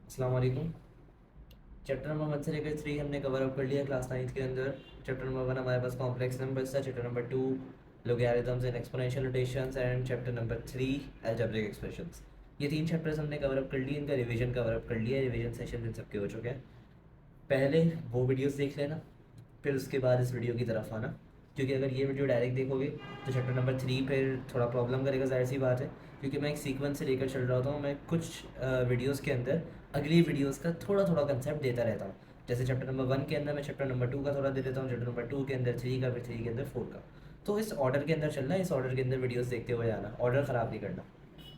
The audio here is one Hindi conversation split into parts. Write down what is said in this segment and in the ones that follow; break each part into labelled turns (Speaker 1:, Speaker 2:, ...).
Speaker 1: अस्सलाम वालेकुम। चैप्टर नंबर 1 से लेकर 3 हमने कवर अप कर लिया क्लास 9 के अंदर। चैप्टर नंबर 1 हमारे पास कॉम्प्लेक्स नंबर्स था। Chapter number 2 logarithms and exponential notations and chapter number 3 algebraic expressions. ये तीन चैप्टर्स हमने कवर अप कर लिए, इनका रिवीजन कवर अप कर लिया। रिवीजन सेशन इन सबके हो चुके हैं। पहले वो वीडियोस देख लेना, फिर उसके बाद इस वीडियो की तरफ आना, क्योंकि अगर ये वीडियो डायरेक्ट देखोगे तो चैप्टर नंबर 3 फिर थोड़ा प्रॉब्लम करेगा, जाहिर सी बात है, क्योंकि मैं एक सीक्वेंस से लेकर चल रहा होता हूँ। मैं कुछ वीडियोस के अंदर अगली वीडियोस का थोड़ा थोड़ा कंसेप्ट देता रहता हूँ। जैसे चैप्टर नंबर 1 के अंदर मैं चैप्टर नंबर 2 का थोड़ा दे देता हूँ, चैप्टर नंबर 2 के अंदर 3 का, फिर 3 के अंदर 4 का। तो इस ऑर्डर के अंदर चलना है, इस ऑर्डर के अंदर वीडियोस देखते हुए आना, ऑर्डर ख़राब नहीं करना,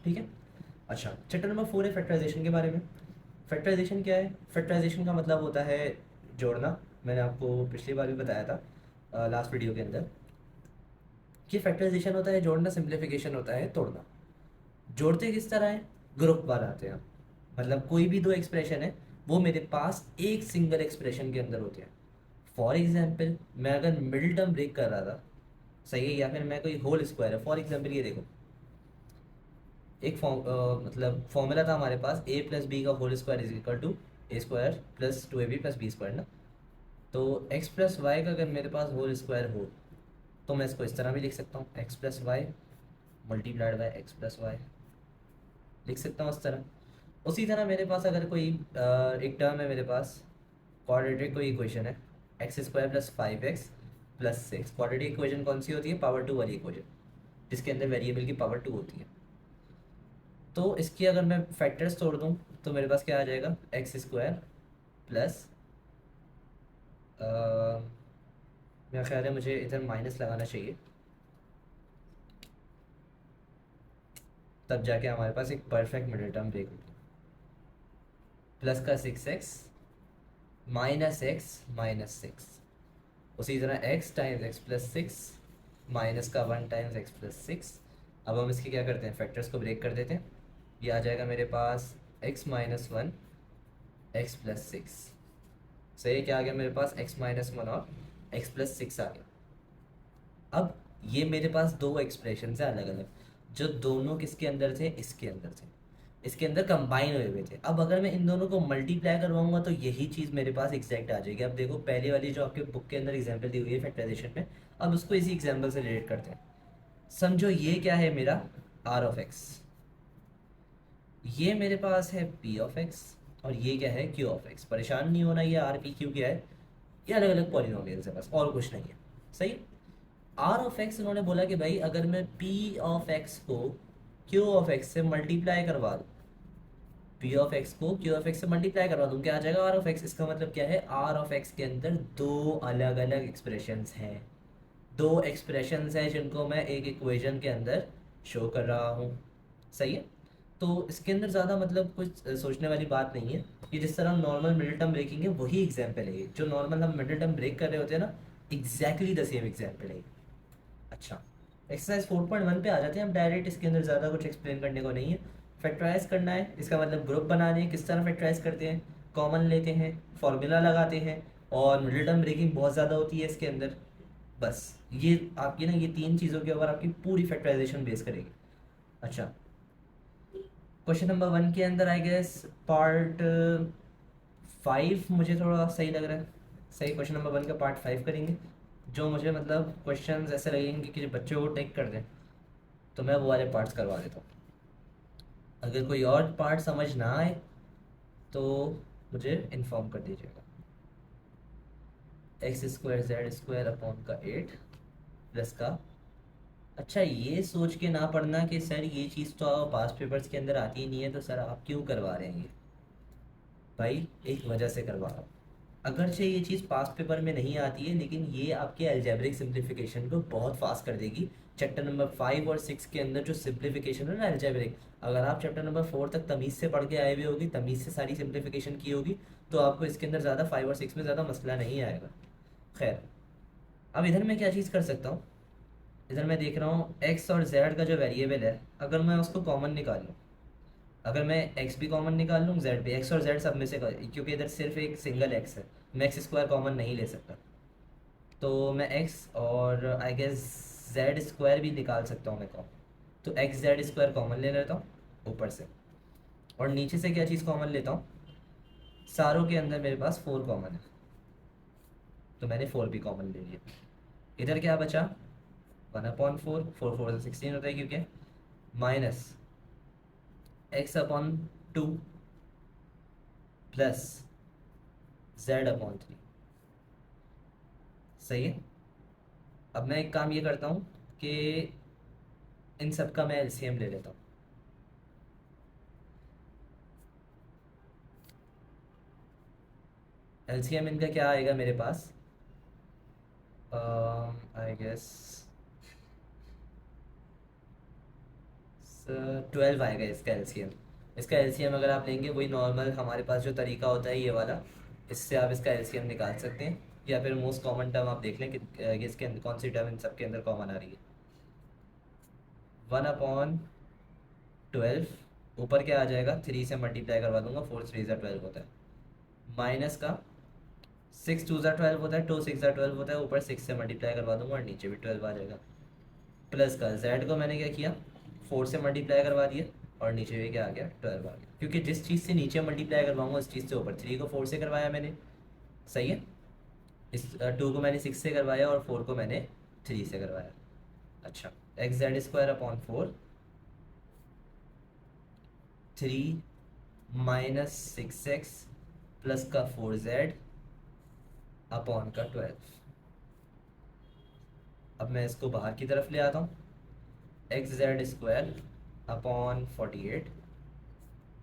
Speaker 1: ठीक है। अच्छा, चैप्टर नंबर 4 है फैक्टराइजेशन के बारे में। फैक्टराइजेशन क्या है? फैक्टराइजेशन का मतलब होता है जोड़ना। मैंने आपको पिछली बार भी बताया था लास्ट वीडियो के अंदर कि फैक्टराइजेशन होता है जोड़ना, सिंप्लीफिकेशन होता है तोड़ना। जोड़ते किस तरह है? ग्रुप बनाते हैं। मतलब कोई भी दो एक्सप्रेशन है वो मेरे पास एक सिंगल एक्सप्रेशन के अंदर होते हैं। फॉर एग्जाम्पल, मैं अगर मिडिल टर्म ब्रेक कर रहा था, सही है, या फिर मैं कोई होल स्क्वायर है, फॉर एग्जाम्पल ये देखो, एक मतलब फॉर्मूला था हमारे पास, ए प्लस बी का whole square is equal to a square plus 2ab plus b square ना। तो एक्स प्लस वाई का अगर मेरे पास होल स्क्वायर हो तो मैं इसको इस तरह भी लिख सकता हूँ, x plus y multiplied by x plus y, लिख सकता हूँ इस तरह। उसी तरह मेरे पास अगर कोई एक टर्म है मेरे पास, क्वाड्रेटिक कोई इक्वेशन है, x square plus 5x plus 6। Quadratic equation कौन सी होती है? पावर 2 वाली इक्वेशन, जिसके अंदर वेरिएबल की पावर 2 होती है। तो इसकी अगर मैं फैक्टर्स तोड़ दूँ तो मेरे पास क्या आ जाएगा? एक्स स्क्वायर प्लस, मेरा ख्याल है मुझे इधर माइनस लगाना चाहिए, तब जाके हमारे पास एक परफेक्ट मिडिल टर्म ब्रेक होगी। प्लस का 6x माइनस एक्स माइनस 6, उसी तरह x times x plus 6 minus का 1 टाइम्स एक्स प्लस 6। अब हम इसके क्या करते हैं? फैक्टर्स को ब्रेक कर देते हैं। ये आ जाएगा मेरे पास x माइनस 1 एक्स प्लस 6। सही, क्या आ गया मेरे पास? x माइनस 1 और x प्लस 6 आ गया। अब ये मेरे पास दो एक्सप्रेशन है अलग अलग, जो दोनों किसके अंदर थे? इसके अंदर थे, इसके अंदर कंबाइन हुए थे। अब अगर मैं इन दोनों को मल्टीप्लाई करवाऊंगा तो यही चीज़ मेरे पास एग्जैक्ट आ जाएगी। अब देखो, पहले वाली जो आपके बुक के अंदर एग्जांपल दी हुई है फैक्टराइजेशन में, अब उसको इसी एग्जांपल से रिलेट करते हैं। समझो ये क्या है मेरा? आर ऑफ एक्स, ये मेरे पास है पी ऑफ एक्स, और ये क्या है? Q of x. परेशान नहीं होना, ये आर पी क्यू क्या है, ये अलग अलग पॉलिनोमियल्स है, बस और कुछ नहीं है। सही। आर ऑफ एक्स उन्होंने बोला कि भाई अगर मैं पी ऑफ एक्स को क्यू ऑफ एक्स से मल्टीप्लाई करवा दूँ, पी ऑफ एक्स को क्यू ऑफ एक्स से मल्टीप्लाई करवा दूँ, क्या आ जाएगा? R of x. इसका मतलब क्या है? आर ऑफ एक्स के अंदर दो अलग अलग एक्सप्रेशंस हैं, दो एक्सप्रेशंस हैं जिनको मैं एक इक्वेशन के अंदर शो कर रहा हूँ। सही है। तो इसके अंदर ज़्यादा मतलब कुछ सोचने वाली बात नहीं है। कि जिस तरह हम नॉर्मल मिडिल टर्म ब्रेकिंग है, वही एग्जाम्पल है ये। जो नॉर्मल हम मिडिल टर्म ब्रेक कर रहे होते हैं ना, एग्जैक्टली द सेम एग्जाम्पल है ये। अच्छा, एक्सरसाइज 4.1 पे आ जाते हैं हम डायरेक्ट। इसके अंदर ज़्यादा कुछ एक्सप्लेन करने को नहीं है। फैक्टराइज करना है, इसका मतलब ग्रुप बनाने हैं। किस तरह फैक्टराइज करते हैं? कॉमन लेते हैं, फॉर्मूला लगाते हैं, और मिडिल टर्म ब्रेकिंग बहुत ज़्यादा होती है इसके अंदर। बस ये आपकी ना, ये तीन चीज़ों के ऊपर आपकी पूरी फैक्टराइजेशन बेस करेगी। अच्छा, क्वेश्चन नंबर 1 के अंदर आई गेस पार्ट 5 मुझे थोड़ा सही लग रहा है। सही, क्वेश्चन नंबर 1 का पार्ट 5 करेंगे। जो मुझे मतलब क्वेश्चंस ऐसे लगेंगे कि जो बच्चों को टेक कर दें, तो मैं वो वाले पार्ट्स करवा देता हूँ। अगर कोई और पार्ट समझ ना आए तो मुझे इन्फॉर्म कर दीजिएगा। X square Z square upon का 8 प्लस का, अच्छा ये सोच के ना पढ़ना कि सर ये चीज़ तो पास पेपर्स के अंदर आती ही नहीं है, तो सर आप क्यों करवा रहे हैं ये? भाई एक वजह से करवा रहा हूँ। अगरचे ये चीज़ पास्ट पेपर में नहीं आती है, लेकिन ये आपके अलजेब्रिक सिंप्लीफिकेशन को बहुत फास्ट कर देगी। चैप्टर नंबर 5 और 6 के अंदर जो सिंप्लीफिकेशन है ना अलजेब्रिक, अगर आप चैप्टर नंबर 4 तक तमीज़ से पढ़ के आए हुए होगी, तमीज़ से सारी सिंप्लीफिकेशन की होगी, तो आपको इसके अंदर ज़्यादा 5 और 6 में ज़्यादा मसला नहीं आएगा। खैर, अब इधर मैं क्या चीज़ कर सकता हूँ? इधर मैं देख रहा हूँ एक्स और जेड का जो वेरिएबल है, अगर मैं उसको कॉमन निकाल लूँ, अगर मैं एक्स भी कॉमन निकाल लूँ, जेड भी, एक्स और जेड सब में से क्योंकि इधर सिर्फ एक सिंगल एक्स है, मैं एक्स स्क्वायर कॉमन नहीं ले सकता, तो मैं एक्स और आई गेस जेड स्क्वायर भी निकाल सकता हूँ मैं कॉमन। तो एक्स जेड स्क्वायर कॉमन ले लेता हूँ ऊपर से, और नीचे से क्या चीज़ कॉमन लेता हूँ? सारों के अंदर मेरे पास 4 कॉमन है, तो मैंने 4 भी कॉमन ले लिया। इधर क्या बचा, 1/4, 4 4 16 होता है क्योंकि, माइनस x/2 प्लस z/3। सही है। अब मैं एक काम ये करता हूँ कि इन सब का मैं एलसीएम ले लेता हूँ। एलसीएम इनका क्या आएगा मेरे पास, आई गेस 12 आएगा इसका एलसीएम। इसका एलसीएम अगर आप लेंगे वही नॉर्मल हमारे पास जो तरीका होता है ये वाला, इससे आप इसका एलसीएम निकाल सकते हैं। या फिर मोस्ट कॉमन टर्म आप देख लें कि इसके अंदर कौन सी टर्म इन सब के अंदर कॉमन आ रही है। 1/12, ऊपर क्या आ जाएगा, 3 से मल्टीप्लाई करवा दूंगा, 4 3 ज़ा 12 होता है, माइनस का 6 2 ज़ा 12 होता है, 2 6 ज़ा 12 होता है, ऊपर 6 से मल्टीप्लाई करवा दूंगा और नीचे भी 12 आ जाएगा। प्लस का z को मैंने क्या किया, 4 से मल्टीप्लाई करवा दिया और नीचे भी क्या आ गया, 12 आ गया, क्योंकि जिस चीज़ से नीचे मल्टीप्लाई करवाऊंगा उस चीज़ से ऊपर, 3 को 4 से करवाया मैंने। सही है। इस 2 को मैंने 6 से करवाया और 4 को मैंने 3 से करवाया। अच्छा, x(z²/4), 3 माइनस 6x प्लस का 4z/12। अब मैं इसको बाहर की तरफ ले आता हूँ, x(z²/48),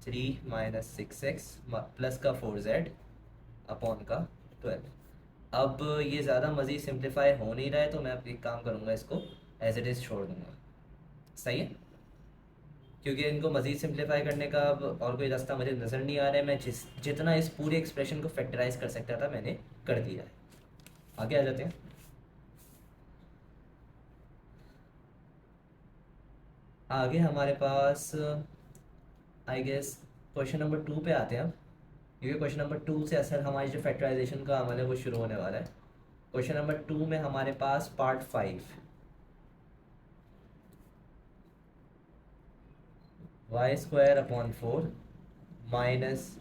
Speaker 1: 3 माइनस 6x प्लस का 4z/12। अब ये ज़्यादा मज़ीद सिंप्लीफाई हो नहीं रहा है, तो मैं अब एक काम करूँगा, इसको एज इट इज़ छोड़ दूँगा। सही है, क्योंकि इनको मज़ीद सिंप्लीफाई करने का अब और कोई रास्ता मुझे नज़र नहीं आ रहा है। मैं जितना इस पूरे एक्सप्रेशन को फैक्टराइज कर सकता था मैंने कर दिया है। आगे आ जाते हैं। आगे हमारे पास आई गेस क्वेश्चन नंबर 2 पे आते हैं अब, क्योंकि क्वेश्चन नंबर 2 से असल हमारी जो फैक्टराइजेशन का अमल है वो शुरू होने वाला है। क्वेश्चन नंबर 2 में हमारे पास part 5, y²/4 minus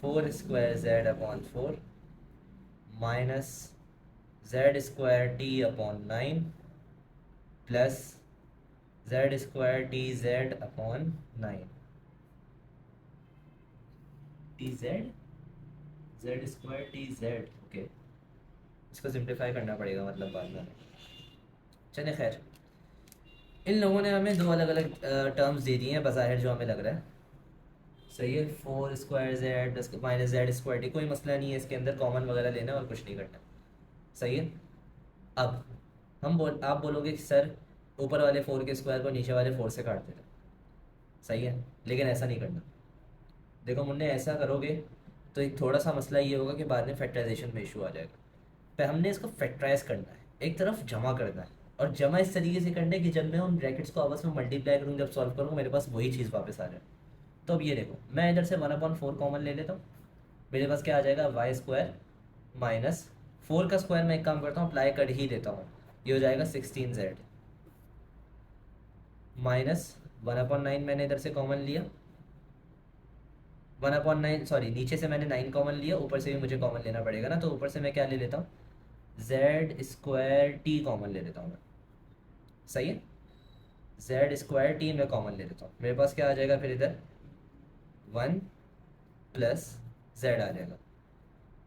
Speaker 1: 4² z/4 minus z²t/9 plus z²tz/9 z²tz। Okay, इसको सिंप्लीफाई करना पड़ेगा मतलब बाद में। चले खैर, इन लोगों ने हमें दो अलग अलग टर्म्स दे दी हैं बज़ाहिर, जो हमें लग रहा है सही है। 4² z माइनस z²t, कोई मसला नहीं है, इसके अंदर कॉमन वगैरह लेना और कुछ नहीं करना। सही है। अब आप बोलोगे कि सर ऊपर वाले 4 के स्क्वायर को नीचे वाले 4 से काट देना। सही है, लेकिन ऐसा नहीं करना। देखो मुन्ने, ऐसा करोगे तो एक थोड़ा सा मसला ये होगा कि बाद में फैक्टराइजेशन में इशू आ जाएगा। पर हमने इसको फैक्टराइज करना है, एक तरफ जमा करना है, और जमा इस तरीके से करना है कि जब मैं उन ब्रैकेट्स को आपस में मल्टीप्लाई करूँ, जब सॉल्व करूँ, मेरे पास वही चीज़ वापस आ जाए। तो अब ये देखो, मैं इधर से 1/4 कॉमन ले लेता हूँ, मेरे पास क्या आ जाएगा, y² माइनस 4 का स्क्वायर, मैं एक काम करता हूँ अप्लाई कर ही देता हूँ, ये हो जाएगा 16z माइनस 1/9 मैंने इधर से कॉमन लिया, 1/9 सॉरी, नीचे से मैंने 9 कॉमन लिया, ऊपर से भी मुझे कॉमन लेना पड़ेगा ना, तो ऊपर से मैं क्या ले लेता हूँ, z² कॉमन ले लेता हूँ मैं। सही है, z² मैं कॉमन ले लेता हूँ, मेरे पास क्या आ जाएगा फिर इधर 1 प्लस z आ जाएगा।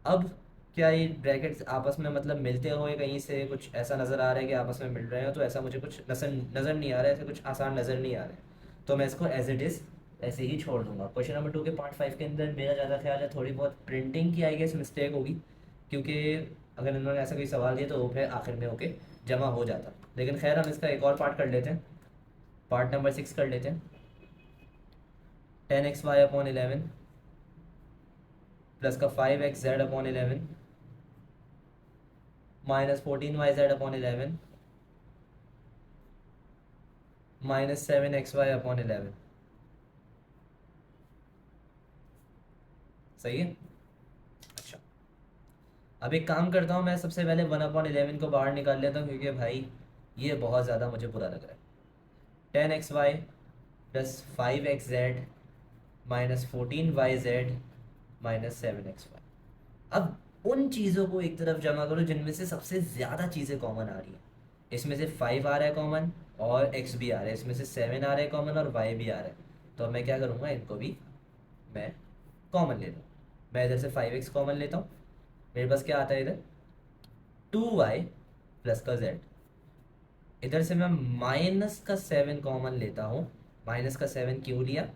Speaker 1: अब क्या ये ब्रैकेट्स आपस में मतलब मिलते हुए कहीं से कुछ ऐसा नज़र आ रहा है कि आपस में मिल रहे हैं, तो ऐसा मुझे कुछ नज़र नहीं आ रहा है, ऐसे कुछ आसान नज़र नहीं आ रहा है, तो मैं इसको एज इट इज़ ऐसे ही छोड़ दूंगा। क्वेश्चन नंबर 2 के पार्ट 5 के अंदर मेरा ज़्यादा ख्याल है थोड़ी बहुत प्रिंटिंग की आई गेस मिस्टेक होगी, क्योंकि अगर इन्होंने ऐसा कोई सवाल दिया तो वो फिर आखिर में होके जमा हो जाता। लेकिन खैर, हम इसका एक और पार्ट कर लेते हैं, पार्ट नंबर 6 कर लेते हैं। 10xy/11 प्लस का 5xz/11 minus 14yz/11 minus 7xy/11। सही है। अच्छा, अब एक काम करता हूँ, मैं सबसे पहले 1/11 को बाहर निकाल लेता हूँ, क्योंकि भाई ये बहुत ज़्यादा मुझे बुरा लग रहा है। 10xy plus 5xz minus 14yz -7xy। अब उन चीज़ों को एक तरफ जमा करो जिनमें से सबसे ज़्यादा चीज़ें कॉमन आ रही हैं। इसमें से 5 आ रहा है कॉमन और x भी आ रहा है, इसमें से 7 आ रहा है कॉमन और y भी आ रहा है। तो अब मैं क्या करूँगा, इनको भी मैं कॉमन ले लूँ। मैं इधर से 5x कॉमन लेता हूँ, मेरे पास क्या आता है इधर 2y प्लस का z। इधर से मैं -7 कॉमन लेता हूँ। -7 क्यों लिया,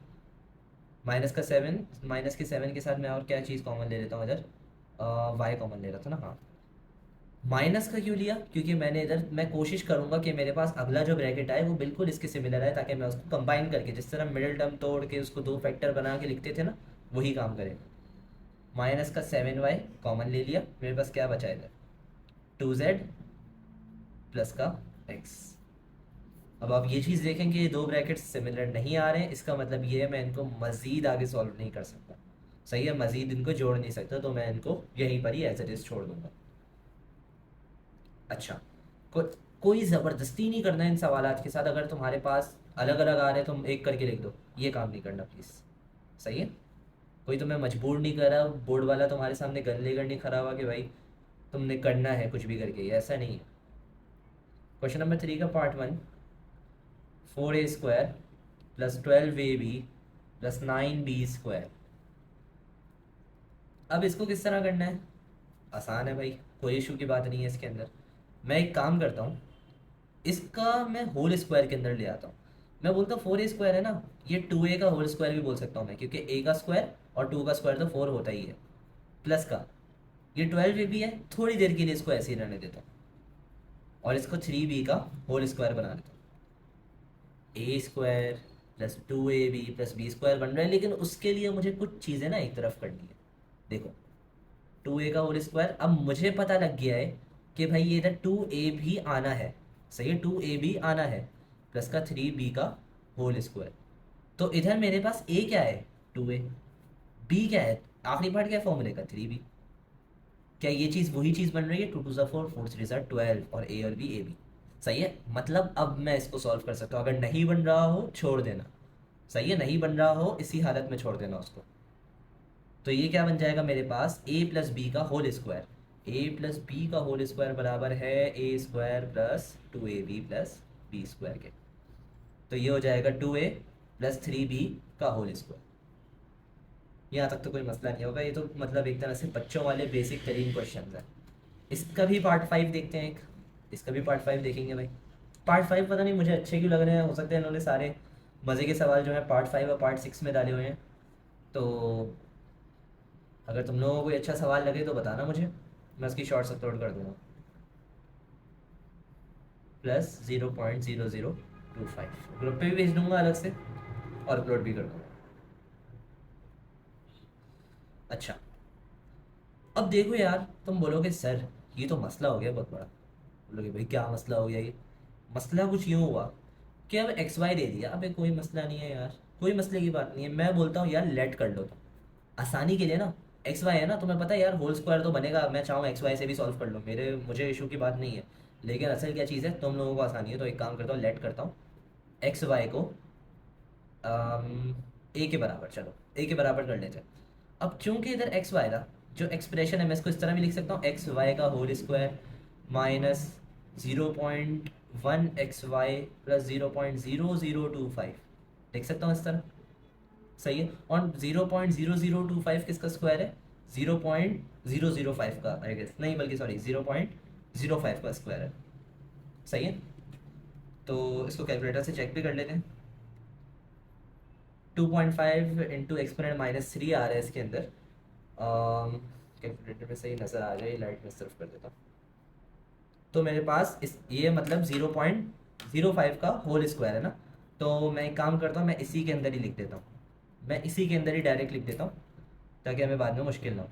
Speaker 1: -7 -7 के साथ मैं और क्या चीज़ कॉमन ले लेता हूँ इधर, y कॉमन ले रहा था ना, हाँ। माइनस का क्यों लिया, क्योंकि मैंने इधर मैं कोशिश करूंगा कि मेरे पास अगला जो ब्रैकेट आए वो बिल्कुल इसके सिमिलर है, ताकि मैं उसको कंबाइन करके जिस तरह मिडिल टर्म तोड़ के उसको दो फैक्टर बना के लिखते थे ना, वही काम करें। -7y कॉमन ले लिया, मेरे पास क्या बचा इधर 2z प्लस का x। अब आप ये चीज़ देखें कि ये दो ब्रैकेट्स सिमिलर नहीं आ रहे हैं, इसका मतलब ये है मैं इनको मज़ीद आगे सॉल्व नहीं कर सकता। सही है, मज़ीद इनको जोड़ नहीं सकता, तो मैं इनको यहीं पर ही एज इट इज़ छोड़ दूंगा। अच्छा, को, कोई ज़बरदस्ती नहीं करना इन सवालात के साथ। अगर तुम्हारे पास अलग अलग आ रहे हैं तुम एक करके लिख दो, ये काम नहीं करना प्लीज़। सही है, कोई तुम्हें मजबूर नहीं कर रहा, बोर्ड वाला तुम्हारे सामने गन लेकर नहीं खड़ा हुआ कि भाई तुमने करना है कुछ भी करके, ये ऐसा नहीं है। क्वेश्चन नंबर 3 का part 1, 4a² plus 12ab plus 9b²। अब इसको किस तरह करना है, आसान है भाई, कोई इशू की बात नहीं है इसके अंदर। मैं एक काम करता हूँ, इसका मैं होल स्क्वायर के अंदर ले आता हूँ। मैं बोलता हूँ 4a² है ना, ये 2a का होल स्क्वायर भी बोल सकता हूँ मैं, क्योंकि a का स्क्वायर और 2 का स्क्वायर तो 4 होता ही है। प्लस का ये 12a भी है, थोड़ी देर के लिए इसको ऐसे ही रहने देता हूँ और इसको 3b का होल स्क्वायर बना देता हूँ। a² plus 2ab plus b² बन रहा है, लेकिन उसके लिए मुझे कुछ चीज़ें ना एक तरफ करनी है। देखो 2a का होल स्क्वायर, अब मुझे पता लग गया है कि भाई ये इधर 2a भी आना है। सही है, 2a भी आना है प्लस का 3b का होल स्क्वायर। तो इधर मेरे पास a क्या है 2a, b क्या है, आखिरी पार्ट क्या है फॉर्मूले का 3b। क्या ये चीज़ वही चीज़ बन रही है, 2 2 4 4 3 12 और a और b a b। सही है, मतलब अब मैं इसको सॉल्व कर सकता हूँ। अगर नहीं बन रहा हो छोड़ देना। सही है, नहीं बन रहा हो इसी हालत में छोड़ देना उसको। तो ये क्या बन जाएगा मेरे पास a प्लस बी का whole square, a plus b का होल स्क्वायर बराबर है a² plus 2ab plus b² के। तो ये हो जाएगा 2a प्लस 3b का होल स्क्वायर। यहाँ तक तो कोई मसला नहीं होगा, ये तो मतलब एक तरह से बच्चों वाले बेसिक तरीन क्वेश्चन है। इसका भी पार्ट 5 देखते हैं एक, इसका भी पार्ट 5 देखेंगे भाई। पार्ट 5 पता नहीं मुझे अच्छे क्यों लग रहे हैं, हो सकता है इन्होंने सारे मज़े के सवाल जो है पार्ट 5 और पार्ट 6 में डाले हुए हैं। तो अगर तुम लोगों को कोई अच्छा सवाल लगे तो बताना मुझे, मैं उसकी शॉर्ट्स अपलोड कर दूंगा। +0.0025 ग्रुप पे भी भेज दूंगा अलग से और अपलोड भी कर दूंगा। अच्छा, अब देखो यार, तुम बोलोगे सर ये तो मसला हो गया बहुत बड़ा। बोलोगे भाई क्या मसला हो गया, ये मसला कुछ यूँ हुआ कि अब XY दे दिया। अबे कोई मसला नहीं है यार, कोई मसले की बात नहीं है। मैं बोलता हूँ यार लेट कर लो तुम, आसानी के लिए ना। XY है ना, तुम्हें पता है यार होल स्क्वायर तो बनेगा, मैं चाहूँ XY से भी सॉल्व कर लो, मुझे इशू की बात नहीं है। लेकिन असल क्या चीज़ है, तुम लोगों को आसानी है तो एक काम करता हूँ, लेट करता हूँ XY को a के बराबर, चलो a के बराबर कर लेते हैं। अब चूंकि इधर XY था, जो एक्सप्रेशन है मैं इसको इस तरह भी लिख सकता हूँ, XY का whole square minus 0.1 XY plus 0.0025 लिख सकता हूँ इस तरह। सही है, और 0.0025 किसका स्क्वायर है, 0.005 का आई गेस, नहीं बल्कि सॉरी 0.05 का स्क्वायर है। सही है, तो इसको कैलकुलेटर से चेक भी कर लेते हैं। 2.5 इंटू एक्सपोनेंट -3 आ रहा है इसके अंदर। कैलकुलेटर में सही नज़र आ जाए, लाइट में सिर्फ कर देता हूँ। तो मेरे पास इस ये मतलब 0.05 का होल स्क्वायर है ना। तो मैं एक काम करता हूँ, मैं इसी के अंदर ही लिख देता हूँ, मैं इसी के अंदर ही डायरेक्ट लिख देता हूँ ताकि हमें बाद में मुश्किल ना हो।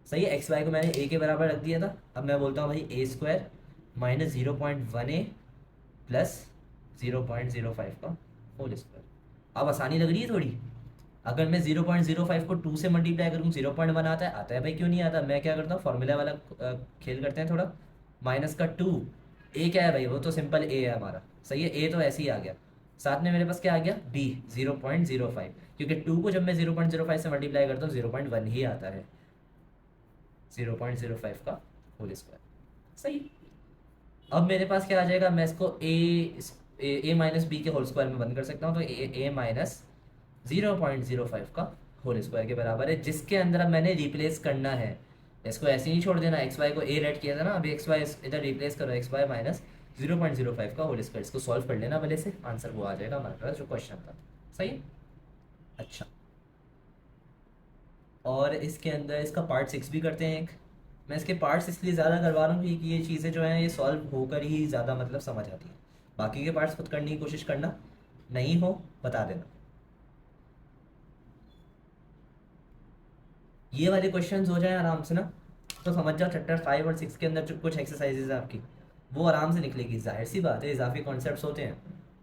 Speaker 1: सही है, XY को मैंने a के बराबर रख दिया था। अब मैं बोलता हूँ भाई a² माइनस 0.1a प्लस 0.05 का होल स्क्वायर। अब आसानी लग रही है थोड़ी। अगर मैं 0.05 को 2 से मल्टीप्लाई करूँ 0.1 आता है, आता है भाई, क्यों नहीं आता। मैं क्या करता हूँ, फॉर्मूला वाला खेल करते हैं थोड़ा। -2 a क्या है भाई, वो तो सिंपल a है हमारा। सही है, a तो ऐसे ही आ गया। साथ में मेरे पास क्या आ गया b 0.05, क्योंकि 2 को जब मैं 0.05 से मल्टीप्लाई करता हूँ 0.1 ही आता है, 0.05 का होल स्क्वायर। सही। अब मेरे पास क्या आ जाएगा, मैं इसको ए माइनस बी के होल स्क्वायर में बंद कर सकता हूँ, तो ए माइनस 0.05 का होल स्क्वायर के बराबर है, जिसके अंदर अब मैंने रिप्लेस करना है। इसको ऐसे नहीं छोड़ देना, एक्स वाई को ए रेट किया था ना, अभी एक्स वाई इधर रिप्लेस करो, एक्स वाई माइनस 0.05 का होल स्क्वायर। इसको सॉल्व कर लेना भले से, आंसर वो आ जाएगा हमारे पास जो क्वेश्चन था। सही है? अच्छा, और इसके अंदर इसका पार्ट 6 भी करते हैं एक। मैं इसके पार्ट्स इसलिए ज़्यादा करवा रहा हूँ क्योंकि ये चीज़ें जो हैं ये सॉल्व होकर ही ज़्यादा मतलब समझ आती हैं। बाकी के पार्ट्स खुद करने की कोशिश करना, नहीं हो बता देना। ये वाले क्वेश्चंस हो जाए आराम से ना, तो समझ जाओ चैप्टर 5 और 6 के अंदर जो कुछ एक्सरसाइजेज है आपकी वो आराम से निकलेगी। जाहिर सी बात है, इजाफी कॉन्सेप्ट्स होते हैं,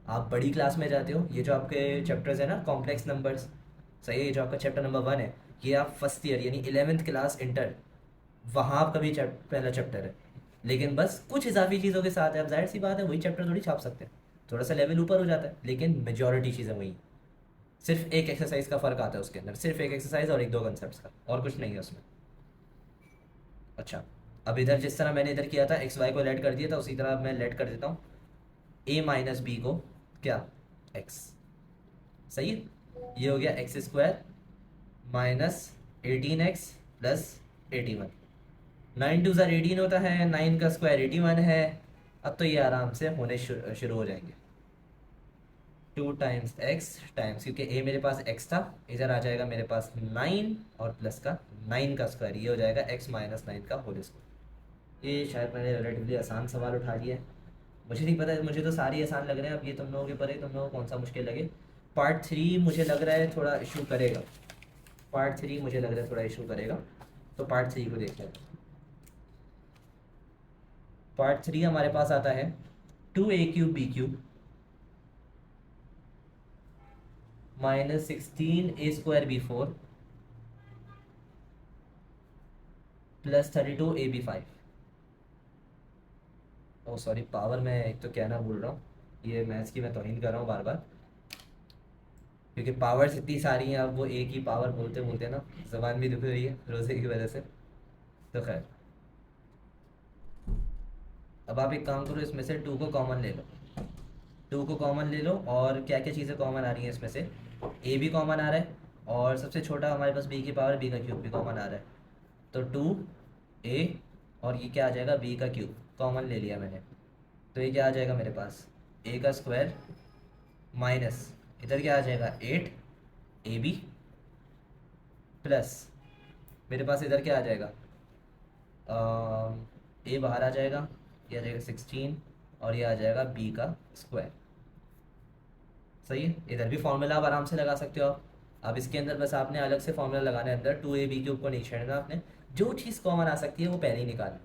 Speaker 1: आप बड़ी क्लास में जाते हो। ये जो आपके चैप्टर्स है ना कॉम्प्लेक्स नंबर्स, सही है, ये जो आपका चैप्टर नंबर 1 है, ये आप फर्स्ट ईयर यानी 11th क्लास इंटर, वहाँ आपका भी पहला चैप्टर है। लेकिन बस कुछ इजाफी चीज़ों के साथ है, अब जाहिर सी बात है वही चैप्टर थोड़ी छाप सकते हैं, थोड़ा सा लेवल ऊपर हो जाता है, लेकिन मेजॉरिटी चीज़ें वही हैं। सिर्फ एक एक्सरसाइज का फ़र्क आता है उसके अंदर, सिर्फ एक एक्सरसाइज और एक दो कंसेप्ट का, और कुछ नहीं है उसमें। अच्छा, अब इधर जिस तरह मैंने इधर किया था, एक्स वाई को लेट कर दिया था, उसी तरह मैं लेट कर देता हूँ ए माइनस बी को क्या, एक्स। सही है, ये हो गया x square minus 18x plus 81। 9 two ज़र 18 होता है, 9 का स्क्वायर 81 है। अब तो ये आराम से होने शुरू हो जाएंगे। 2 टाइम्स एक्स टाइम्स, क्योंकि ए मेरे पास एक्स था, इधर आ जाएगा मेरे पास 9 और प्लस का 9 का स्क्वायर, ये हो जाएगा एक्स माइनस 9 का होल स्क्वायर। ये शायद मैंने रिलेटिवली आसान सवाल उठा लिया है, मुझे नहीं पता, मुझे तो सारे आसान लग रहे हैं। अब ये तुम लोगों के ऊपर है, तुम लोगों को कौन सा मुश्किल लगे। पार्ट 3 मुझे लग रहा है थोड़ा इशू करेगा, पार्ट 3 मुझे लग रहा है थोड़ा इशू करेगा, तो पार्ट 3 को देख लेते हैं। पार्ट 3 हमारे पास आता है 2a³ minus 16a² plus 32ab5। ओ सॉरी, पावर में एक तो कहना भूल रहा हूँ, ये मैथ्स की मैं तौहीन कर रहा हूँ बार बार, क्योंकि पावर्स इतनी सारी हैं, अब वो एक ही पावर बोलते बोलते ना ज़बान भी दुख रही है रोज़े की वजह से। तो खैर, अब आप एक काम करो, इसमें से 2 को कॉमन ले लो, 2 को कॉमन ले लो, और क्या क्या चीज़ें कॉमन आ रही हैं इसमें से, ए भी कॉमन आ रहा है, और सबसे छोटा हमारे पास बी की पावर बी का क्यूब भी कॉमन आ रहा है, तो 2a, और ये क्या आ जाएगा बी का क्यूब, कॉमन ले लिया मैंने, तो ये क्या आ जाएगा मेरे पास ए का स्क्वायर माइनस इधर क्या आ जाएगा 8ab प्लस मेरे पास इधर क्या आ जाएगा, ए बाहर आ जाएगा, ये आ जाएगा 16, और ये आ जाएगा बी का स्क्वायर। सही है, इधर भी फॉर्मूला आप आराम से लगा सकते हो आप। अब इसके अंदर बस आपने अलग से फॉर्मूला लगाना है, अंदर 2ab³ को नहीं छेड़ना आपने, जो चीज़ कॉमन आ सकती है वो पहले ही निकाल लो।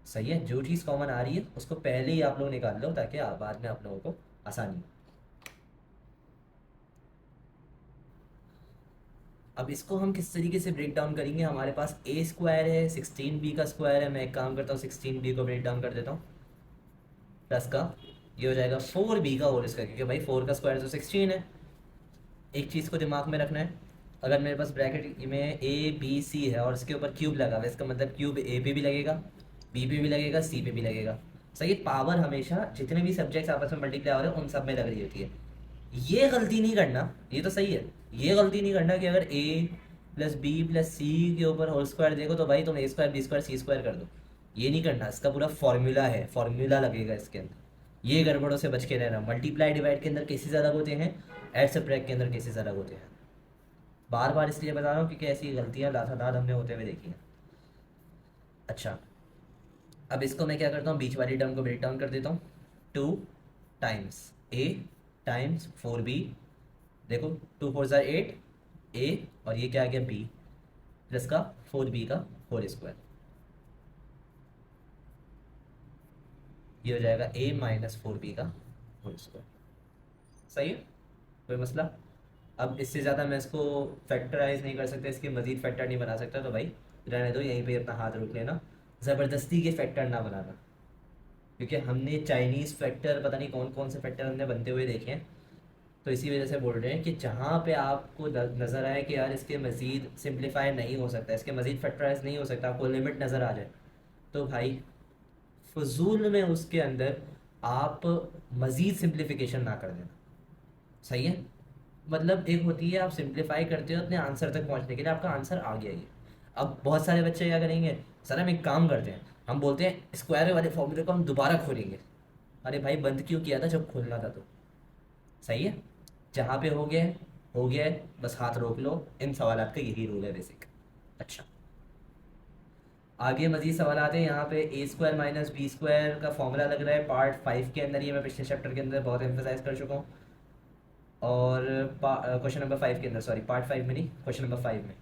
Speaker 1: सही है, जो चीज़ कॉमन आ रही है उसको पहले ही आप लोग निकाल लो, ताकि बाद में आप लोगों को आसानी हो। अब इसको हम किस तरीके से ब्रेक डाउन करेंगे, हमारे पास ए स्क्वायर है, 16b का स्क्वायर है, मैं एक काम करता हूँ 16b को ब्रेक डाउन कर देता हूँ, प्लस का ये हो जाएगा 4b का होल स्क्वायर, क्योंकि भाई 4 का स्क्वायर तो 16 है। एक चीज़ को दिमाग में रखना है, अगर मेरे पास ब्रैकेट में ए बी सी है और इसके ऊपर क्यूब लगा हुआ है, इसका मतलब क्यूब ए पे भी लगेगा, बी पे भी लगेगा, सी पे भी लगेगा। सही है, पावर हमेशा जितने भी सब्जेक्ट्स आपस में मल्टीप्लाई हो रहे हैं उन सब में लग रही होती है। ये गलती नहीं करना, ये तो सही है, ये गलती नहीं करना कि अगर ए प्लस बी प्लस सी के ऊपर होल स्क्वायर देखो तो भाई तुम ए स्क्वायर बी स्क्वायर सी स्क्वायर कर दो। ये नहीं करना, इसका पूरा फॉर्मूला है, फॉर्मूला लगेगा इसके अंदर। ये गड़बड़ों से बच के रहना, मल्टीप्लाई डिवाइड के अंदर केसेस अलग होते हैं, ऐड सब्ट्रैक्ट के अंदर केसेस अलग होते हैं। बार बार इसलिए बता रहा हूँ क्योंकि ऐसी गलतियाँ लातादाद हमने होते हुए देखी हैं। अच्छा, अब इसको मैं क्या करता हूँ, बीच वाली टर्म को ब्रेक डाउन कर देता हूँ, 2 टाइम्स ए टाइम्स 4b, देखो 2 4 ज़ा 8 ए, और ये क्या आ गया बी, प्लस का 4b का होल स्क्वायर, ये हो जाएगा ए माइनस 4b का होल स्क्वायर। सही है, कोई मसला। अब इससे ज़्यादा मैं इसको फैक्टराइज नहीं कर सकता, इसके मज़ीद फैक्टर नहीं बना सकता, तो भाई रहने दो, यहीं पे अपना हाथ रोक लेना, ज़बरदस्ती के फैक्टर ना बनाना, क्योंकि हमने चाइनीज़ फैक्टर पता नहीं कौन कौन से फैक्टर हमने बनते हुए देखे हैं, तो इसी वजह से बोल रहे हैं कि जहाँ पे आपको नज़र आए कि यार इसके मज़ीद सिंप्लीफाई नहीं हो सकता, इसके मज़ीद फैक्टराइज नहीं हो सकता, आपको लिमिट नज़र आ जाए, तो भाई फजूल में उसके अंदर आप मज़ीद सिंप्लीफिकेशन ना कर देना। सही है। मतलब एक होती है आप सिंप्लीफाई करते हो अपने आंसर तक पहुंचने के लिए, आपका आंसर आ गया ये। अब बहुत सारे बच्चे क्या करेंगे, सर हम एक काम करते हैं, हम बोलते हैं स्क्वायर वाले फॉर्मूले को हम दोबारा खोलेंगे। अरे भाई बंद क्यों किया था जब खोलना था तो। सही है। जहाँ पे हो गया है, बस हाथ रोक लो। इन सवालात का यही रूल है बेसिक। अच्छा, आगे मजीद सवाल आते हैं। यहाँ पे ए स्क्वायर माइनस बी स्क्वायर का फॉर्मूला लग रहा है पार्ट 5 के अंदर, ये मैं पिछले चैप्टर के अंदर बहुत एम्फेसाइज कर चुका हूँ। और क्वेश्चन नंबर 5 के अंदर, सॉरी पार्ट 5 में नहीं, क्वेश्चन नंबर 5 में।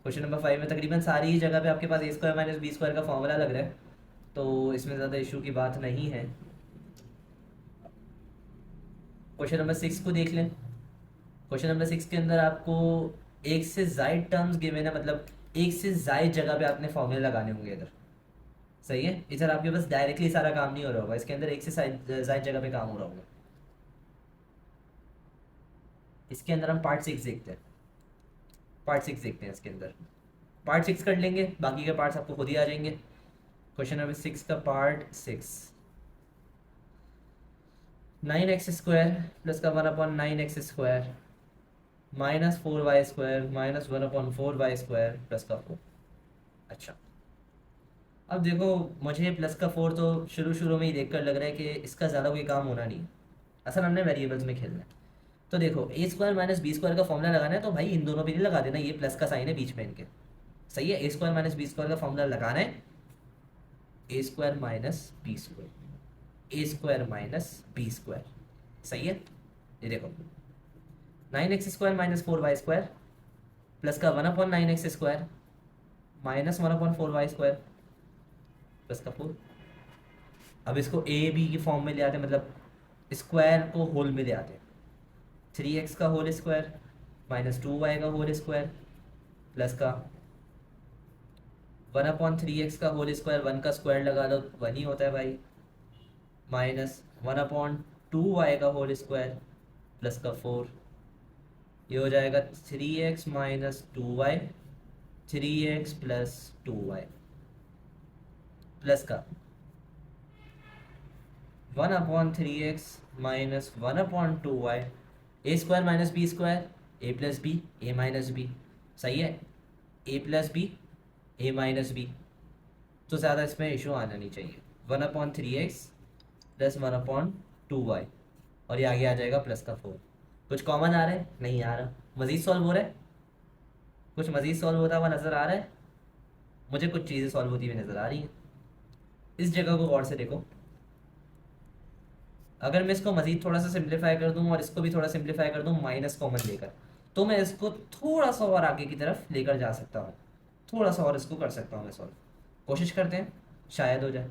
Speaker 1: क्वेश्चन नंबर 5 में तकरीबन सारी ही जगह पे आपके पास ए स्क्वायर माइनस बी स्क्वायर का फॉर्मूला लग रहा है, तो इसमें ज़्यादा इशू की बात नहीं है। क्वेश्चन नंबर 6 को देख लें। क्वेश्चन नंबर 6 के अंदर आपको एक से जायद टर्म्स गिवन है, मतलब एक से जायद जगह पे आपने फॉर्मूले लगाने होंगे इधर। सही है। इधर आपके पास डायरेक्टली सारा काम नहीं हो रहा होगा, इसके अंदर एक से जायद जगह पे काम हो रहा होगा। इसके अंदर हम पार्ट 6 देखते हैं। पार्ट 6 देखते हैं इसके अंदर। पार्ट 6 कर लेंगे, बाकी के पार्ट्स आपको खुद ही आ जाएंगे। क्वेश्चन नंबर 6 का पार्ट 6। 9x² प्लस का 1/9x² -4y² -1/4y² प्लस का 4। अच्छा, अब देखो, मुझे प्लस का 4 तो शुरू शुरू में ही देखकर लग रहा है कि इसका ज़्यादा कोई काम होना नहीं है। असल हमने वेरिएबल्स में खेलना है। तो देखो ए स्क्वायर माइनस बी स्क्वायर का फॉर्मूला लगाना है, तो भाई इन दोनों पे नहीं लगा देना, ये प्लस का साइन है बीच में इनके। सही है। A square minus b square का फॉर्मूला लगाना है, a square minus b square, A square minus b square. सही है। ये देखो, 9x² -4y² प्लस का 1/9x² -1/4y² प्लस का 4। अब इसको ए बी की फॉर्म में ले आते हैं, मतलब स्क्वायर को होल में ले आते हैं। 3x का होल स्क्वायर -2y का होल स्क्वायर प्लस का 1/3x का होल स्क्वायर, 1 का स्क्वायर लगा लो 1 ही होता है भाई, -1/2y का होल स्क्वायर प्लस का 4। ये हो जाएगा 3x -2y, 3x plus 2y plus का 1/3x -1/2y, A square minus b square, A plus b, a minus B. सही है। ए plus b, a minus B, तो ज़्यादा इसमें इशू आना नहीं चाहिए। 1/3x प्लस 1/2y, और ये आगे आ जाएगा प्लस का 4। कुछ कॉमन आ रहा है? नहीं आ रहा। मज़ीद सॉल्व हो रहा है? कुछ मज़ीद सॉल्व होता हुआ नज़र आ रहा है? मुझे कुछ चीज़ें सॉल्व होती हुई नज़र आ रही हैं। इस जगह को गौर से देखो। अगर मैं इसको मज़ीद थोड़ा सा सिंप्लीफाई कर दूँ और इसको भी थोड़ा सिंप्लीफाई कर दूँ माइनस कॉमन लेकर, तो मैं इसको थोड़ा सा और आगे की तरफ लेकर जा सकता हूँ, थोड़ा सा और इसको कर सकता हूँ मैं सॉल्व। कोशिश करते हैं, शायद हो जाए।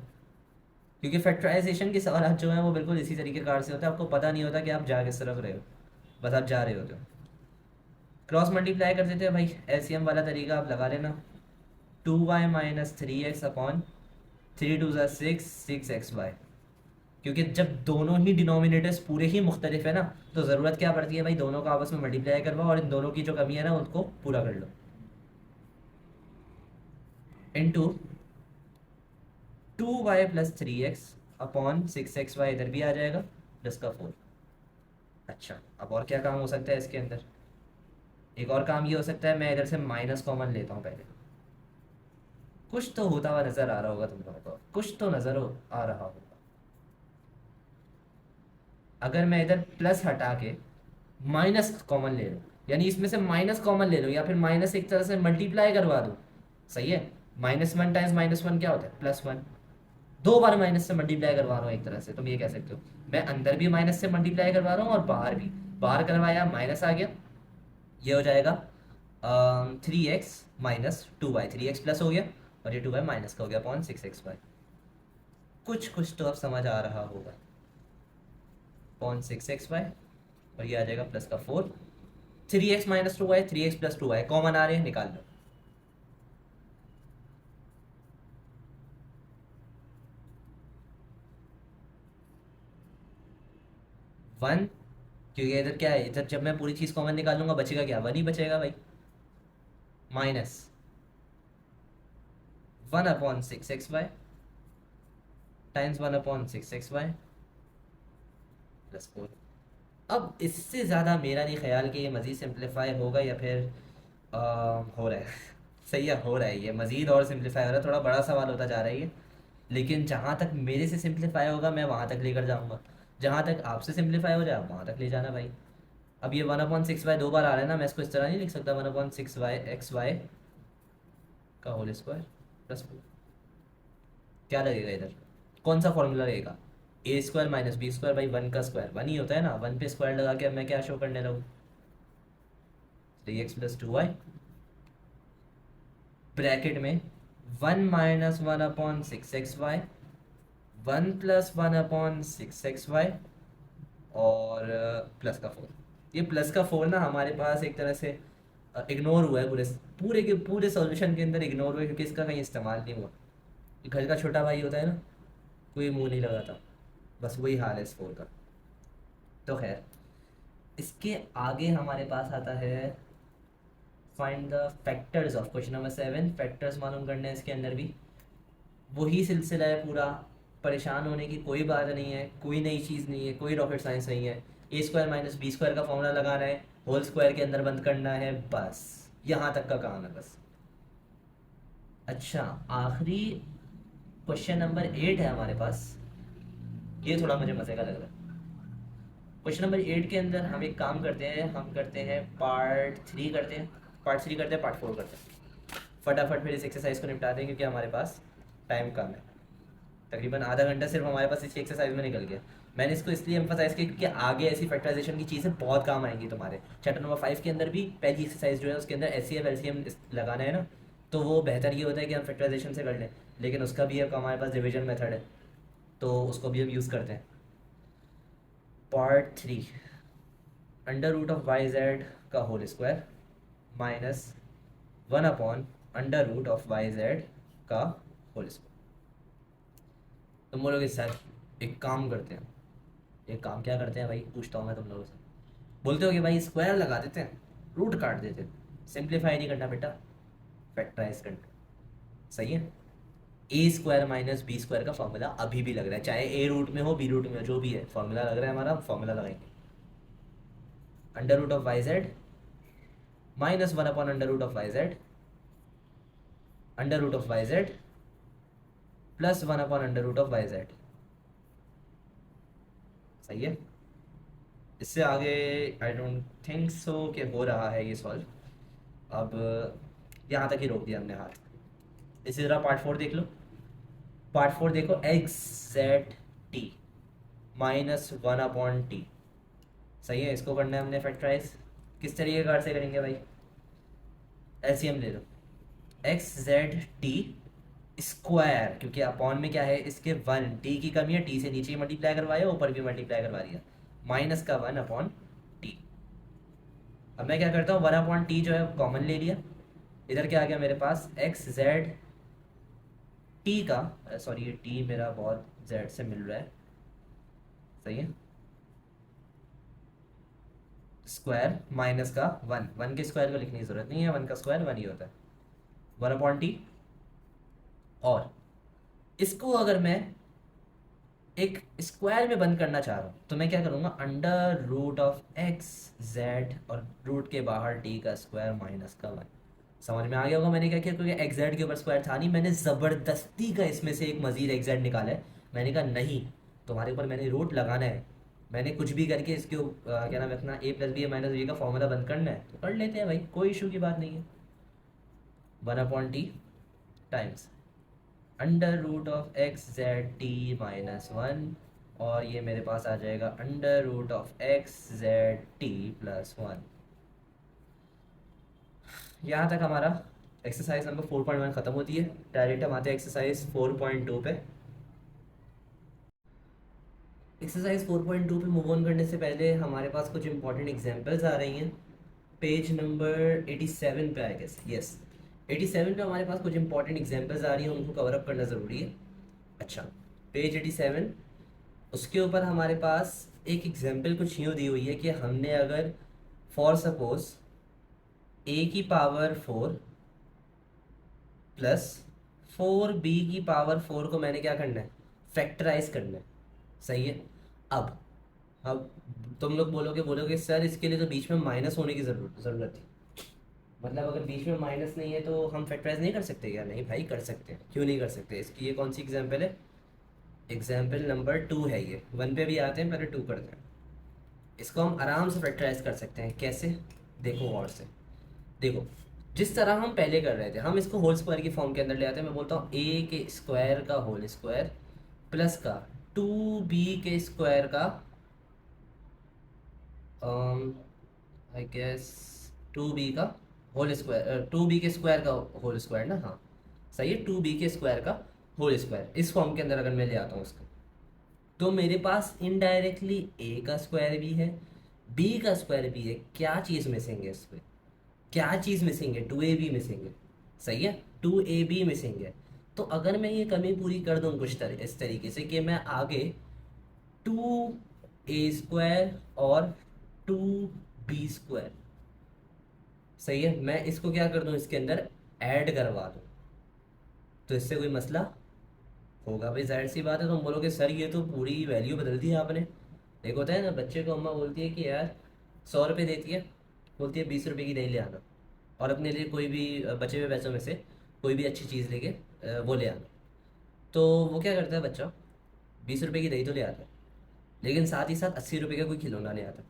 Speaker 1: क्योंकि फैक्टराइजेशन के सवाल जो हैं वो बिल्कुल इसी तरीके कार से होते हैं, आपको पता नहीं होता कि आप जा किस तरफ रहे हो, बस आप जा रहे होते हो। क्रॉस मल्टीप्लाई कर देते हैं भाई, एलसीएम वाला तरीका आप लगा लेना। 2y - 3x upon 3 × 2 = 6, 6xy। क्योंकि जब दोनों ही डिनोमिनेटर्स पूरे ही मुख्तलिफ है ना, तो ज़रूरत क्या पड़ती है भाई, दोनों को आपस में मल्टीप्लाई करवाओ और इन दोनों की जो कमी है ना उनको पूरा कर लो। Into 2y + 3x upon 6xy, इधर भी आ जाएगा प्लस का 4। अच्छा, अब और क्या काम हो सकता है इसके अंदर? एक और काम ये हो सकता है, मैं इधर से माइनस कॉमन लेता हूँ पहले। कुछ तो होता हुआ नज़र आ रहा होगा तुम लोगों को, कुछ तो नज़र आ रहा होगा। अगर मैं इधर प्लस हटा के माइनस कॉमन ले लूँ, यानी इसमें से माइनस कॉमन ले लूँ, या फिर माइनस एक तरह से मल्टीप्लाई करवा दूँ। सही है। -1 टाइम्स -1 क्या होता है? +1। दो बार माइनस से मल्टीप्लाई करवा रहा हूँ एक तरह से, तुम ये कह सकते हो। मैं अंदर भी माइनस से मल्टीप्लाई करवा रहा हूँ और बाहर भी। बाहर करवाया माइनस आ गया, ये हो जाएगा 3x - 2y, 3x प्लस हो गया और ये 2y माइनस का हो गया अपॉन 6xy। कुछ कुछ तो अब समझ आ रहा होगा। अपॉन 6xy, और ये आ जाएगा प्लस का 4। 3x - 2y, 3x + 2y common आ रहे हैं, निकाल लो। वन क्योंकि इधर क्या है, इधर जब मैं पूरी चीज़ कॉमन निकालूंगा बचेगा क्या, 1 ही बचेगा भाई। Minus 1/6 XY times 1/6 XY +4। अब इससे ज़्यादा मेरा नहीं ख्याल कि ये मज़ीद सिंप्लीफाई होगा या फिर हो रहा है। सही है, हो रहा है, ये मज़ीद और सिंप्लीफाई हो रहा है, थोड़ा बड़ा सवाल होता जा रहा है ये। लेकिन जहाँ तक मेरे से सिंप्लीफाई होगा मैं वहाँ तक लेकर जाऊँगा, जहाँ तक आपसे सिंप्लीफाई हो जाए आप वहाँ तक ले जाना भाई। अब ये 1/6 वाई 2 बार आ रहा है ना, मैं इसको इस तरह नहीं लिख सकता, 1/6 वाई का होल स्क्वायर +4। क्या लगेगा इधर, कौन सा फॉर्मूला रहेगा, A² - B²/1 का स्क्वायर 1 ही होता है ना, 1 पे स्क्वायर लगा के अब मैं क्या शो करने लगूँ, 3x + 2y ब्रैकेट में 1 - 1/6 XY 1 + 1/6 XY और +4। ये +4 ना हमारे पास एक तरह से इग्नोर हुआ है, पूरे पूरे के पूरे सॉल्यूशन के अंदर इग्नोर हुआ है, क्योंकि इसका कहीं इस्तेमाल नहीं हुआ। ये घर का छोटा भाई होता है ना, कोई मुंह नहीं लगाता, बस वही हाल है इस 4 का। तो खैर, इसके आगे हमारे पास आता है find the factors of question number 7। Factors मालूम करने हैं इसके अंदर भी, वही सिलसिला है पूरा। परेशान होने की कोई बात नहीं है, कोई नई चीज़ नहीं है, कोई रॉकेट साइंस नहीं है। A² - B² का फॉर्मूला लगाना है, होल स्क्वायर के अंदर बंद करना है, बस यहाँ तक का काम है बस। अच्छा, आखिरी क्वेश्चन नंबर 8 है हमारे पास, ये थोड़ा मुझे मज़े का लग रहा है। क्वेश्चन नंबर 8 के अंदर हम एक काम करते हैं, हम करते हैं पार्ट 3 करते हैं, पार्ट 3 करते हैं, पार्ट 4 करते हैं। फटाफट फिर इस एक्सरसाइज को निपटा दें क्योंकि हमारे पास टाइम कम है। तकरीबन आधा घंटा सिर्फ हमारे पास इसी एक्सरसाइज में निकल गया। मैंने इसको इसलिए एम्फोसाइज किया क्योंकि आगे ऐसी फैक्टराइजेशन की चीज़ें बहुत काम आएंगी तुम्हारे। चैप्टर नंबर 5 के अंदर भी पहली एक्सरसाइज जो है उसके अंदर HCF LCM लगाना है ना, तो वो बेहतर ये होता है कि हम फैक्टराइजेशन से कर लें, लेकिन उसका भी अब हमारे पास डिवीजन मेथड है, तो उसको भी हम यूज़ करते हैं। पार्ट 3, √(YZ) का होल स्क्वायर -1/√(YZ) का होल स्क्वायर। तुम बोलोगे सर एक काम करते हैं, एक काम क्या करते हैं भाई, पूछता हूँ मैं तुम लोगों से। बोलते हो कि भाई स्क्वायर लगा देते हैं, रूट काट देते हैं। सिंप्लीफाई नहीं करना बेटा, फैक्टराइज करना। सही है, A² - B² का फॉर्मूला अभी भी लग रहा है, चाहे A रूट में हो B रूट में हो, जो भी है फॉर्मूला लग रहा है, हमारा फॉर्मूला लगाएंगे। √(YZ) -1/√(YZ) √(YZ) +1/√(YZ). सही है, इससे आगे आई डोंट थिंक सो कि हो रहा है ये सॉल्व। अब यहाँ तक ही रोक दिया हमने हाथ। इसी तरह पार्ट 4 देख लो। पार्ट 4 देखो, XZ(T) -1/T। सही है, इसको करना है हमने फैक्टराइज। किस तरीके कार से करेंगे भाई, LCM ले लो। XZ(T) स्क्वायर, क्योंकि अपॉन में क्या है इसके 1, टी की कमी है, टी से नीचे मल्टीप्लाई करवाया, ऊपर भी मल्टीप्लाई करवा दिया, -1/T। अब मैं क्या करता हूँ, 1/T जो है कॉमन ले लिया, इधर क्या आ गया मेरे पास, XZ(T) का, सॉरी ये T मेरा बहुत Z से मिल रहा है, सही है, स्क्वायर माइनस का 1, 1 के स्क्वायर को लिखने की जरूरत नहीं है, 1 का स्क्वायर 1 ही होता है, 1/T। और इसको अगर मैं एक स्क्वायर में बंद करना चाह रहा हूँ तो मैं क्या करूँगा, √(XZ) और रूट के बाहर T का स्क्वायर -1। समझ में आ गया होगा मैंने क्या किया, क्योंकि XZ के ऊपर स्क्वायर था नहीं, मैंने ज़बरदस्ती का इसमें से एक मजीद XZ निकाला है। मैंने कहा नहीं, तुम्हारे ऊपर मैंने रूट लगाना है, मैंने कुछ भी करके इसके क्या नाम है अपना A + B - B का फॉर्मूला बंद करना है, तो कर लेते हैं भाई, कोई इशू की बात नहीं है। 1/T टाइम्स √(XZ(T) -1, और ये मेरे पास आ जाएगा √(XZ(T) +1। यहाँ तक हमारा एक्सरसाइज नंबर 4.1 ख़त्म होती है। डायरेक्ट हम आते हैं एक्सरसाइज 4.2 पे। एक्सरसाइज 4.2 पे मूव ऑन करने से पहले हमारे पास कुछ इंपॉर्टेंट एग्जांपल्स आ रही हैं। पेज नंबर 87 पे, आई गेस, यस 87 पे हमारे पास कुछ इंपॉर्टेंट एग्जांपल्स आ रही हैं, उनको कवर अप करना ज़रूरी है। अच्छा, पेज 87, उसके ऊपर हमारे पास एक एग्जाम्पल कुछ यूँ दी हुई है कि हमने अगर फॉर सपोज ए की पावर 4 प्लस 4b की पावर 4 को मैंने क्या करना है, फैक्टराइज करना है। सही है। अब तुम लोग बोलोगे सर इसके लिए तो बीच में माइनस होने की ज़रूरत थी। मतलब अगर बीच में माइनस नहीं है तो हम फैक्टराइज नहीं कर सकते क्या? नहीं भाई, कर सकते हैं। क्यों नहीं कर सकते? इसकी ये कौन सी एग्जाम्पल है? एग्जाम्पल नंबर 2 है ये। 1 पे भी आते हैं, पहले 2 करते हैं। इसको हम आराम से फैक्टराइज कर सकते हैं। कैसे? देखो गौर से। देखो, जिस तरह हम पहले कर रहे थे, हम इसको होल स्क्वायर की फॉर्म के अंदर ले आते हैं। मैं बोलता हूँ ए के स्क्वायर का होल स्क्वायर प्लस का 2b के स्क्वायर का आई गेस 2b का होल स्क्वायर, 2b के स्क्वायर का होल स्क्वायर ना, हाँ सही है। 2b के स्क्वायर का होल स्क्वायर इस फॉर्म के अंदर अगर मैं ले आता हूँ इसको, तो मेरे पास इनडायरेक्टली ए का स्क्वायर भी है, बी का स्क्वायर भी है। क्या चीज़ मिसिंग है इस पे? क्या चीज़ मिसिंग है? 2ab मिसिंग है। सही है, 2ab मिसिंग है। तो अगर मैं ये कमी पूरी कर दूँ कुछ इस तरीके से कि मैं आगे 2a² और 2b², सही है, मैं इसको क्या कर दूँ, इसके अंदर ऐड करवा दूँ, तो इससे कोई मसला होगा? भाई जाहिर सी बात है। तुम बोलोगे सर ये तो पूरी वैल्यू बदल दी है आपने। एक होता है ना, बच्चे को अम्मा बोलती है कि यार 100 रुपये देती है, बोलती है 20 रुपये की नहीं ले आना, और अपने लिए कोई भी बचे हुए पैसों में से कोई भी अच्छी चीज़ लेके वो ले आना। तो वो क्या करता है बच्चा, 20 रुपये की दही तो ले आता है, लेकिन साथ ही साथ 80 रुपये का कोई खिलौना ले आता है।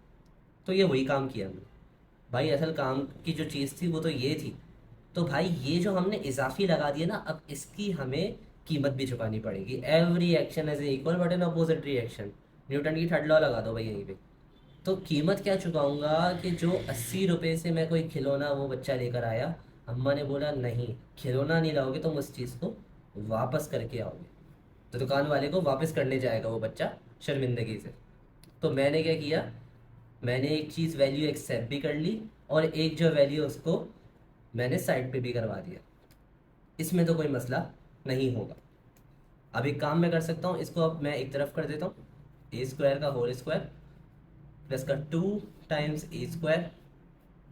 Speaker 1: तो ये वही काम किया हमने। भाई असल काम की जो चीज़ थी वो तो ये थी। तो भाई ये जो हमने इजाफी लगा दिया ना, अब इसकी हमें कीमत भी चुकानी पड़ेगी। Every action has equal but an opposite reaction. Newton की थर्ड लॉ लगा दो भाई यहीं पे। तो कीमत क्या चुकाऊंगा कि जो 80 रुपये से मैं कोई खिलौना वो बच्चा लेकर आया, अम्मा ने बोला नहीं खिलौना नहीं लाओगे तुम उस चीज़ को वापस करके आओगे, तो दुकान वाले को वापस करने जाएगा वो बच्चा शर्मिंदगी से। तो मैंने क्या किया, मैंने एक चीज़ वैल्यू एक्सेप्ट भी कर ली, और एक जो वैल्यू उसको मैंने साइड पे भी करवा दिया। इसमें तो कोई मसला नहीं होगा। अब एक काम मैं कर सकता हूँ, इसको अब मैं एक तरफ कर देता हूँ, a² का होल स्क्वायर प्लस का 2 टाइम्स a²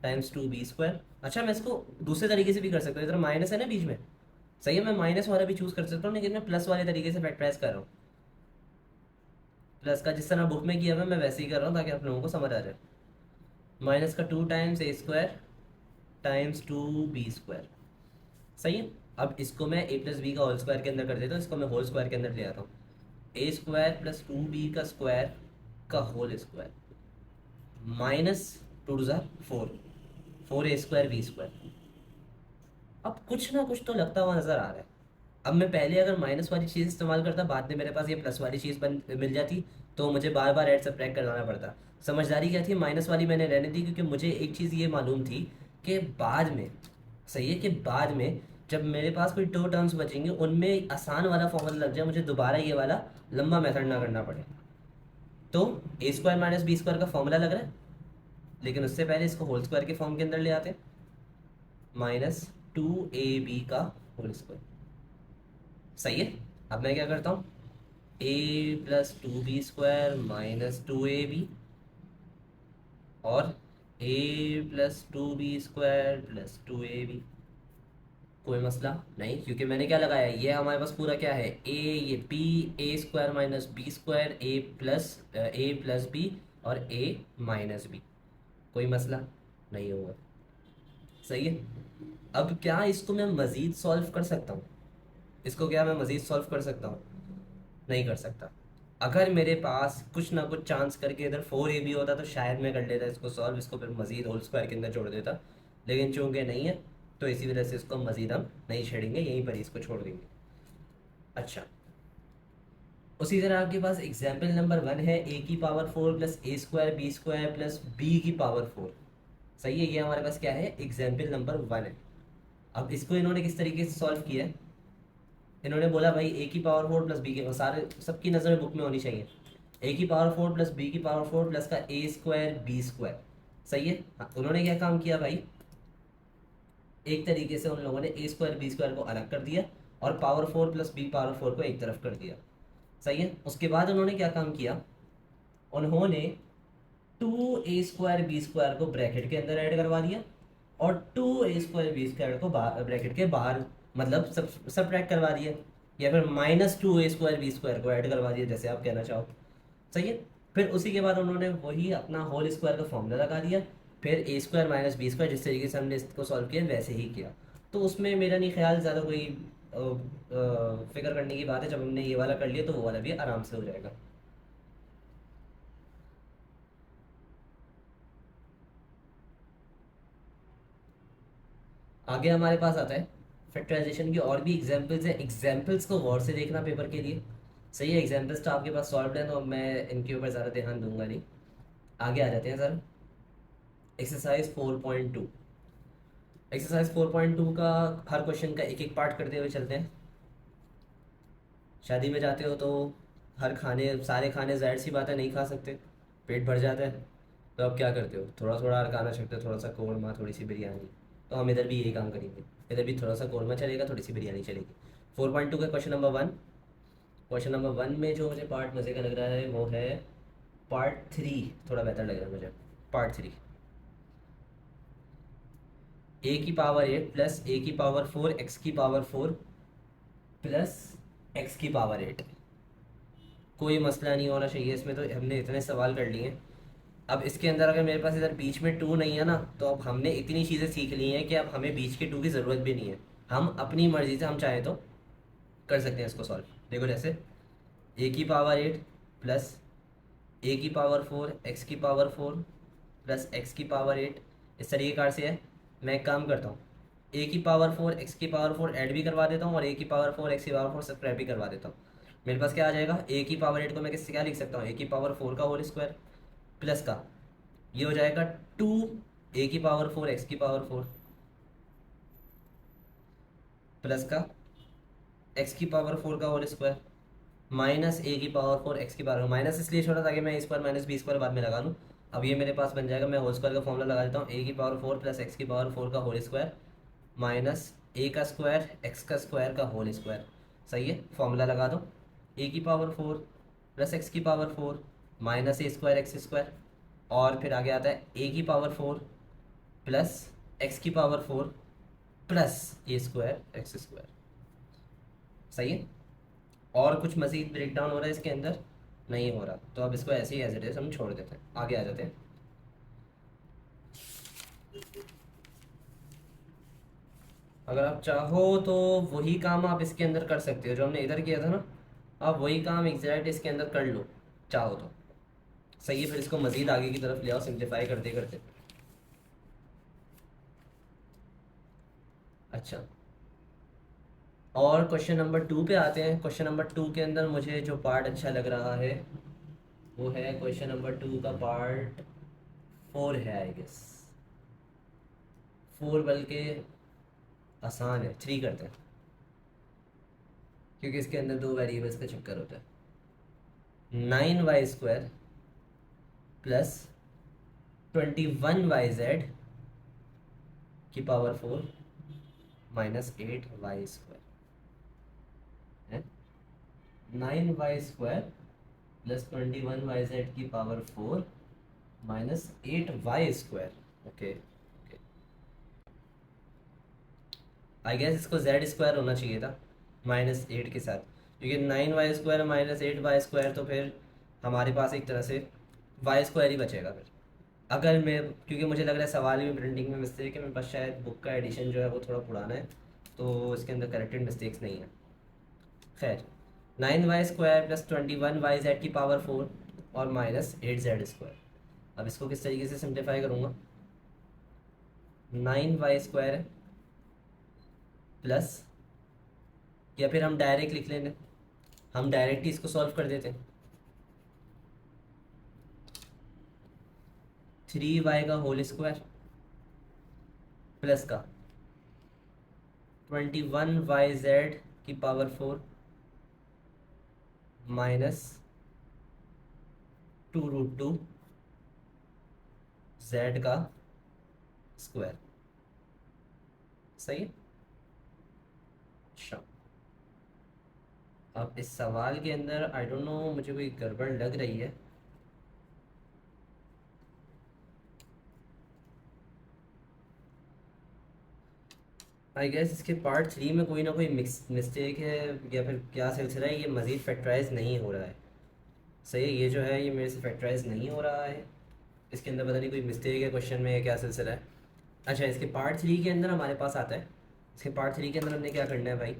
Speaker 1: टाइम्स 2b²। अच्छा, मैं इसको दूसरे तरीके से भी कर सकता हूँ। इधर माइनस है ना बीच में, सही है, मैं माइनस वाला भी चूज कर सकता हूँ, लेकिन मैं प्लस वाले तरीके से फैक्टराइज कर रहा हूँ। प्लस का जिस तरह बुक में किया हुआ मैं वैसे ही कर रहा हूँ ताकि आप लोगों को समझ आ जाए। माइनस का 2 टाइम्स a² टाइम्स 2b²। सही है। अब इसको मैं a प्लस बी का होल स्क्वायर के अंदर कर देता हूँ, इसको मैं होल स्क्वायर के अंदर ले आता हूँ। a² प्लस 2b का स्क्वायर का होल स्क्वायर माइनस 2 * 4, 4a²b²। अब कुछ ना कुछ तो लगता हुआ नजर आ रहा है। अब मैं पहले अगर माइनस वाली चीज़ इस्तेमाल करता, बाद में मेरे पास ये प्लस वाली चीज़ बन मिल जाती, तो मुझे बार बार ऐड सब्ट्रैक्ट करवाना पड़ता। समझदारी क्या थी, माइनस वाली मैंने रहने दी, क्योंकि मुझे एक चीज़ ये मालूम थी कि बाद में, सही है, कि बाद में जब मेरे पास कोई 2 टर्म्स बचेंगे उनमें आसान वाला फॉर्मूला लग जाए, मुझे दोबारा ये वाला लंबा मेथड ना करना पड़े। तो a² - b² का फॉर्मूला लग रहा है, लेकिन उससे पहले इसको होल स्क्वायर के फॉर्म के अंदर ले आते हैं। -2ab का होल स्क्वायर। सही है। अब मैं क्या करता हूँ, a plus 2b² minus 2ab और a plus 2b² plus 2ab। कोई मसला नहीं, क्योंकि मैंने क्या लगाया, ये हमारे पास पूरा क्या है, a, ये b, a² minus b², a plus b और a माइनस b। कोई मसला नहीं होगा। सही है। अब क्या इसको मैं मज़ीद सॉल्व कर सकता हूँ? इसको क्या मैं मज़ीद सॉल्व कर सकता हूँ? नहीं कर सकता। अगर मेरे पास कुछ ना कुछ चांस करके इधर 4ab होता तो शायद मैं कर लेता इसको सॉल्व, इसको फिर मज़ीद होल स्क्वायर के अंदर जोड़ देता, लेकिन चूंकि नहीं है तो इसी वजह से इसको मज़ीद हम नहीं छेड़ेंगे, यहीं पर ही इसको छोड़ देंगे। अच्छा, उसी तरह आपके पास एग्जाम्पल नंबर 1 है, a की power 4 plus a²b² plus b की पावर 4। सही है, ये हमारे पास क्या है, एग्जाम्पल नंबर 1 है। अब इसको इन्होंने किस तरीके से सॉल्व किया है, इन्होंने बोला भाई a की पावर 4 प्लस b के, सारे सबकी नज़र बुक में होनी चाहिए, a की पावर 4 प्लस b की पावर 4 प्लस का a²b²। सही है। हाँ, उन्होंने क्या काम किया भाई, एक तरीके से उन लोगों ने a²b² को अलग कर दिया और पावर 4 प्लस b पावर 4 को एक तरफ कर दिया। सही है। उसके बाद उन्होंने क्या काम किया, उन्होंने 2a² b² को ब्रैकेट के अंदर ऐड करवा दिया और 2a² को ब्रैकेट के बाहर मतलब सब्ट्रैक्ट करवा दिया, या फिर -2a² को ऐड करवा दिया, जैसे आप कहना चाहो। सही है। फिर उसी के बाद उन्होंने वही अपना होल स्क्वायर का फॉर्मूला लगा दिया, फिर a² - b² जिस तरीके से हमने इसको सॉल्व किया वैसे ही किया। तो उसमें मेरा नहीं ख्याल ज़्यादा कोई फिक्र करने की बात है। जब हमने ये वाला कर लिया तो वो वाला भी आराम से हो जाएगा। आगे हमारे पास आता है फैक्टराइजेशन की और भी एग्जांपल्स हैं। एग्जांपल्स को गौर से देखना पेपर के लिए। सही है। एग्जांपल्स तो आपके पास सॉल्व है तो मैं इनके ऊपर ज़्यादा ध्यान दूंगा नहीं। आगे आ जाते हैं सर। एक्सरसाइज 4.2। एक्सरसाइज 4.2 का हर क्वेश्चन का एक एक पार्ट करते हुए चलते हैं। शादी में जाते हो तो हर खाने सारे खाने जाहिर सी बात है नहीं खा सकते, पेट भर जाता है। तो अब क्या करते हो, थोड़ा थोड़ा खाना सकते हो, थोड़ा सा कौरमा, थोड़ी सी बिरयानी। तो हम इधर भी यही काम करेंगे। इधर भी थोड़ा सा कौरमा चलेगा, थोड़ी सी बिरयानी चलेगी। 4.2 का क्वेश्चन नंबर 1। क्वेश्चन नंबर 1 में जो मुझे पार्ट मज़े का लग रहा है वो है पार्ट 3। थोड़ा बेहतर लग रहा है मुझे part 3। a⁴ plus a⁴ x⁴ plus x⁴ कोई मसला नहीं होना चाहिए इसमें। तो हमने इतने सवाल कर लिए हैं। अब इसके अंदर अगर मेरे पास इधर बीच में 2 नहीं है ना, तो अब हमने इतनी चीज़ें सीख ली हैं कि अब हमें बीच के 2 की ज़रूरत भी नहीं है। हम अपनी मर्ज़ी से हम चाहें तो कर सकते हैं इसको सॉल्व। देखो जैसे a⁴ plus a⁴ x⁴ plus x⁴ इस तरीके से है। मैं एक काम करता हूँ, a⁴ x⁴ ऐड भी करवा देता हूँ और a⁴ x⁴ सब्ट्रैक्ट भी करवा देता हूँ। मेरे पास क्या आ जाएगा, a⁴ को मैं किससे क्या लिख सकता हूँ, a⁴ का होल स्क्वायर प्लस का ये हो जाएगा 2 a⁴ x⁴ प्लस का x⁴ का whole square minus a⁴ x⁴ minus इसलिए छोड़ा ताकि मैं a² - b² बाद में लगा लूँ। अब ये मेरे पास बन जाएगा, मैं होल स्क्वायर का फॉर्मूला लगा देता हूँ, a⁴ प्लस x⁴ का whole square minus a² x² का होल स्क्वायर। सही है। फॉर्मूला लगा दो, a⁴ plus x⁴ minus a² x² और फिर आगे आता है a⁴ plus x⁴ plus a² x²। सही है। और कुछ मज़ीद ब्रेक डाउन हो रहा है इसके अंदर, नहीं हो रहा, तो अब इसको ऐसे ही एज इट इज़ हम छोड़ देते हैं। आगे आ जाते हैं। अगर आप चाहो तो वही काम आप इसके अंदर कर सकते हो जो हमने इधर किया था ना। आप वही काम एग्जैक्ट इसके अंदर कर लो चाहो तो। सही है। फिर इसको मज़ीद आगे की तरफ ले आओ सिंप्लीफाई करते करते। अच्छा, और क्वेश्चन नंबर 2 पे आते हैं। क्वेश्चन नंबर 2 के अंदर मुझे जो पार्ट अच्छा लग रहा है वो है क्वेश्चन नंबर 2 का पार्ट 4 है आई गेस। 4 बल्कि आसान है, 3 करते हैं क्योंकि इसके अंदर 2 वेरिएबल्स का चक्कर होता है। 9y² प्लस 21yz की पावर 4 माइनस 8y² है। 9y² प्लस 21yz की power 4 minus 8y²। Okay okay. I guess इसको z² होना चाहिए था -8 के साथ, क्योंकि 9y² माइनस 8y² तो फिर हमारे पास एक तरह से y² ही बचेगा फिर। अगर मैं, क्योंकि मुझे लग रहा है सवाल में प्रिंटिंग में मिस्टेक है, मेरे पास शायद बुक का एडिशन जो है वो थोड़ा पुराना है तो इसके अंदर करेक्टेड मिस्टेक्स नहीं है। खैर, 9y² प्लस 21yz की पावर 4 और माइनस 8z²। अब इसको किस तरीके से सिंप्लीफाई करूँगा, 9y² प्लस, या फिर हम डायरेक्ट लिख लेंगे, हम डायरेक्ट ही इसको सॉल्व कर देते हैं। 3y का होल स्क्वायर प्लस का 21yz की पावर 4 माइनस 2√2 z का स्क्वायर। सही है। अच्छा, अब इस सवाल के अंदर आई डोंट नो मुझे कोई गड़बड़ लग रही है। आई गेस इसके पार्ट 3 में कोई ना कोई मिस्टेक है, या फिर क्या सिलसिला है, ये मज़ीद फैक्टराइज नहीं हो रहा है। सही है, ये जो है ये मेरे से फैक्टराइज नहीं हो रहा है। इसके अंदर पता नहीं कोई मिस्टेक है क्वेश्चन में, या क्या सिलसिला है। अच्छा, इसके पार्ट 3 के अंदर हमारे पास आता है। इसके पार्ट 3 के अंदर हमने क्या करना है भाई,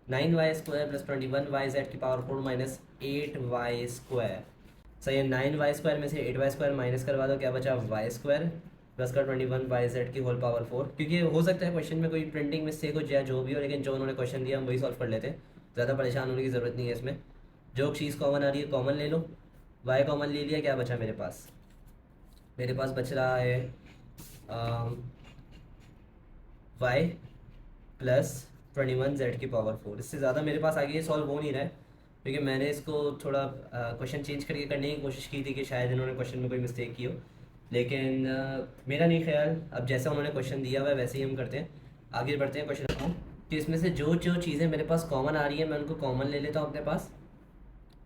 Speaker 1: 9y² + 21y(z⁴ -8y²। सही है, 9y² में से 8y² माइनस करवा दो, क्या बचा y² प्लस का 21y(z⁴), क्योंकि हो सकता है क्वेश्चन में कोई प्रिंटिंग मिस्टेक हो जाए, जो भी हो, लेकिन जो उन्होंने क्वेश्चन दिया हम वही सॉल्व कर लेते हैं। ज़्यादा परेशान होने की ज़रूरत नहीं है इसमें। जो चीज़ कॉमन आ रही है कॉमन ले लो। y कॉमन ले लिया, क्या बचा मेरे पास, मेरे पास बच रहा है y प्लस 21z⁴। इससे ज़्यादा मेरे पास आगे ये सॉल्व हो नहीं रहा है, क्योंकि मैंने इसको थोड़ा क्वेश्चन चेंज करके करने की कोशिश की थी कि शायद इन्होंने क्वेश्चन में कोई मिस्टेक की हो, लेकिन मेरा नहीं ख्याल। अब जैसा उन्होंने क्वेश्चन दिया हुआ है वैसे ही हम करते हैं, आगे बढ़ते हैं क्वेश्चन को। कि इसमें से जो जो चीज़ें मेरे पास कॉमन आ रही है मैं उनको कॉमन ले लेता हूँ अपने पास।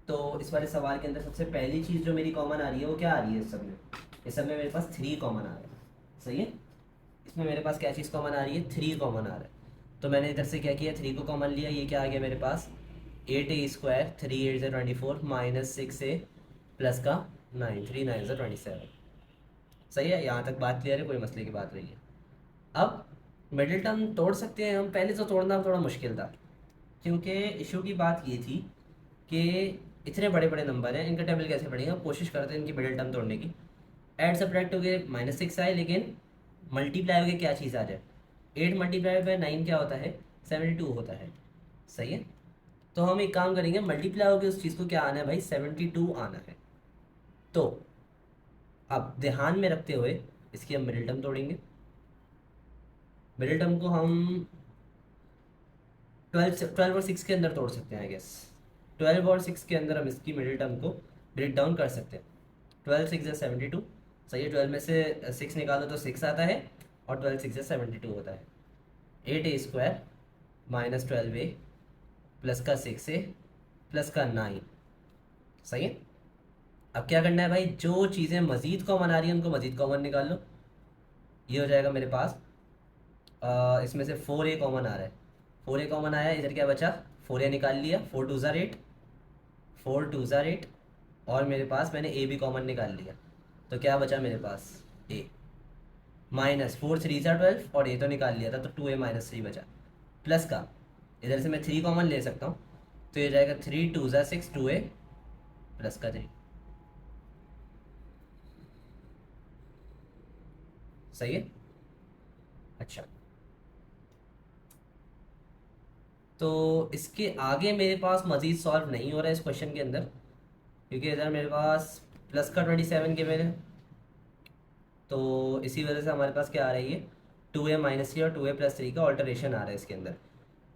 Speaker 1: तो इस वाले सवाल के अंदर सबसे पहली चीज़ जो मेरी कॉमन आ रही है वो क्या आ रही है इस सब में, इस सब में मेरे पास 3 कॉमन आ रहा है। सही है, इसमें मेरे पास क्या चीज़ कॉमन आ रही है, 3 कॉमन आ रहा है। तो मैंने इधर से क्या किया, 3 को कॉमन लिया, ये क्या आ गया मेरे पास, 8a², 3 8 = 24 -6a प्लस का 9, 3 9 27। सही है, यहाँ तक बात क्लियर है, कोई मसले की बात नहीं है। अब मिडिल टर्म तोड़ सकते हैं हम, पहले तो तोड़ना थोड़ा मुश्किल था, क्योंकि इशू की बात ये थी कि इतने बड़े बड़े नंबर हैं, इनका टेबल कैसे पढ़ेंगे। हम कोशिश करते हैं इनकी मिडिल टर्म तोड़ने की। ऐड सब्ट्रैक्ट हो गए -6 आए, लेकिन मल्टीप्लाई हो गए क्या चीज़ आ जाए, 8 × 9 क्या होता है, 72 होता है। सही है, तो हम एक काम करेंगे, मल्टीप्लाई होकर उस चीज़ को क्या आना है भाई, 72 आना है। तो अब ध्यान में रखते हुए इसकी हम मिडिल टर्म तोड़ेंगे। मिडिल टर्म को हम 12 और 6 के अंदर तोड़ सकते हैं आई गेस। 12 और 6 के अंदर हम इसकी मिडिल टर्म को ब्रेक डाउन कर सकते हैं। 12 6 = 72। सही है, 12 में से 6 निकालो तो 6 आता है, और 12 6 = 72 होता है। 8a² -12a प्लस का 6a प्लस का 9। सही है, अब क्या करना है भाई, जो चीज़ें मज़ीद कॉमन आ रही हैं उनको मज़ीद कॉमन निकाल लो। ये हो जाएगा मेरे पास, इसमें से 4a कॉमन आ रहा है, 4a कॉमन आया, इधर क्या बचा, 4a निकाल लिया, 4 2 ज़ार 8, 4 2 ज़ार 8, और मेरे पास मैंने a भी कॉमन निकाल लिया। तो क्या बचा मेरे पास, a -4 3 ज़ार 12, और a तो निकाल लिया था तो 2a -3 बचा, प्लस का इधर से मैं 3 कॉमन ले सकता हूँ, तो ये जाएगा 3 2 ज़ार 6, 2a प्लस का 3। सही है, अच्छा। तो इसके आगे मेरे पास मज़ीद सॉल्व नहीं हो रहा है इस क्वेश्चन के अंदर, क्योंकि इधर मेरे पास प्लस का 27 के मेरे, तो इसी वजह से हमारे पास क्या आ रही है, 2a -3 और 2a + 3 का ऑल्टरेशन आ रहा है इसके अंदर।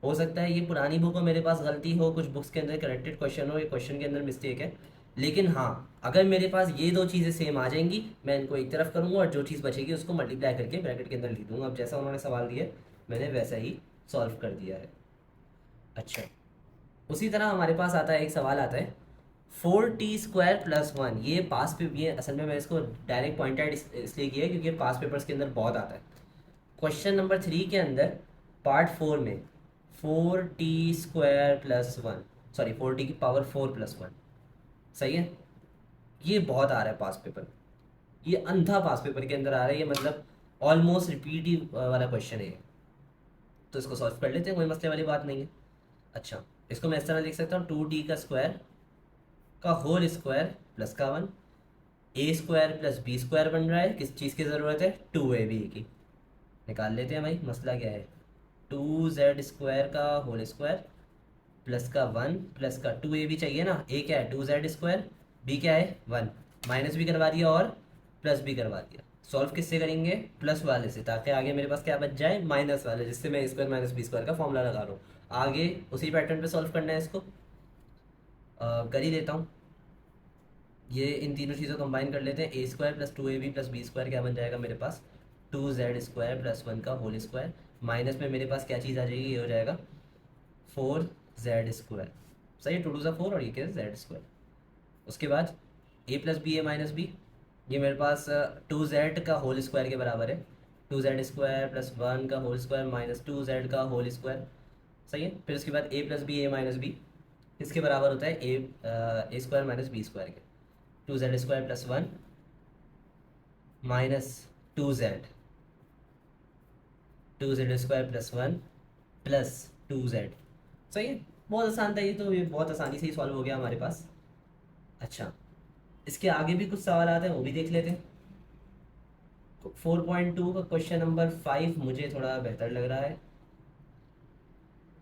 Speaker 1: हो सकता है ये पुरानी बुक में मेरे पास गलती हो, कुछ बुक्स के अंदर करेक्टेड क्वेश्चन हो, ये क्वेश्चन के अंदर मिस्टेक है। लेकिन हाँ, अगर मेरे पास ये दो चीज़ें सेम आ जाएंगी, मैं इनको एक तरफ करूँगा और जो चीज़ बचेगी उसको मल्टीप्लाई करके ब्रैकेट के अंदर लिख दूँगा। अब जैसा उन्होंने सवाल दिया मैंने वैसा ही सॉल्व कर दिया है। अच्छा, उसी तरह हमारे पास आता है, एक सवाल आता है 4t² + 1। ये पास पे, ये असल में मैं इसको डायरेक्ट पॉइंट आउट इसलिए किया है क्योंकि ये पास पेपर्स के अंदर बहुत आता है। क्वेश्चन नंबर 3 के अंदर पार्ट 4 में 4t² + 1, सॉरी 4t⁴ + 1। सही है, ये बहुत आ रहा है पास पेपर, ये अंधा पास पेपर के अंदर आ रहा है, ये मतलब ऑलमोस्ट रिपीट ही वाला क्वेश्चन है ये। तो इसको सॉल्व कर लेते हैं, कोई मसले वाली बात नहीं है। अच्छा, इसको मैं इस तरह लिख सकता हूँ, 2t² का होल स्क्वायर प्लस का 1, a² + b² बन रहा है, किस चीज़ की ज़रूरत है, 2ab की। निकाल लेते हैं भाई, मसला क्या है, 2z² का होल स्क्वायर प्लस का 1 प्लस का 2ab चाहिए ना, a क्या है 2z², b क्या है 1, माइनस भी करवा दिया और प्लस भी करवा दिया। सॉल्व किससे करेंगे, प्लस वाले से, ताकि आगे मेरे पास क्या बच जाए, माइनस वाले, जिससे मैं a² - b² का फॉर्मूला लगा रहा हूँ। आगे उसी पैटर्न पे सॉल्व करना है इसको, कर ही देता हूँ। ये इन तीनों चीज़ों को कंबाइन कर लेते हैं, a² + 2ab + b² क्या बन जाएगा मेरे पास, 2z² + 1 का होल स्क्वायर, माइनस में मेरे पास क्या चीज़ आ जाएगी, ये हो जाएगा 4z²। सही है, 2 2 ज़ा 4 और ये क्या है z²। उसके बाद a + b a - b, ये मेरे पास 2z का होल स्क्वायर के बराबर है, 2z² प्लस 1 का होल स्क्वायर माइनस 2z का होल स्क्वायर। सही है। फिर उसके बाद a plus b a minus b किसके बराबर होता है, a square minus b square के। 2z² plus 1 minus 2z, 2z² plus 1 plus 2z। सही है, बहुत आसान था ये तो, ये बहुत आसानी से ही सॉल्व हो गया हमारे पास। अच्छा, इसके आगे भी कुछ सवाल आते हैं, वो भी देख लेते हैं। 4.2 का क्वेश्चन नंबर 5 मुझे थोड़ा बेहतर लग रहा है।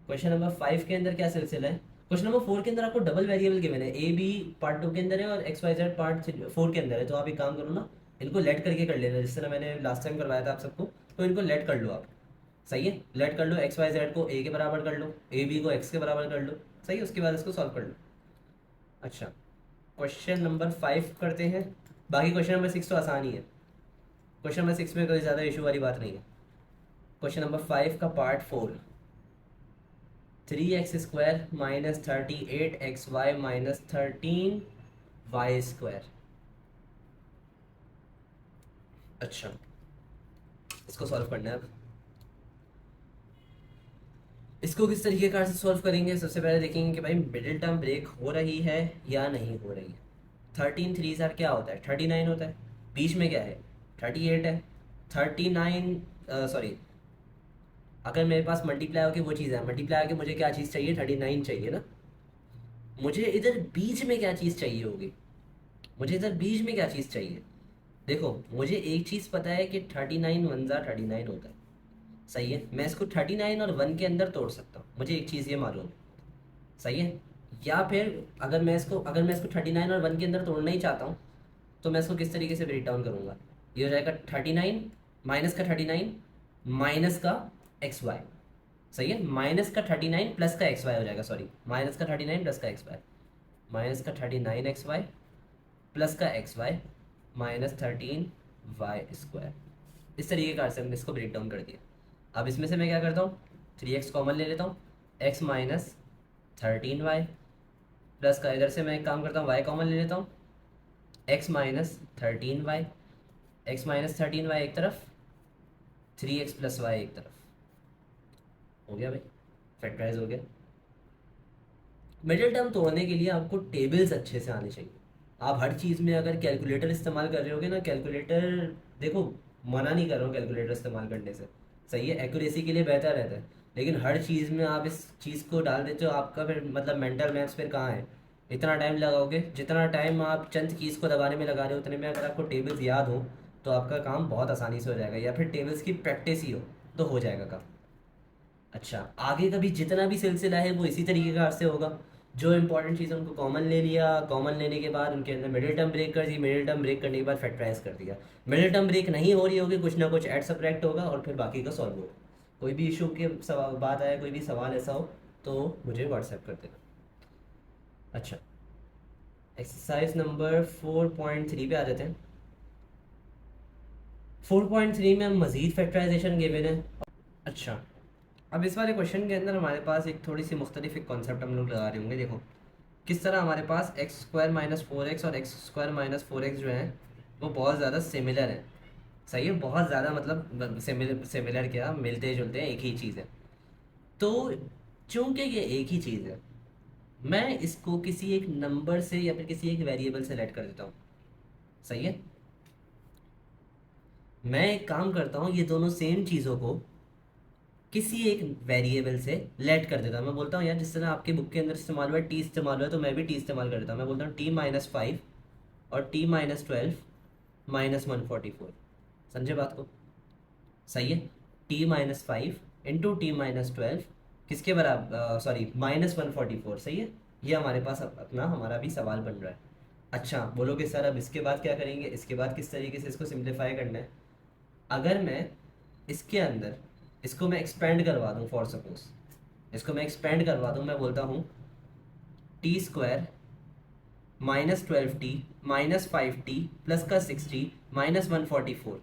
Speaker 1: क्वेश्चन नंबर 5 के अंदर क्या सिलसिला है, क्वेश्चन नंबर 4 के अंदर आपको डबल वेरिएबल गिवन है, ए बी पार्ट 2 के अंदर है और एक्स वाई जेड पार्ट 4 के अंदर है। तो आप एक काम करो ना, इनको लेट करके कर लेना, जिस तरह मैंने लास्ट टाइम करवाया था आप सबको। तो इनको लेट कर लो आप। सही है, लेट कर लो, एक्स वाई जेड को ए के बराबर कर लो, ए बी को एक्स के बराबर कर लो। सही है, उसके बाद इसको सॉल्व कर लो। अच्छा, क्वेश्चन नंबर 5 करते हैं। बाकी क्वेश्चन नंबर 6 तो आसान ही है, क्वेश्चन नंबर 6 में कोई ज़्यादा इशू वाली बात नहीं है। क्वेश्चन नंबर 5 का part 4, 3x² minus 38xy minus 13y²। अच्छा, इसको सॉल्व करना है अब। इसको किस तरीके कार से सॉल्व करेंगे, सबसे पहले देखेंगे कि भाई मिडिल टर्म ब्रेक हो रही है या नहीं हो रही है। 13 3 सर क्या होता है, 39 होता है। बीच में क्या है, 38 है। 39 सॉरी, अगर मेरे पास मल्टीप्लाई होकर वो चीज़ है, मल्टीप्लाई होकर मुझे क्या चीज़ चाहिए, 39 चाहिए ना। मुझे इधर बीच में क्या चीज़ चाहिए होगी, मुझे इधर बीच में क्या चीज़ चाहिए। देखो, मुझे एक चीज़ पता है कि 39 1 39 होता है। सही है, मैं इसको 39 और 1 के अंदर तोड़ सकता हूँ, मुझे एक चीज़ ये मालूम है। सही है, या फिर अगर मैं इसको 39 और 1 के अंदर तोड़ना ही चाहता हूँ, तो मैं इसको किस तरीके से ब्रेक डाउन करूँगा। ये हो जाएगा 39 माइनस का 39 माइनस का एक्स वाई। सही है, माइनस का 39 प्लस का एक्स वाई हो जाएगा, सॉरी, माइनस का 39 प्लस का एक्स वाई, माइनस का 39 एक्स वाई प्लस का एक्स वाई माइनस 13y²। इस तरीके का से हमने इसको ब्रेक डाउन कर दिया। अब इसमें से मैं क्या करता हूँ, 3x कॉमन ले लेता हूँ, x माइनस 13y प्लस का, इधर से मैं एक काम करता हूँ, y कॉमन ले लेता हूँ, x minus 13y, x minus 13y एक तरफ, 3x प्लस y एक तरफ। हो गया भाई, फैक्टराइज हो गया। मिडिल टर्म तोड़ने के लिए आपको टेबल्स अच्छे से आने चाहिए। आप हर चीज़ में अगर कैलकुलेटर इस्तेमाल कर रहे होगे ना, कैलकुलेटर, देखो मना नहीं कर रहा हूँ कैलकुलेटर इस्तेमाल करने से, सही है, एक्यूरेसी के लिए बेहतर रहता है। लेकिन हर चीज़ में आप इस चीज़ को डाल देते हो, आपका फिर मतलब मेंटल मैथ्स फिर कहाँ है। इतना टाइम लगाओगे, जितना टाइम आप चंद कीज़ को दबाने में लगा रहे हो, उतने में अगर आपको टेबल्स याद हो तो आपका काम बहुत आसानी से हो जाएगा, या फिर टेबल्स की प्रैक्टिस ही हो तो हो जाएगा काम। अच्छा, आगे का भी जितना भी सिलसिला है वो इसी तरीके का से होगा। जो इंपॉर्टेंट चीज़ है उनको कॉमन ले लिया, कॉमन लेने के बाद उनके अंदर मिडिल टर्म ब्रेक कर दी, मिडिल टर्म ब्रेक करने के बाद फैक्टराइज कर दिया। मिडिल टर्म ब्रेक नहीं हो रही होगी, कुछ ना कुछ ऐड सब्ट्रैक्ट होगा और फिर बाकी का सॉल्व होगा। कोई भी इशू के सवाल बात आए, कोई भी सवाल ऐसा हो तो मुझे व्हाट्सएप कर देना। अच्छा, एक्सरसाइज नंबर 4.3 पे आ जाते हैं। 4.3 में हम मज़ीद फैक्टराइजेशन गिवन है। अच्छा, अब इस वाले क्वेश्चन के अंदर हमारे पास एक थोड़ी सी मुख्तलिफ एक कॉन्सेप्ट हम लोग लगा रहे होंगे। देखो किस तरह हमारे पास x² माइनस 4x और x² माइनस 4x जो है वो बहुत ज़्यादा सिमिलर है। सही है, बहुत ज़्यादा मतलब सिमिलर क्या, मिलते जुलते हैं, एक ही चीज़ है। तो चूंकि ये एक ही चीज़ है, मैं इसको किसी एक नंबर से या फिर किसी एक वेरिएबल से लेट कर देता हूँ। सही है, मैं एक काम करता हूँ, ये दोनों सेम चीज़ों को किसी एक वेरिएबल से लेट कर देता हूँ। मैं बोलता हूँ यार, जिस तरह आपके बुक के अंदर इस्तेमाल हुआ है, टी इस्तेमाल हुआ है, तो मैं भी टी इस्तेमाल कर देता हूँ। मैं बोलता हूँ t-5 और t-12 माइनस 144। समझे बात को, सही है। t-5 इंटू t-12 किसके बराबर, सॉरी, माइनस 144। सही है, ये हमारे पास अपना हमारा भी सवाल बन रहा है। अच्छा, बोलोगे सर अब इसके बाद क्या करेंगे, इसके बाद किस तरीके से इसको सिंप्लीफाई करना है। अगर मैं इसके अंदर इसको मैं एक्सपेंड करवा दूँ, फॉर सपोज इसको मैं एक्सपेंड करवा दूँ, मैं बोलता हूँ t² minus 12t minus 5t plus का 6t माइनस 144।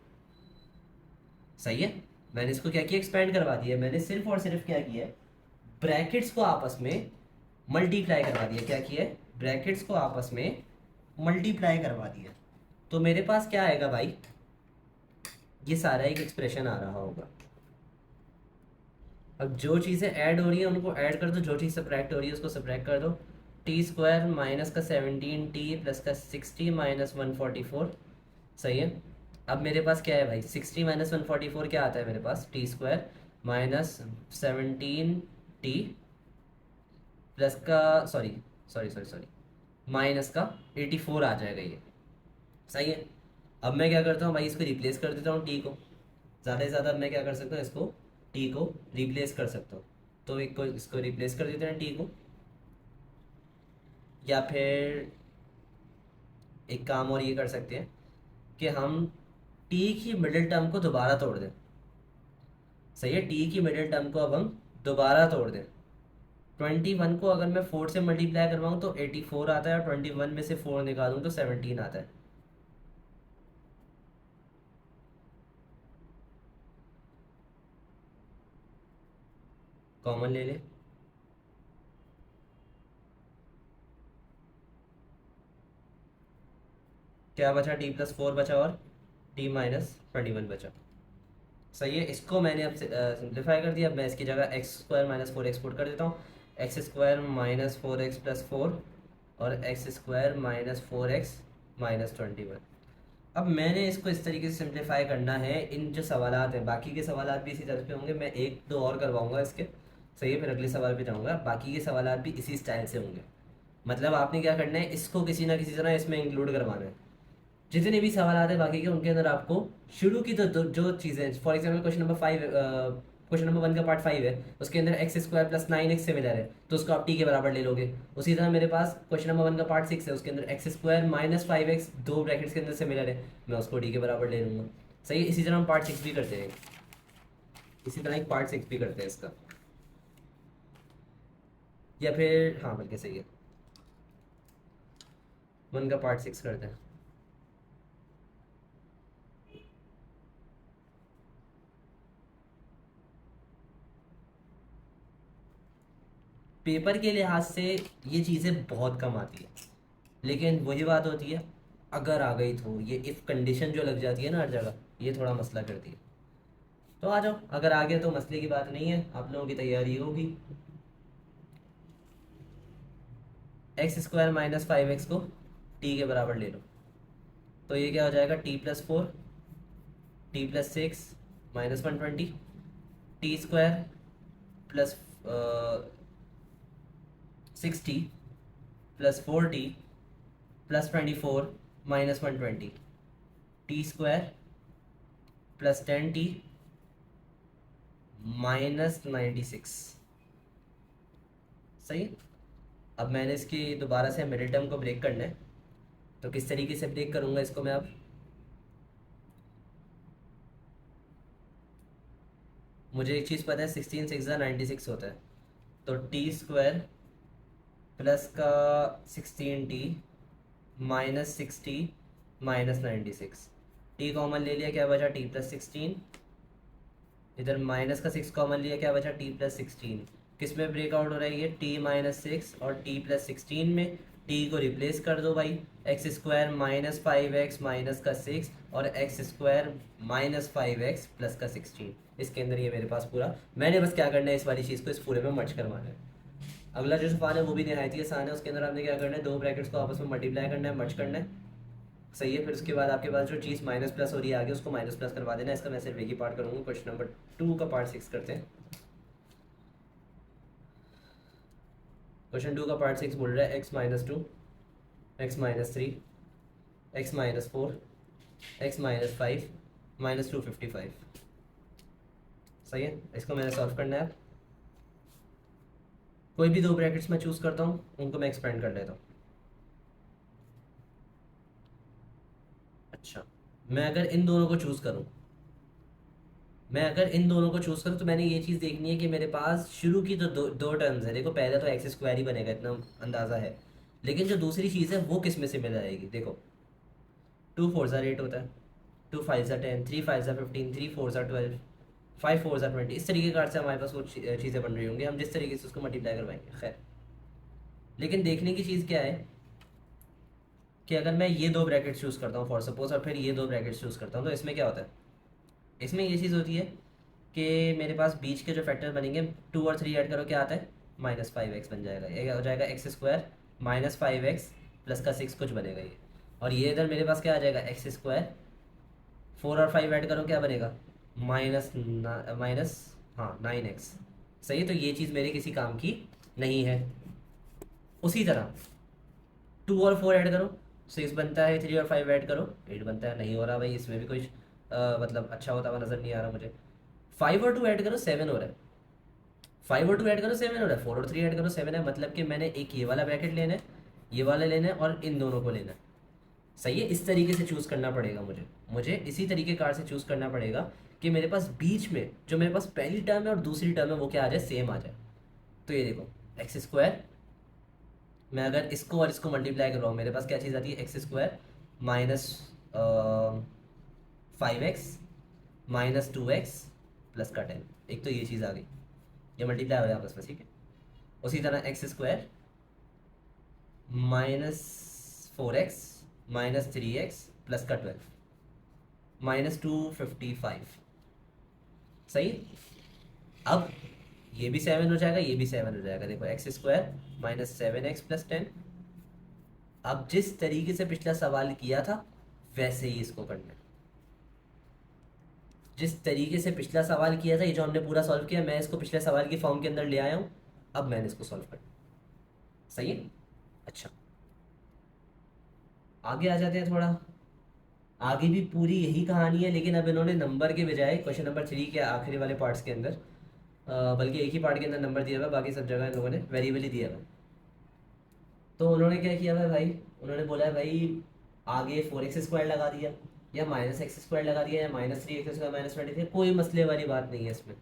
Speaker 1: सही है, मैंने इसको क्या किया, एक्सपेंड करवा दिया। मैंने सिर्फ और सिर्फ क्या किया है, ब्रैकेट्स को आपस में मल्टीप्लाई करवा दिया। क्या किया है, ब्रैकेट्स को आपस में मल्टीप्लाई करवा दिया। तो मेरे पास क्या आएगा भाई, ये सारा एक एक्सप्रेशन आ रहा होगा। अब जो चीज़ें ऐड हो रही हैं उनको ऐड कर दो, जो चीज़ सब्ट्रैक्ट हो रही है उसको सब्ट्रैक्ट कर दो। टी स्क्वायर माइनस का 17t प्लस का 60 माइनस 144। सही है। अब मेरे पास क्या है भाई, 60 माइनस 144 क्या आता है मेरे पास, t square minus 17t plus का, sorry sorry sorry sorry, minus का 84 आ जाएगा ये। सही है। अब मैं क्या करता हूँ भाई, इसको रिप्लेस कर देता हूँ टी को। ज़्यादा से ज़्यादा मैं क्या कर सकता हूँ, इसको टी को रिप्लेस कर सकता हूँ। तो एक को इसको रिप्लेस कर देते हैं टी को, या फिर एक काम और ये कर सकते हैं कि हम टी की मिडिल टर्म को दोबारा तोड़ दें। सही है, टी की मिडिल टर्म को अब हम दोबारा तोड़ दें। 21 को अगर मैं 4 से मल्टीप्लाई करवाऊँ तो 84 आता है, और 21 में से 4 निकालूँ तो 17 आता है। कॉमन ले ले, क्या बचा, टी प्लस 4 बचा और टी माइनस 21 बचा। सही है, इसको मैंने अब सिंप्लीफाई कर दिया। अब मैं इसकी जगह x square minus 4x put कर देता हूँ। X square minus 4x plus 4 और x square minus 4x minus 21। अब मैंने इसको इस तरीके से सिंप्लीफाई करना है। इन जो सवालात हैं, बाकी के सवालात भी इसी तरह पे होंगे, मैं एक दो और करवाऊंगा इसके। सही है, फिर अगले सवाल पे जाऊंगा। बाकी के सवालात भी इसी स्टाइल से होंगे। मतलब आपने क्या करना है, इसको किसी ना किसी तरह इसमें इंक्लूड करवाना है। जितने भी सवाल आते हैं बाकी के, उनके अंदर आपको शुरू की जो चीज़ें, for example question number 5, question number 1 का पार्ट 5 है, उसके अंदर x square plus 9x similar है, तो उसको आप टी के बराबर ले लोगे। उसी तरह मेरे पास क्वेश्चन नंबर 1 का पार्ट 6 है, उसके अंदर एक्स स्क्वायर माइनस 5x दो ब्रैकेट्स के अंदर सिमिलर है, मैं उसको टी के बराबर ले लूँगा। सही है, इसी तरह हम पार्ट 6 भी करते हैं, इसी तरह एक पार्ट 6 भी करते हैं इसका। या फिर हाँ, बल्कि सही है, 1 का पार्ट 6 करते हैं। पेपर के लिहाज से ये चीज़ें बहुत कम आती है, लेकिन वही बात होती है, अगर आ गई तो ये इफ़ कंडीशन जो लग जाती है ना हर जगह, ये थोड़ा मसला करती है। तो आ जाओ, अगर आ गया तो मसले की बात नहीं है, आप लोगों की तैयारी होगी। एक्स स्क्वायर माइनस 5x को टी के बराबर ले लो, तो ये क्या हो जाएगा, T plus 4 T plus 6 minus 120, T square plus 60 plus 4t plus 24 minus 120, T square plus 10t minus 96। सही। अब मैंने इसकी दोबारा से मिडिल टर्म को ब्रेक करना है, तो किस तरीके से ब्रेक करूँगा इसको मैं अब, मुझे एक चीज़ पता है, 16 6 96 होता है, तो टी स्क्वायर प्लस का 16t minus 60 minus 96। T common ले लिया, क्या बचा, टी प्लस 16, इधर माइनस का 6 कॉमन लिया, क्या बचा, टी प्लस 16। किस में ब्रेकआउट हो रहा है ये, टी माइनस 6 और टी प्लस 16 में। टी को रिप्लेस कर दो भाई, x square minus 5x minus का 6 और x square minus 5x plus का 16, इसके अंदर ये मेरे पास पूरा, मैंने बस क्या करना है, इस वाली चीज़ को इस पूरे में मर्ज करवाना है। अगला जो सवाल है वो भी नहायत ही आसान है, उसके अंदर आपने क्या करना है, दो ब्रैकेट्स को आपस में मल्टीप्लाई करना है, मर्ज करना है। सही है, फिर उसके बाद आपके पास जो चीज़ माइनस प्लस हो रही है आगे, उसको माइनस प्लस करवा देना है। इसका मैं सिर्फ एक ही पार्ट करूँगा, क्वेश्चन नंबर 2 का पार्ट 6 करते हैं। क्वेश्चन 2 का पार्ट 6 बोल रहा है x minus 2 x minus 3 x minus 4 x minus 5 minus 255। सही है, इसको मैंने सॉल्व करना है। कोई भी दो ब्रैकेट्स मैं चूज़ करता हूँ, उनको मैं एक्सपेंड कर लेता हूँ। अच्छा, मैं अगर इन दोनों को चूज़ करूँ, तो मैंने ये चीज़ देखनी है कि मेरे पास शुरू की जो दो टर्म्स है, देखो पहले तो एक्स स्क्वायर ही बनेगा, इतना अंदाज़ा है, लेकिन जो दूसरी चीज़ है वो किस में से मिल जाएगी। देखो 2 4 ज़ा 8 होता है, 2 5 ज़ा 10, 3 5 ज़ा 15, 3 4 ज़ा 12, 5 4 ज़ा 20, इस तरीके कार से हमारे पास कुछ चीज़ें बन रही होंगी, हम जिस तरीके से उसको मल्टीप्लाई करवाएंगे। खैर, लेकिन देखने की चीज़ क्या है कि अगर मैं ये दो ब्रैकेट चूज़ करता हूँ फॉर सपोज, और फिर ये दो ब्रैकेट चूज़ करता हूँ, तो इसमें क्या होता है, इसमें ये चीज़ होती है कि मेरे पास बीच के जो फैक्टर बनेंगे 2 और 3 ऐड करो क्या आता है, -5x बन जाएगा। ये हो जाएगा x² -5x प्लस का 6 कुछ बनेगा ये। और ये इधर मेरे पास क्या आ जाएगा, x²। 4 और 5 ऐड करो क्या बनेगा, माइनस माइनस हाँ 9x। सही है, तो ये चीज़ मेरे किसी काम की नहीं है। उसी तरह 2 और 4 ऐड करो 6 बनता है, 3 और 5 ऐड करो 8 बनता है। नहीं हो रहा भाई, इसमें भी कोई मतलब अच्छा होता हुआ नज़र नहीं आ रहा मुझे। 5 और 2 ऐड करो 7 हो रहा है, 5 और 2 ऐड करो 7 हो रहा है, 4 और 3 ऐड करो 7 है। मतलब कि मैंने एक ये वाला ब्रैकेट लेना है, ये वाला लेना है और इन दोनों को लेना है। सही है, इस तरीके से चूज़ करना पड़ेगा मुझे मुझे इसी तरीके कार से चूज़ करना पड़ेगा कि मेरे पास बीच में जो मेरे पास पहली टर्म है और दूसरी टर्म है वो क्या आ जाए, सेम आ जाए। तो ये देखो x², मैं अगर इसको और इसको मल्टीप्लाई कर रहा हूँ मेरे पास क्या चीज़ आती है, x² -5x -2x प्लस का 10। एक तो ये चीज़ आ गई, ये मल्टीप्लाई हो जाए आपस में, ठीक है। उसी तरह x² -4x -3x प्लस का 12 -255। सही। अब ये भी 7 हो जाएगा, ये भी 7 हो जाएगा। देखो x² -7x प्लस 10। अब जिस तरीके से पिछला सवाल किया था वैसे ही इसको करना है। जिस तरीके से पिछला सवाल किया था, ये जो हमने पूरा सॉल्व किया, मैं इसको पिछले सवाल की फॉर्म के अंदर ले आया हूँ। अब मैंने इसको सॉल्व करना। सही है। अच्छा, आगे आ जाते हैं थोड़ा। आगे भी पूरी यही कहानी है, लेकिन अब इन्होंने नंबर के बजाय क्वेश्चन नंबर 3 के आखिरी वाले पार्ट्स के अंदर बल्कि एक ही पार्ट के अंदर नंबर दिया हुआ है, बाकी सब जगह इन लोगों ने वेरिएबल ही दिया हुआ है। तो उन्होंने क्या किया हुआ है भाई, उन्होंने बोला है भाई आगे 4x² लगा दिया या -x² लगा दिया या -3x² -23, कोई मसले वाली बात नहीं है इसमें।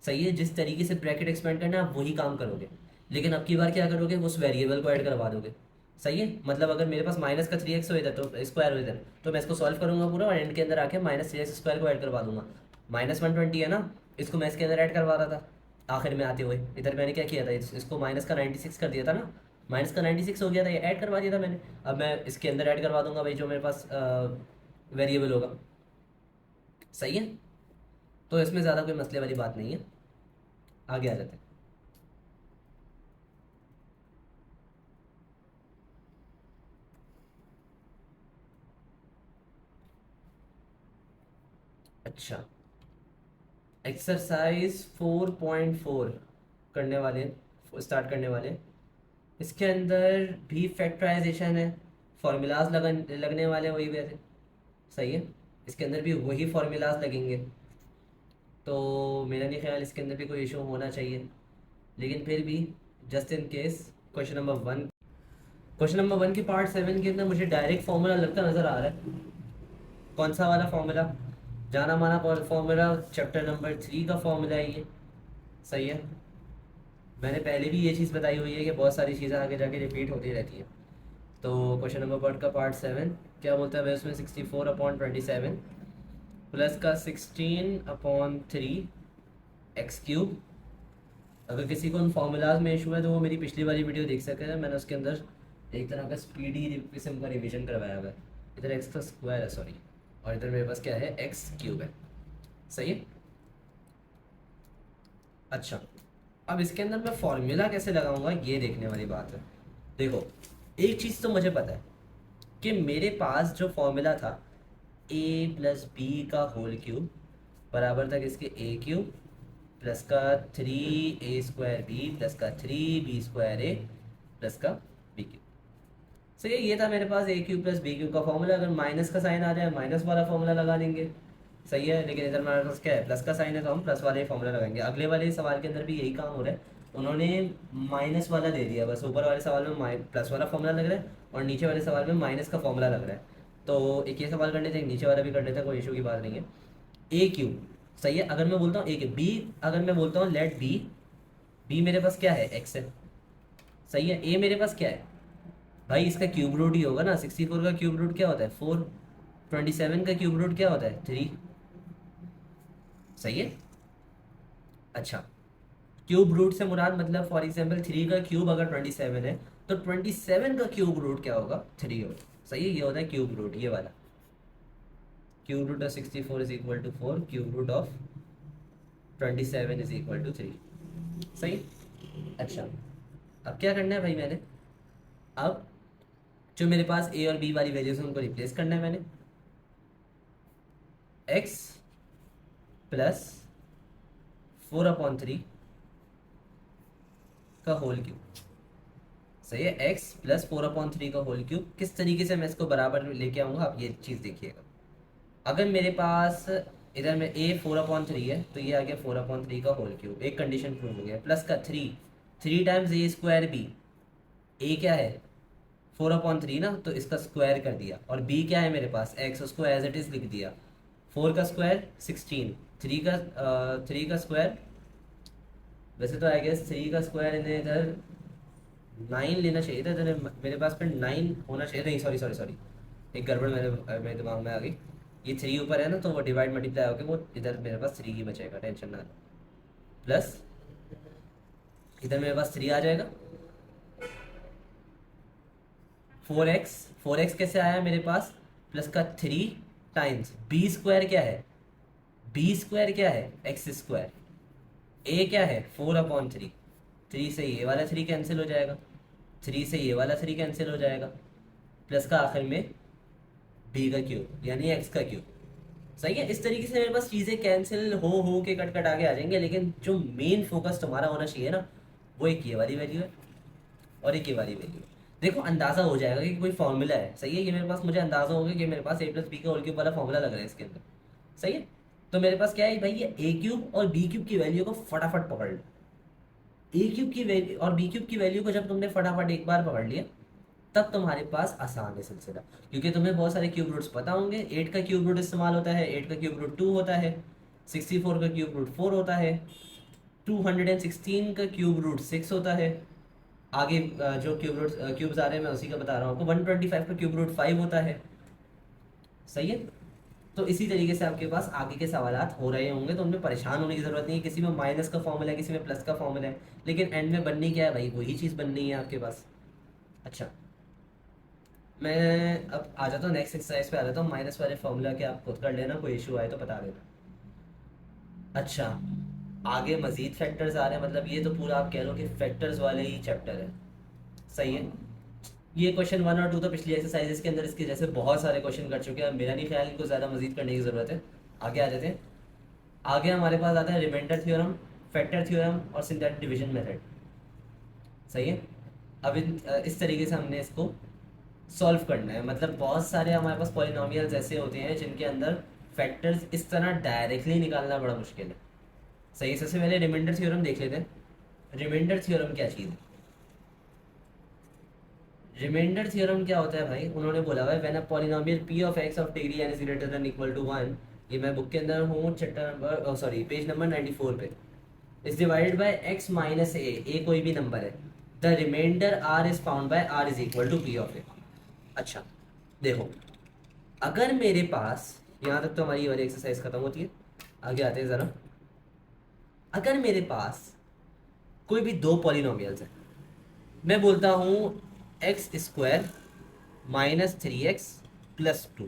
Speaker 1: सही है, जिस तरीके से ब्रैकेट एक्सपेंड करना है आप वही काम करोगे, लेकिन अब की बार क्या करोगे, उस वेरिएबल को ऐड करवा दोगे। सही है, मतलब अगर मेरे पास माइनस का 3x हो इधर तो स्क्वायर हो इधर, तो मैं इसको सॉल्व करूंगा पूरा और एंड के अंदर आके -3x² को ऐड करवा दूंगा। -120 है ना, इसको मैं इसके अंदर ऐड करवा रहा था आखिर में आते हुए। इधर मैंने क्या किया था, इसको माइनस का 96 कर दिया था ना, माइनस का 96 हो गया था, ये ऐड करवा दिया था मैंने। अब मैं इसके अंदर ऐड करवा दूंगा भाई जो मेरे पास वेरिएबल होगा। सही है, तो इसमें ज़्यादा कोई मसले वाली बात नहीं है। आगे आ जाते हैं। अच्छा, एक्सरसाइज 4.4 करने वाले, स्टार्ट करने वाले। इसके अंदर भी फैक्टराइजेशन है, फार्मूलाज लगने वाले वही वैसे। सही है, इसके अंदर भी वही फार्मूलाज लगेंगे, तो मेरा नहीं ख्याल इसके अंदर भी कोई इशू होना चाहिए। लेकिन फिर भी just in case, question number 1 की पार्ट 7 के अंदर मुझे डायरेक्ट फार्मूला लगता नज़र आ रहा है। कौन सा वाला फार्मूला, जाना माना फार्मूला चैप्टर नंबर 3 का फार्मूला है ये। सही है, मैंने पहले भी ये चीज़ बताई हुई है कि बहुत सारी चीज़ें आगे जाके रिपीट होती रहती हैं। तो क्वेश्चन नंबर 1 का पार्ट 7 क्या बोलता है भाई, उसमें 64/27 प्लस का 16/3 x³ अगर किसी को उन फार्मूलाज में इशू है तो वो मेरी पिछली वाली वीडियो देख सकते हैं, मैंने उसके अंदर एक तरह का स्पीडी किस्म का रिवीजन करवाया हुआ है। इधर x का स्क्वायर है सॉरी, और इधर मेरे पास क्या है, x³ है। सही है। अच्छा, अब इसके अंदर मैं फॉर्मूला कैसे लगाऊंगा ये देखने वाली बात है। देखो, एक चीज़ तो मुझे पता है कि मेरे पास जो फॉर्मूला था a + b का होल क्यूब बराबर था किसके, a³ प्लस का 3a² प्लस का 3b² प्लस का b³। सही है, ये था मेरे पास a³ प्लस b³ का फॉर्मूला। अगर माइनस का साइन आ जाए माइनस वाला फॉर्मूला लगा देंगे। सही है, लेकिन इधर हमारे पास क्या है, प्लस का साइन है तो हम प्लस वाले फॉर्मूला लगाएंगे। अगले वाले सवाल के अंदर भी यही काम हो रहा है, उन्होंने माइनस वाला दे दिया, बस ऊपर वाले सवाल में प्लस वाला फॉर्मूला लग रहा है और नीचे वाले सवाल में माइनस का फॉर्मूला लग रहा है। तो एक ये सवाल कर लेते हैं, एक नीचे वाला भी कर लेते हैं, कोई इशू की बात नहीं है। a³, सही है, अगर मैं बोलता हूँ a, b अगर मैं बोलता हूँ लेट b मेरे पास क्या है, x है। सही है, a मेरे पास क्या है भाई, इसका क्यूब रूट ही होगा ना। 64 का क्यूब रूट क्या होता है, 4। 27 का क्यूब रूट क्या होता है, 3। सही है। अच्छा, क्यूब रूट से मुराद मतलब फॉर एग्जांपल 3 का क्यूब अगर 27 है तो 27 का क्यूब रूट क्या होगा, 3 होगा। सही है, ये होता है क्यूब रूट, ये वाला। Cube root of 64 is equal to 4, cube root of 27 is equal to 3। सही। अच्छा, अब क्या करना है भाई, मैंने अब जो मेरे पास ए और बी वाली वैल्यूज हैं उनको रिप्लेस करना है मैंने। x प्लस 4/3 का होल क्यूब। सही है, x प्लस 4/3 का होल क्यूब। किस तरीके से मैं इसको बराबर में लेके आऊँगा, आप ये चीज़ देखिएगा। अगर मेरे पास इधर में a 4/3 है तो ये आ गया 4/3 का होल क्यूब, एक कंडीशन प्रूव हो गया। प्लस का 3 टाइम्स ए स्क्वायर बी। ए क्या है 4/3 ना, तो इसका स्क्वायर कर दिया। और बी क्या है मेरे पास x, उसको एज इट इज़ लिख दिया। 4 का स्क्वायर 16, 3 का स्क्वायर, वैसे तो आई गेस 3 का स्क्वायर इन्हें इधर 9 लेना चाहिए था, इधर मेरे पास फिर 9 होना चाहिए। नहीं, सॉरी सॉरी सॉरी, एक गड़बड़ मेरे दिमाग में आ गई। ये 3 ऊपर है ना, तो वो डिवाइड मल्टीप्लाई होकर वो इधर मेरे पास 3 ही बचेगा, टेंशन ना लो। प्लस इधर मेरे पास 3 आ जाएगा। 4x कैसे आया मेरे पास, प्लस का 3 टाइम्स बी स्क्वायर क्या है, बी स्क्वायर क्या है एक्स स्क्वायर। ए क्या है 4/3, 3 से ये वाला 3 कैंसिल हो जाएगा, 3 से ये वाला 3 कैंसिल हो जाएगा। प्लस का आखिर में बी का क्यूब यानी एक्स का क्यूब। सही है, इस तरीके से मेरे पास चीज़ें कैंसिल हो के कट कट आगे आ जाएंगे, लेकिन जो मेन फोकस तुम्हारा होना चाहिए ना, वो एक ये वाली वैल्यू है और एक ये वाली वैल्यू है। देखो अंदाज़ा हो जाएगा कि कोई फॉर्मूला है। सही है, कि मेरे पास, मुझे अंदाज़ा होगा कि मेरे पास a प्लस बी का होल क्यूब वाला फॉर्मूला लग रहा है इसके अंदर। सही है, तो मेरे पास क्या है भाई, ये ए क्यूब और बी क्यूब की वैल्यू को फटाफट पकड़ लो। ए क्यूब की वैल्यू और बी क्यूब की वैल्यू को जब तुमने फटाफट एक बार पकड़ लिया, तब तुम्हारे पास आसान है सिलसिला। क्योंकि तुम्हें बहुत सारे क्यूब रूट्स पता होंगे। 8 का क्यूब रूट इस्तेमाल होता है, 8 का क्यूब रूट 2 होता है, 64 का क्यूब रूट 4 होता है, 216 का क्यूब रूट 6 होता है। आगे जो क्यूब्स आ रहे हैं मैं उसी का बता रहा हूँ आपको। 125 का क्यूब रूट 5 होता है। सही है, तो इसी तरीके से आपके पास आगे के सवालात हो रहे होंगे, तो उनमें परेशान होने की ज़रूरत नहीं है। किसी में माइनस का फॉर्मूला है, किसी में प्लस का फॉर्मूला है, लेकिन एंड में बननी क्या है भाई, वही चीज़ बननी है आपके पास। अच्छा, मैं अब आ जाता हूँ नेक्स्ट एक्सरसाइज पे आ जाता हूँ। माइनस वाले फॉर्मूला के आप खुद कर लेना, कोई इशू आए तो बता देना। अच्छा, आगे मजीद फैक्टर्स आ रहे हैं, मतलब ये तो पूरा आप कह लो कि फैक्टर्स वाले ही चैप्टर है। सही है, ये क्वेश्चन 1 और 2 तो पिछली एक्सरसाइजेस के अंदर इसके जैसे बहुत सारे क्वेश्चन कर चुके हैं। मेरा नहीं ख्याल इनको ज़्यादा मजीद करने की ज़रूरत है। आगे आ जाते हैं। आगे हमारे पास आता है रिमाइंडर थ्योरम, फैक्टर थ्योरम और सिंथेटिक डिवीजन मेथड। सही है, अब इस तरीके से हमने इसको सॉल्व करना है। मतलब बहुत सारे हमारे पास पॉलिनोमियल्स ऐसे होते हैं जिनके अंदर फैक्टर्स इस तरह डायरेक्टली निकालना बड़ा मुश्किल है। सही है, सबसे पहले रिमाइंडर थ्योरम देख लेते हैं। रिमाइंडर थ्योरम क्या चीज़ है, रिमाइंडर थ्योरम क्या होता है भाई, उन्होंने बोला हुआ है when a polynomial p of x of degree n is greater than equal to 1। ये मैं बुक के अंदर हूँ, chapter number sorry page number 94 पे। Is divided by x minus a कोई भी नंबर है, the remainder r is found by r is equal to p of a। अच्छा देखो, अगर मेरे पास, यहाँ तक तो हमारी ये वाली एक्सरसाइज खत्म होती है, आगे आते हैं ज़रा। अगर मेरे पास कोई भी दो पॉलिनोमियल्स हैं, मैं बोलता हूँ x square minus 3x plus 2,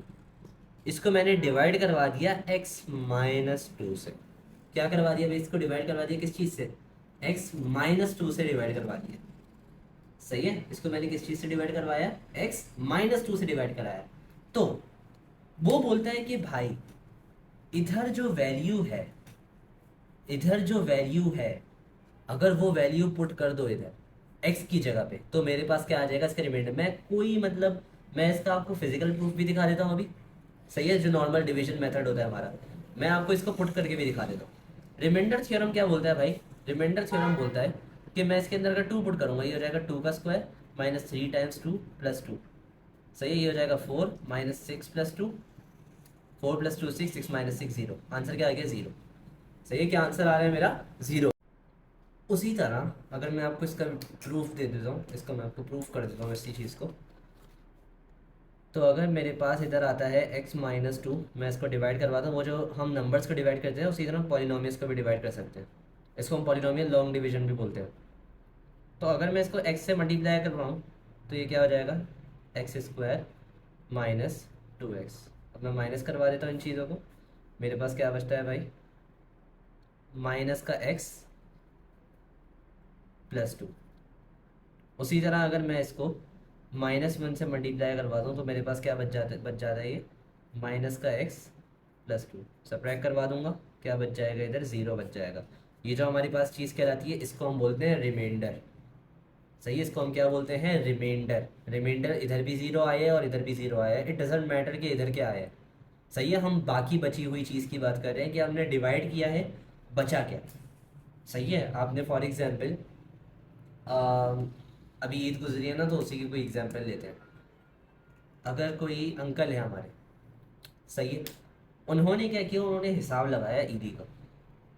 Speaker 1: इसको मैंने डिवाइड करवा दिया x माइनस 2 से। क्या करवा दिया भाई, इसको डिवाइड करवा दिया किस चीज़ से, x माइनस 2 से डिवाइड करवा दिया। सही है, इसको मैंने किस चीज़ से डिवाइड करवाया, x माइनस 2 से डिवाइड कराया। तो वो बोलता है कि भाई इधर जो वैल्यू है, इधर जो वैल्यू है, अगर वो वैल्यू पुट कर दो इधर x की जगह पे, तो मेरे पास क्या आ जाएगा इसका रिमाइंडर। मैं कोई मतलब, मैं इसका आपको फिजिकल प्रूफ भी दिखा देता हूँ अभी। सही है, जो नॉर्मल डिवीजन मेथड होता है हमारा, मैं आपको इसको पुट करके भी दिखा देता हूँ। रिमाइंडर थ्योरम क्या बोलता है भाई, रिमाइंडर थ्योरम बोलता है कि मैं इसके अंदर अगर 2 पुट करूँगा, ये हो जाएगा 2 का स्क्वायर माइनस 3 टाइम्स 2 प्लस 2। सही है, ये हो जाएगा 4 minus 6 plus 2, 4 plus 2 6, 6 minus 6 0। Answer क्या आ गया 0। सही है, क्या आंसर आ रहा है मेरा 0। उसी तरह अगर मैं आपको इसका प्रूफ दे देता हूँ, इसका मैं आपको प्रूफ कर देता हूँ इसी चीज़ को। तो अगर मेरे पास इधर आता है x माइनस 2, मैं इसको डिवाइड करवाता हूँ। वो जो हम नंबर्स को डिवाइड करते हैं उसी तरह पॉलिनोमियल्स को भी डिवाइड कर सकते हैं। इसको हम पॉलिनोमियल लॉन्ग डिवीजन भी बोलते हैं। तो अगर मैं इसको x से मल्टीप्लाई करवाऊँ तो ये क्या हो जाएगा, एक्स स्क्वायर माइनस 2x। अब अब मैं माइनस करवा देता हूँ इन चीज़ों को। मेरे पास क्या बचता है भाई, माइनस का एक्स प्लस टू। उसी तरह अगर मैं इसको -1 से मल्टीप्लाई करवा दूँ तो मेरे पास क्या बच जाता है ये, माइनस का एक्स प्लस टू। सब्ट्रैक्ट करवा दूंगा, क्या बच जाएगा इधर, ज़ीरो बच जाएगा। ये जो हमारी पास चीज़ कहलाती है इसको हम बोलते हैं रिमाइंडर। सही है, इसको हम क्या बोलते हैं, रिमाइंडर। रिमाइंडर इधर भी ज़ीरो आया है और इधर भी ज़ीरो आया है, इट डजेंट मैटर कि इधर क्या आया है। सही है, हम बाकी बची हुई चीज़ की बात कर रहे हैं कि हमने डिवाइड किया है, बचा क्या। सही है, आपने फॉर एग्जाम्पल अभी ईद गुजरी है ना, तो उसी की कोई एग्जाम्पल लेते हैं। अगर कोई अंकल है हमारे, सही है, उन्होंने क्या किया, उन्होंने हिसाब लगाया ईदी का।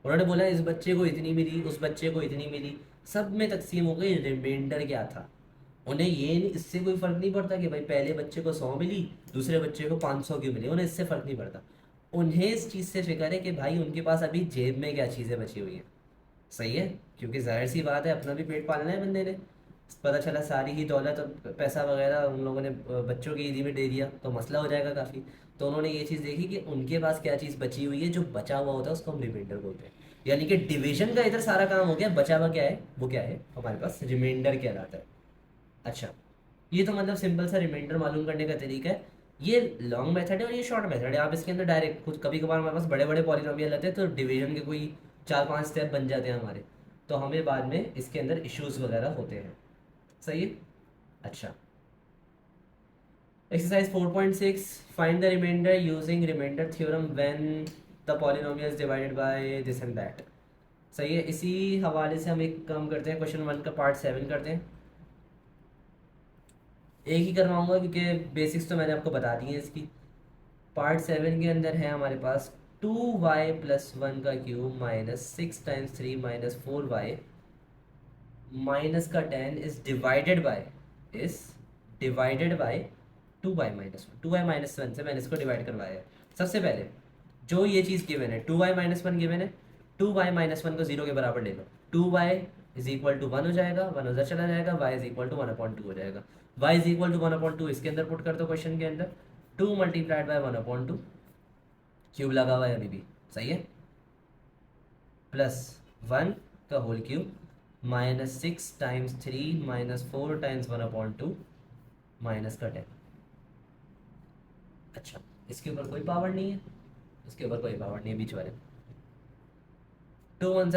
Speaker 1: उन्होंने बोला इस बच्चे को इतनी मिली, उस बच्चे को इतनी मिली, सब में तकसीम हो गई, रिमाइंडर क्या था। उन्हें ये नहीं, इससे कोई फ़र्क नहीं पड़ता कि भाई पहले बच्चे को 100 मिली, दूसरे बच्चे को 500 क्यों मिली, उन्हें इससे फ़र्क नहीं पड़ता। उन्हें इस चीज़ से फिक्र है कि भाई उनके पास अभी जेब में क्या चीज़ें बची हुई हैं। सही है, क्योंकि जाहिर सी बात है अपना भी पेट पालना है बंदे ने। पता चला सारी ही दौलत और पैसा वगैरह उन लोगों ने बच्चों की ईदी में दे दिया तो मसला हो जाएगा काफ़ी। तो उन्होंने ये चीज़ देखी कि उनके पास क्या चीज़ बची हुई है, जो बचा हुआ होता है उसको हम रिमाइंडर बोलते हैं। यानी कि डिवीजन का इधर सारा काम हो गया, बचा हुआ क्या है, वो क्या है हमारे पास, रिमाइंडर कहलाता है। अच्छा, ये तो मतलब सिंपल सा रिमाइंडर मालूम करने का तरीका है। ये लॉन्ग मेथड है और ये शॉर्ट मेथड है। आप इसके अंदर डायरेक्ट कुछ, कभी कभार हमारे पास बड़े बड़े पॉलिनोमियल रहते हैं तो डिवीजन के कोई 4-5 स्टेप बन जाते हैं हमारे, तो हमें बाद में इसके अंदर इश्यूज वगैरह होते हैं। सही है। अच्छा, exercise 4.6, find the remainder using remainder theorem when the polynomial is divided by this and that. सही है, इसी हवाले से हम एक काम करते हैं, क्वेश्चन 1 का पार्ट 7 करते हैं। एक ही करवाऊंगा क्योंकि बेसिक्स तो मैंने आपको बता दी है इसकी। पार्ट 7 के अंदर है हमारे पास 2y+1 का क्यूब -6 × 3 - 4y माइनस का 10 is divided bye 2y−1। 2y−1 से मैंने इसको डिवाइड करवाया है। सबसे पहले जो ये चीज़ गिवन है, 2y−1 गिवन है, 2y−1 को 0 के बराबर ले लो। 2y = 1 हो जाएगा, 1 उधर चला जाएगा, y = 1/2 हो जाएगा। y = 1/2 इसके अंदर पुट कर दो क्वेश्चन के अंदर, 2 × 1/2, क्यूब लगा हुआ है अभी भी। सही है, +1 का होल क्यूब -6 × 3 - 4 × 1/2 माइनस का 10। अच्छा, इसके ऊपर कोई पावर नहीं है, इसके ऊपर कोई पावर नहीं है बीच वाले। 2 × 1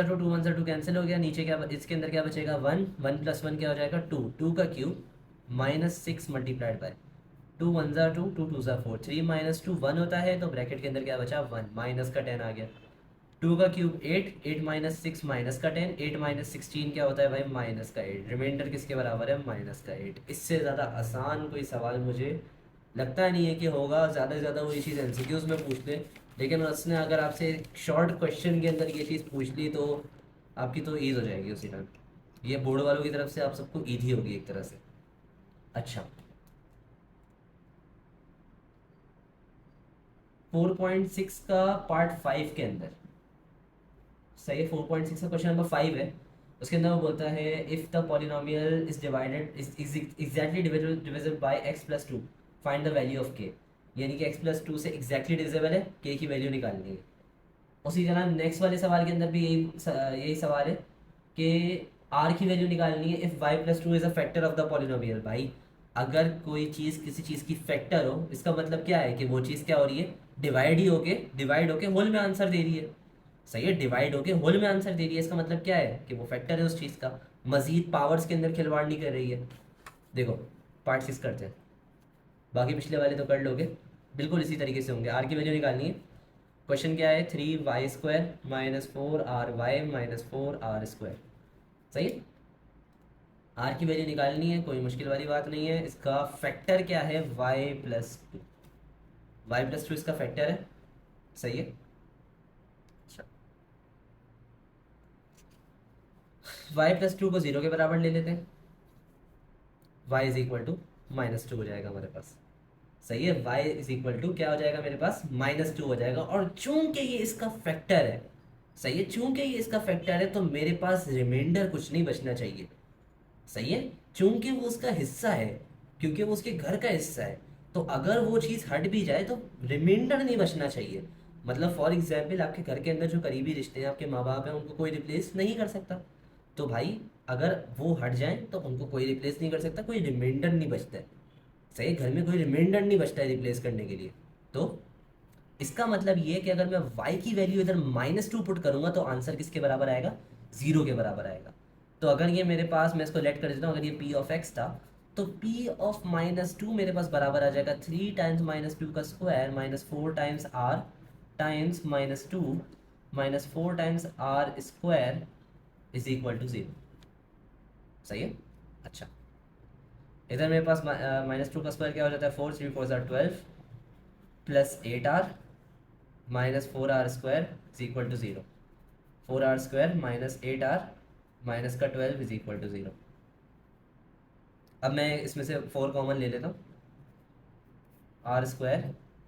Speaker 1: = 2 कैंसिल हो गया, नीचे क्या इसके अंदर क्या बचेगा, 1 1 + 1 क्या हो जाएगा, 2 2 का क्यूब -6 × 2 2 2 2 4 3 - 2 1 होता है, तो ब्रैकेट के अंदर क्या बचा, 1 माइनस का 10 आ गया। 2 का क्यूब 8 8 - 6 -का 10 8 - 16 क्या होता है भाई, -का 8। रिमाइंडर किसके बराबर है, -का 8। इससे ज़्यादा आसान कोई सवाल मुझे लगता नहीं है कि होगा। ज़्यादा से ज़्यादा वही चीज़ एमसीक्यूज में पूछ ले, लेकिन उसने अगर आपसे शॉर्ट क्वेश्चन के अंदर ये चीज़ पूछ ली तो आपकी तो ईज हो जाएगी उसी टाइम। ये बोर्ड वालों की तरफ से आप सबको ईद ही होगी एक तरह से। अच्छा, 4.6 का पार्ट 5 के अंदर, सही है, 4.6 का क्वेश्चन नंबर 5 है। उसके अंदर वो बोलता है if the polynomial is divided is exactly divisible by x+2, find the value of k। यानी कि x+2 से एग्जैक्टली डिविजिबल है, k की वैल्यू निकालनी है। उसी तरह नेक्स्ट वाले सवाल के अंदर भी यही सवाल है कि r की वैल्यू निकालनी है if y+2 is a factor of the polynomial. भाई अगर कोई चीज़ किसी चीज़ की फैक्टर हो, इसका मतलब क्या है कि वो चीज़ क्या हो रही है, डिवाइड होके होल में आंसर दे रही है। सही है, डिवाइड होके होल में आंसर दे रही है, इसका मतलब क्या है कि वो फैक्टर है उस चीज़ का, मजीद पावर्स के अंदर खिलवाड़ नहीं कर रही है। देखो, पार्ट 6 करते हैं, बाकी पिछले वाले तो कर लोगे, बिल्कुल इसी तरीके से होंगे। आर की वैल्यू निकालनी है। क्वेश्चन क्या है, 3y² - 4ry - 4r²। सही है, आर की वैल्यू निकालनी है, कोई मुश्किल वाली बात नहीं है। इसका फैक्टर क्या है, y+2। y+2 इसका फैक्टर है। सही है। अच्छा, y+2 को 0 के बराबर ले लेते हैं, y = -2 हो जाएगा हमारे पास। सही है, y क्या हो जाएगा मेरे पास, -2 हो जाएगा। और चूंकि ये इसका फैक्टर है, सही है, चूंकि ये इसका फैक्टर है तो मेरे पास रिमाइंडर कुछ नहीं बचना चाहिए। सही है, चूंकि वो उसका हिस्सा है, क्योंकि वो उसके घर का हिस्सा है, तो अगर वो चीज़ हट भी जाए तो रिमाइंडर नहीं बचना चाहिए। मतलब फॉर एग्जाम्पल आपके घर के अंदर जो करीबी रिश्ते हैं, आपके माँ बाप हैं, उनको कोई रिप्लेस नहीं कर सकता। तो भाई अगर वो हट जाए तो उनको कोई रिप्लेस नहीं कर सकता, कोई रिमाइंडर नहीं बचता है। सही, घर में कोई रिमाइंडर नहीं बचता है रिप्लेस करने के लिए। तो इसका मतलब ये है कि अगर मैं y की वैल्यू इधर -2 पुट करूंगा तो आंसर किसके बराबर आएगा? 0 के बराबर आएगा। तो अगर ये मेरे पास, मैं इसको लेट कर देता हूँ, अगर ये p ऑफ x था तो p ऑफ -2 मेरे पास बराबर आ जाएगा 3 टाइम्स -2 का square -4 times r times -2 -4 times r square is equal to 0। सही है। अच्छा, इधर मेरे पास -2 का स्क्वायर क्या हो जाता है? 4 3 4 12 plus 8r -4r square is equal to 0। 4r square -8r minus का 12 इज इक्वल टू 0। अब मैं इसमें से 4 कॉमन ले लेता हूँ। R square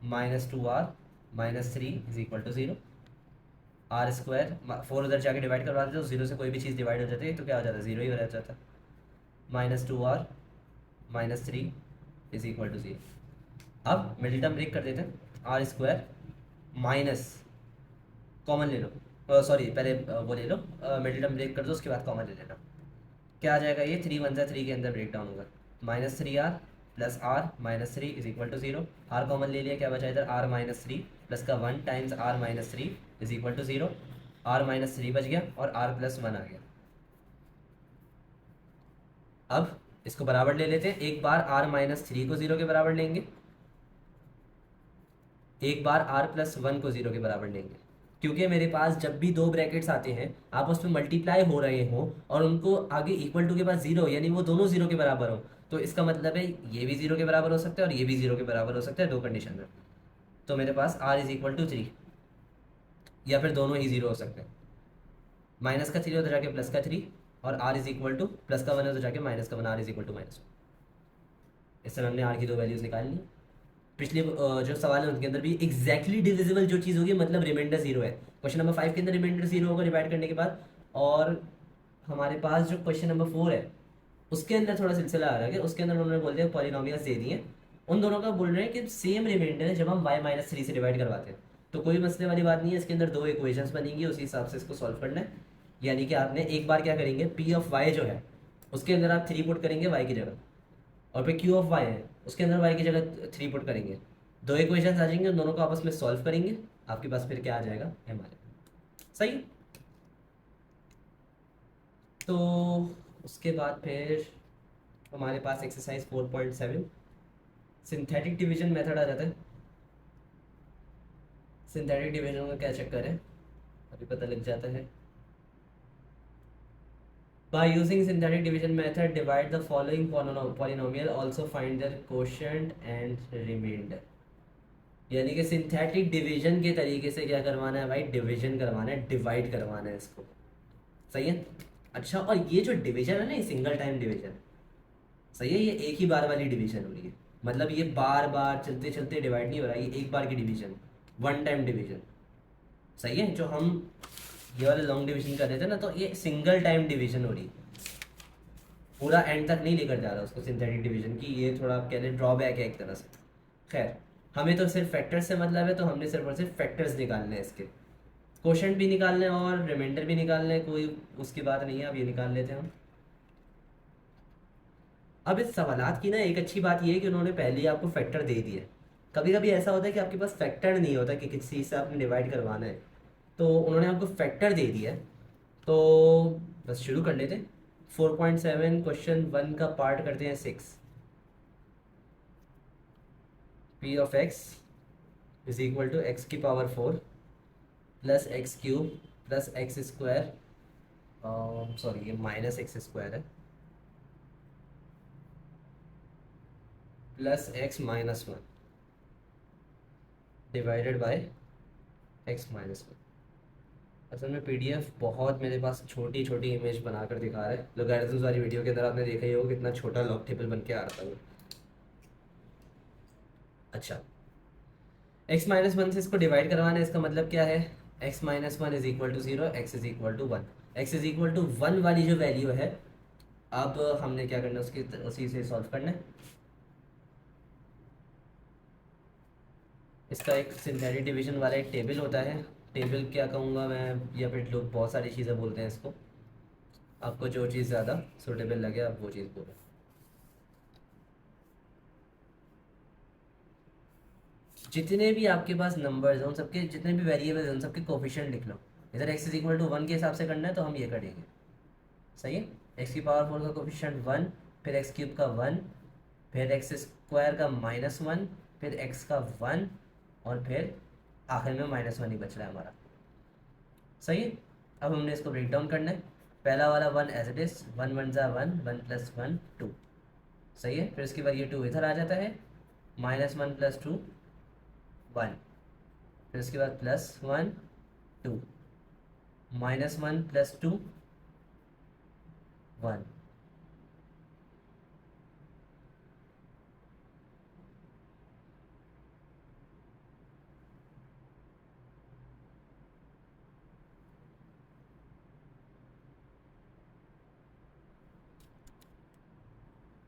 Speaker 1: -2r -3 is equal to 0। R square 4 उधर जाके डिवाइड करवा देते तो 0 से कोई भी चीज़ डिवाइड हो जाती है तो क्या हो जाता है? 0 ही हो जाता है। -2r -3 is equal to 0। अब मिडिल टर्म ब्रेक कर देते हैं। आर स्क्वायर माइनस, कॉमन ले लो, सॉरी पहले वो ले लो, मिडिल टर्म ब्रेक कर दो, उसके बाद कॉमन ले लेना। क्या आ जाएगा? ये 3 1 3 के अंदर ब्रेक डाउन होगा। -3r plus r -3 is equal to 0। r common ले लिया, क्या बचा इधर? r -3 प्लस का 1 times r -3 is equal to 0। r -3 बच गया और r + 1 आ गया। अब इसको बराबर ले लेते हैं। एक बार r -3 को 0 के बराबर लेंगे, एक बार r + 1 को 0 के बराबर लेंगे। क्योंकि मेरे पास जब भी दो ब्रैकेट्स आते हैं आपस में मल्टीप्लाई हो रहे हों और उनको आगे इक्वल टू के पास 0, यानी वो दोनों 0 के बराबर हो, तो इसका मतलब है ये भी 0 के बराबर हो सकता है और ये भी 0 के बराबर हो सकता है, दो कंडीशन में। तो मेरे पास r इज इक्वल टू 3, या फिर दोनों ही 0 हो सकते हैं। माइनस का 3 उधर जाके प्लस का 3, और r is equal two plus का 1 उधर जाके माइनस का 1, r इज इक्वल टू -1। इस तरह हमने r की दो वैल्यूज निकाल ली। पिछले जो सवाल है उनके अंदर भी एग्जैक्टली डिविजिबल जो चीज़ होगी, मतलब रिमाइंडर 0 है। क्वेश्चन नंबर 5 के अंदर रिमाइंडर 0 होगा डिवाइड करने के बाद। और हमारे पास जो क्वेश्चन नंबर 4 है उसके अंदर थोड़ा सिलसिला आ रहा है कि उसके अंदर उन्होंने बोल दिया पॉलिनोमियल्स दे दिए, उन दोनों का बोल रहे हैं कि सेम रिमाइंडर है जब हम y-3 से डिवाइड करवाते हैं। तो कोई मसले वाली बात नहीं है, इसके अंदर दो इक्वेशंस बनेंगी, उसी हिसाब से इसको सॉल्व करना है। यानी कि आपने एक बार क्या करेंगे, p ऑफ y जो है उसके अंदर आप 3 पुट करेंगे y की जगह, और फिर q ऑफ y है उसके अंदर y की जगह 3 पुट करेंगे। दो इक्वेशंस आ जाएंगे, उन दोनों को आपस में सॉल्व करेंगे, आपके पास फिर क्या आ जाएगा? हमारे सही। तो उसके बाद फिर हमारे पास एक्सरसाइज 4.7 सिंथेटिक डिवीजन मेथड आ जाता है। सिंथेटिक डिवीजन का क्या चक्कर है अभी पता लग जाता है। By using synthetic division method, divide the following polynomial, also find their quotient and remainder। यानी कि सिंथेटिक डिवीजन के तरीके से क्या करवाना है भाई? डिवीजन करवाना है, डिवाइड करवाना है इसको। सही है। अच्छा, और ये जो डिवीजन है ना, ये सिंगल टाइम डिवीजन, सही है, ये एक ही बार वाली डिवीजन हो रही है। मतलब ये बार बार चलते चलते डिवाइड नहीं हो रहा, ये एक बार की डिवीजन, वन टाइम डिवीजन। सही है। जो हम ये वाले लॉन्ग डिवीजन कर रहे थे ना, तो ये सिंगल टाइम डिवीजन हो रही है, पूरा एंड तक नहीं लेकर जा रहा उसको सिंथेटिक डिवीजन की। ये थोड़ा आप कह रहे ड्रॉबैक है एक तरह से। खैर, हमें तो सिर्फ फैक्टर्स से मतलब है, तो हमने सिर्फ और सिर्फ फैक्टर्स निकालने हैं, इसके क्वोशंट भी निकालने हैं और रिमाइंडर भी निकालने हैं, कोई उसकी बात नहीं है। अब ये निकाल लेते हैं हम। अब इस सवालात की ना एक अच्छी बात ये है कि उन्होंने पहले ही आपको फैक्टर दे दिए। कभी कभी ऐसा होता है कि आपके पास फैक्टर नहीं होता कि किस चीज़ से आपने डिवाइड करवाना है, तो उन्होंने आपको फैक्टर दे दिया है। तो बस शुरू कर लेते हैं। 4.7 क्वेश्चन 1 का पार्ट करते हैं 6। p of x is equal to x की power 4 plus x cube plus x square, sorry ये माइनस एक्स स्क्वायर है, plus x minus 1 divided by x minus 1। असल में पीडीएफ बहुत मेरे पास छोटी छोटी इमेज बनाकर दिखा रहा है। लॉगरिथम्स वाली वीडियो के अंदर आपने देखा ही होगा कितना छोटा लॉग टेबल बन के आ रहा था वो। अच्छा, x माइनस 1 से इसको डिवाइड करवाना है, इसका मतलब क्या है? x minus 1 is equal to 0, x is equal to 1। x is equal to 1 वाली जो वैल्यू है, अब हमने क्या करना है, उसकी उसी से सॉल्व करना है। इसका एक सिंथेटिक डिवीजन वाला एक टेबल होता है। टेबल क्या कहूँगा मैं, या फिर लोग बहुत सारी चीज़ें बोलते हैं इसको। आपको जो चीज़ ज़्यादा सूटेबल लगे आप वो चीज़ बोलो। जितने भी आपके पास नंबर्स हैं उन सबके, जितने भी वेरिएबल्स हैं उन सबके कोफिशिएंट लिख लो। इधर x इज इक्वल टू 1 के हिसाब से करना है तो हम ये करेंगे। सही है। एक्स की पावर 4 का कोफिशिएंट 1, फिर एक्स क्यूब का 1, फिर एक्स स्क्वायर का -1, फिर एक्स का 1, और फिर आखिर में -1 ही बच रहा है हमारा। सही है। अब हमने इसको ब्रेक डाउन करना है। पहला वाला 1 एज इट इज, 1 1 ज़ा 1, 1 + 1 2। सही है। फिर इसके बाद ये 2 इधर आ जाता है, -1 + 2 1, फिर इसके बाद +1 2, -1 + 2 1।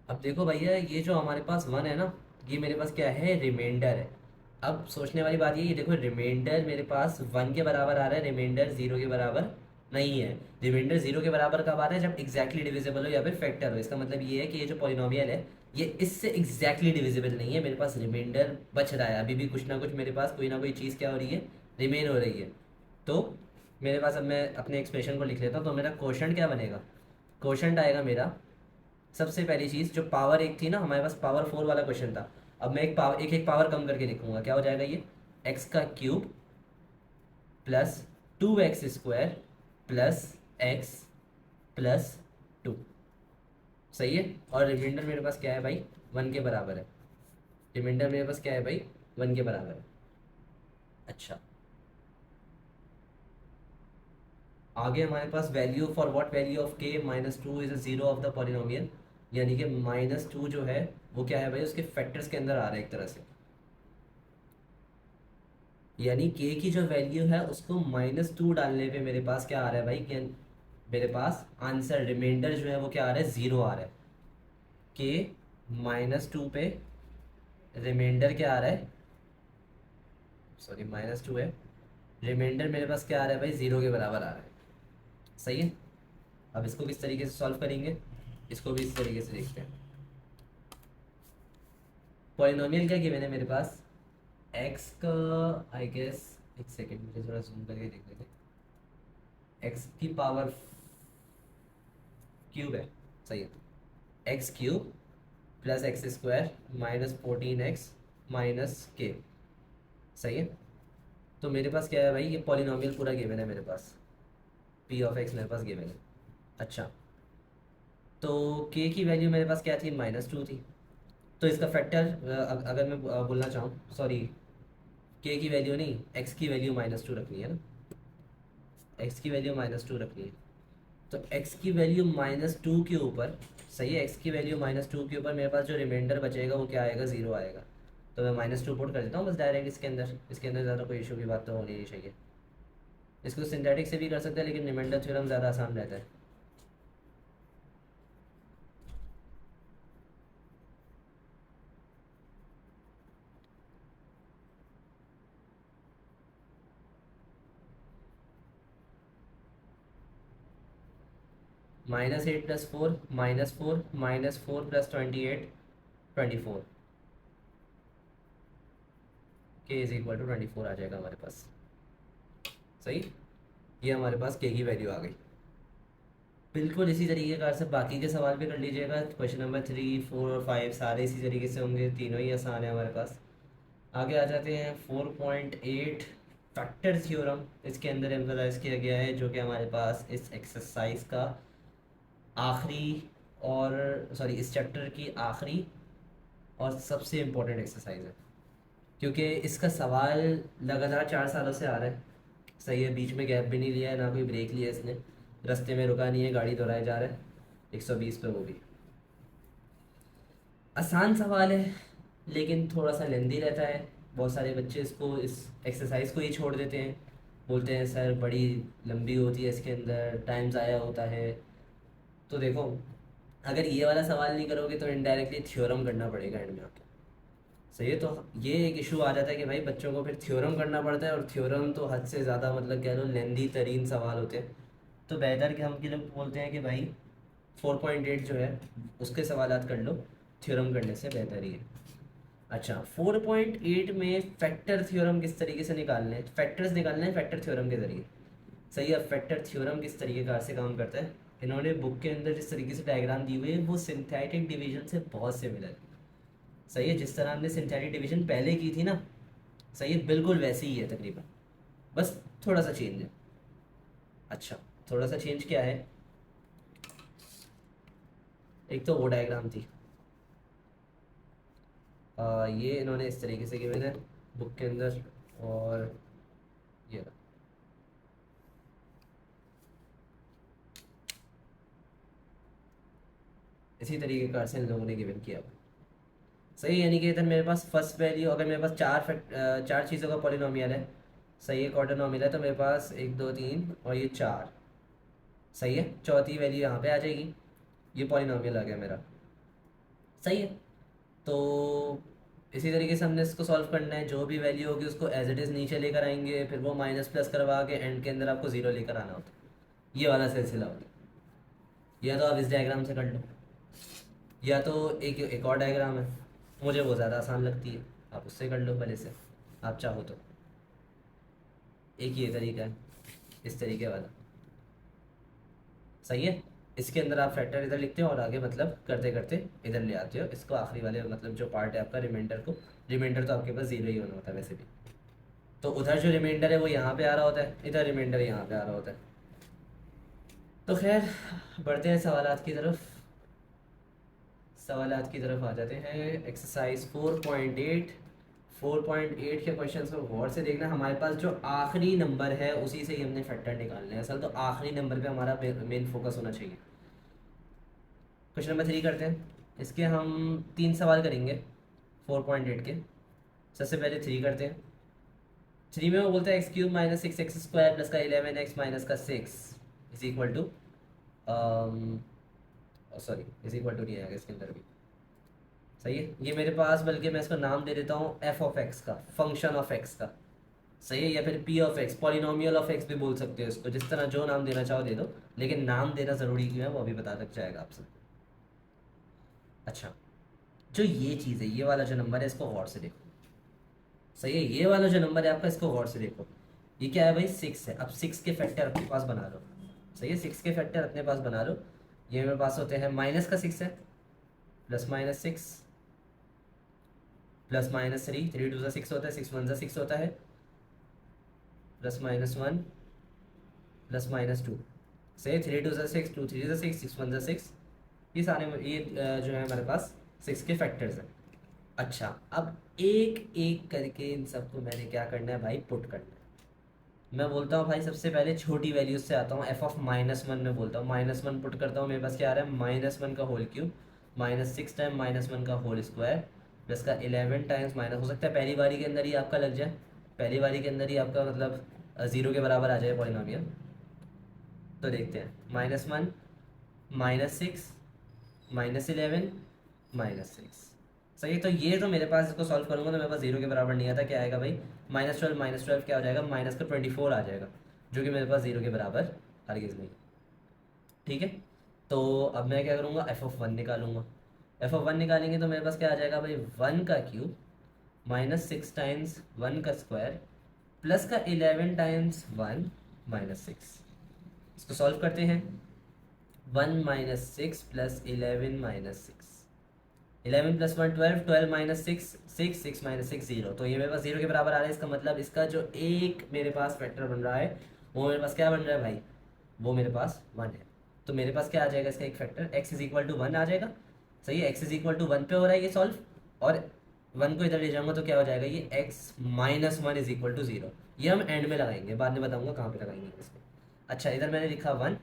Speaker 1: अब देखो भैया, ये जो हमारे पास 1 है ना, ये मेरे पास क्या है, रिमाइंडर है। अब सोचने वाली बात ये देखो, रिमाइंडर मेरे पास 1 के बराबर आ रहा है, रिमाइंडर 0 के बराबर नहीं है। रिमाइंडर 0 के बराबर कब आ रहा है, जब एग्जैक्टली डिविजिबल हो या फिर फैक्टर हो। इसका मतलब ये है कि ये जो पॉलिनोमियल है ये इससे एग्जैक्टली डिविजिबल नहीं है। मेरे पास रिमाइंडर बच रहा है अभी भी, कुछ ना कुछ मेरे पास कोई ना कोई चीज़ क्या हो रही है, रिमेन हो रही है। तो मेरे पास, अब मैं अपने एक्सप्रेशन को लिख लेता हूँ। तो मेरा क्वोशंट क्या बनेगा, क्वोशंट आएगा मेरा, सबसे पहली चीज़ जो पावर एक थी ना, हमारे पास पावर 4 वाला क्वेश्चन था। अब मैं एक पावर, एक एक पावर कम करके लिखूंगा। क्या हो जाएगा ये, एक्स का cube plus 2x² plus x plus 2। सही है। और रिमाइंडर मेरे पास क्या है भाई, 1 के बराबर है। रिमाइंडर मेरे पास क्या है भाई, 1 के बराबर है। अच्छा, आगे हमारे पास value, for what value of k -2 is a zero of the polynomial. यानी कि -2 जो है वो क्या है भाई, उसके फैक्टर्स के अंदर आ रहा है एक तरह से। यानी k की जो वैल्यू है उसको -2 डालने पे मेरे पास क्या आ रहा है भाई, कि मेरे पास आंसर रिमाइंडर जो है वो क्या आ रहा है, 0 आ रहा है। k -2 पे रिमाइंडर क्या आ रहा है, सॉरी -2 है, रिमाइंडर मेरे पास क्या आ रहा है भाई, 0 के बराबर आ रहा है। सही है। अब इसको किस तरीके से सॉल्व करेंगे, इसको भी इस तरीके से देखते हैं। पॉलिनोमियल क्या गिवन है मेरे पास, x का, आई गेस, एक सेकेंड मुझे थोड़ा जूम करके देख लेते हैं। x की पावर क्यूब है। सही है। X cube plus x² -14x -k। सही है। तो मेरे पास क्या है भाई, ये पॉलिनोमियल पूरा गिवन है मेरे पास, p ऑफ x मेरे पास गिवन है। अच्छा, तो k की वैल्यू मेरे पास क्या थी, -2 थी। तो इसका फैक्टर, अगर मैं बोलना चाहूँ, सॉरी, k की वैल्यू नहीं, x की वैल्यू -2 रखनी है ना, x की वैल्यू -2 रखनी है। तो x की वैल्यू -2 के ऊपर, सही है, x की वैल्यू -2 के ऊपर मेरे पास जो रिमाइंडर बचेगा वो क्या आएगा, 0 आएगा। तो मैं -2 पुट कर देता हूँ बस डायरेक्ट इसके अंदर। इसके अंदर ज़्यादा कोई इशू की बात तो होनी नहीं चाहिए। इसको सिंथेटिक से भी कर सकते हैं लेकिन रिमाइंडर थ्योरम ज़्यादा आसान रहता है। -8 + 4 -4 -4 + 28 24, k इज इक्वल टू 24 आ जाएगा हमारे पास। सही। ये हमारे पास k की वैल्यू आ गई। बिल्कुल इसी तरीके का से बाकी के सवाल भी कर लीजिएगा। क्वेश्चन नंबर 3 4 और 5 सारे इसी तरीके से होंगे, तीनों ही आसान है हमारे पास। आगे आ जाते हैं 4.8 फैक्टर थ्योरम। इसके अंदर एम्फसाइज किया गया है, जो कि हमारे पास इस एक्सरसाइज का आखिरी, और सॉरी इस चैप्टर की आखिरी और सबसे इम्पोर्टेंट एक्सरसाइज है, क्योंकि इसका सवाल लगातार 4 सालों से आ रहा है। सही है, बीच में गैप भी नहीं लिया है, ना कोई ब्रेक लिया है इसने, रास्ते में रुका नहीं है, गाड़ी दोहराए जा रहा है 120 पे, वो भी। आसान सवाल है लेकिन थोड़ा सा लेंदी रहता है। बहुत सारे बच्चे इसको, इस एक्सरसाइज को ही छोड़ देते हैं, बोलते हैं सर बड़ी लंबी होती है, इसके अंदर टाइम ज़ाया होता है। तो देखो, अगर ये वाला सवाल नहीं करोगे तो इनडायरेक्टली थ्योरम करना पड़ेगा एंड में आके। सही है। तो ये एक इशू आ जाता है कि भाई बच्चों को फिर थ्योरम करना पड़ता है, और थ्योरम तो हद से ज़्यादा मतलब कह लो लेंदी तरीन सवाल होते हैं। तो बेहतर कि हम के लोग बोलते हैं कि भाई 4.8 जो है उसके सवालात कर लो, थ्योरम करने से बेहतर ही है। अच्छा, 4.8 में फैक्टर थ्योरम किस तरीके से निकालने हैं, फैक्टर्स निकालने हैं फैक्टर थ्योरम के ज़रिए। सही है। फैक्टर थ्योरम किस तरीके कार से काम करता है, इन्होंने बुक के अंदर जिस तरीके से डायग्राम दी हुई है वो सिंथेटिक डिवीजन से बहुत सिमिलर है। सही है। जिस तरह हमने सिंथेटिक डिवीजन पहले की थी ना, सही है, बिल्कुल वैसे ही है तकरीबन, बस थोड़ा सा चेंज है। अच्छा, थोड़ा सा चेंज क्या है, एक तो वो डायग्राम थी, ये इन्होंने इस तरीके से गिवन है बुक के अंदर, और ये रहा। इसी तरीके कार से इन लोगों ने गिवन किया हुआ। सही है। यानी कि इधर मेरे पास फर्स्ट वैल्यू, अगर मेरे पास चार चीज़ों का पॉलिनोमियल है, सही है, क्वाड्रोनोमियल है, तो मेरे पास एक दो तीन और ये चार, सही है, चौथी वैल्यू यहाँ पे आ जाएगी, ये पॉलिनोमियल आ गया मेरा। सही है। तो इसी तरीके से हमने इसको सॉल्व करना है, जो भी वैल्यू होगी उसको एज इट इज़ नीचे लेकर आएंगे, फिर वो माइनस प्लस करवा के एंड के अंदर आपको ज़ीरो लेकर आना होता है। ये वाला सिलसिला होता है। या तो आप इस डायग्राम से कर लो, या तो एक और डायग्राम है, मुझे वो ज़्यादा आसान लगती है, आप उससे कर लो पहले से, आप चाहो तो। एक ये तरीका है, इस तरीके वाला। सही है। इसके अंदर आप फैक्टर इधर लिखते हो और आगे मतलब करते करते इधर ले आते हो इसको, आखिरी वाले मतलब जो पार्ट है आपका रिमाइंडर को, रिमाइंडर तो आपके पास जीरो ही होना होता है वैसे भी। तो उधर जो रिमाइंडर है वो यहाँ पे आ रहा होता है, इधर रिमाइंडर यहाँ पे आ रहा होता है। तो खैर, बढ़ते हैं सवालात की तरफ। सवालात की तरफ आ जाते हैं। एक्सरसाइज 4.8। 4.8 के क्वेश्चन को गौर से देखना। हमारे पास जो आखिरी नंबर है उसी से ही हमने फैक्टर निकालने हैं, असल तो आखिरी नंबर पे हमारा मेन फोकस होना चाहिए। क्वेश्चन नंबर 3 करते हैं। इसके हम 3 सवाल करेंगे 4.8 के। सबसे पहले 3 करते हैं। 3 में वो बोलता है x cube minus six x square plus का 11 एक्स माइनस का 6 is equal to, sorry is equal to नहीं आएगा इसके अंदर भी। सही है। ये मेरे पास, बल्कि मैं इसको नाम दे देता हूँ एफ ऑफ एक्स का, फंक्शन ऑफ एक्स का। सही है। या फिर P of x, polynomial of x भी बोल सकते हो इसको, जिस तरह जो नाम देना चाहो दे दो, लेकिन नाम देना ज़रूरी क्यों है वो अभी पता लग जाएगा आपसे। अच्छा, जो ये चीज़ है, ये वाला जो नंबर है इसको गौर से देखो। सही है। ये वाला जो नंबर है आपका, इसको गौर से देखो। ये क्या है भाई, 6 है। अब 6 के फैक्टर अपने पास बना लो। सही है। 6 के फैक्टर अपने पास बना लो। ये मेरे पास होते हैं माइनस का 6 है, प्लस माइनस 6, प्लस माइनस 3, 3 2 6 होता है, 6 1 6 होता है, प्लस माइनस 1, प्लस माइनस 2। सही। 3 2 6, 2 3 6, 6 1 6। ये सारे ये जो है हमारे पास 6 के फैक्टर्स हैं। अच्छा, अब एक एक करके इन सबको मैंने क्या करना है भाई, पुट करना है। मैं बोलता हूँ भाई सबसे पहले छोटी वैल्यूज से आता हूँ, एफ ऑफ -1 में बोलता हूँ, -1 पुट करता हूँ, मेरे पास क्या आ रहा है, -1 का होल क्यूब, -6 टाइम -1 का होल स्क्वायर, प्लस का 11 टाइम्स माइनस, हो सकता है पहली बारी के अंदर ही आपका लग जाए, पहली बारी के अंदर ही आपका मतलब ज़ीरो के बराबर आ जाए पॉलिनोमियल। तो देखते हैं, -1, -6, -11, -6। सही है। तो ये तो मेरे पास, इसको सॉल्व करूंगा तो मेरे पास जीरो के बराबर नहीं आता, क्या आएगा भाई, -12 क्या हो जाएगा, माइनस का 24 आ जाएगा, जो कि मेरे पास जीरो के बराबर हरगिज़ नहीं। ठीक है। तो अब मैं क्या करूँगा, एफ ऑफ वन निकालूंगा। एफ ऑफ वन निकालेंगे तो मेरे पास क्या आ जाएगा भाई, 1 का क्यूब, -6 टाइम्स 1 का स्क्वायर, प्लस का 11 टाइम्स 1 -6। इसको सॉल्व करते हैं। 1 - 6 प्लस 11 -6, 11 + 1 12, 12 - 6 6, 6 - 6 0। तो ये मेरे पास जीरो के बराबर आ रहा है। इसका मतलब इसका जो एक मेरे पास फैक्टर बन रहा है वो मेरे पास क्या बन रहा है भाई, वो मेरे पास 1 है। तो मेरे पास क्या आ जाएगा इसका एक factor, x is equal to 1 आ जाएगा। सही है। x इज इक्वल टू 1 पे हो रहा है ये सॉल्व, और 1 को इधर ले जाऊंगा तो क्या हो जाएगा, ये x -1 इज इक्वल टू 0। ये हम एंड में लगाएंगे, बाद में बताऊंगा कहाँ पे लगाएंगे इसको। अच्छा, इधर मैंने लिखा 1,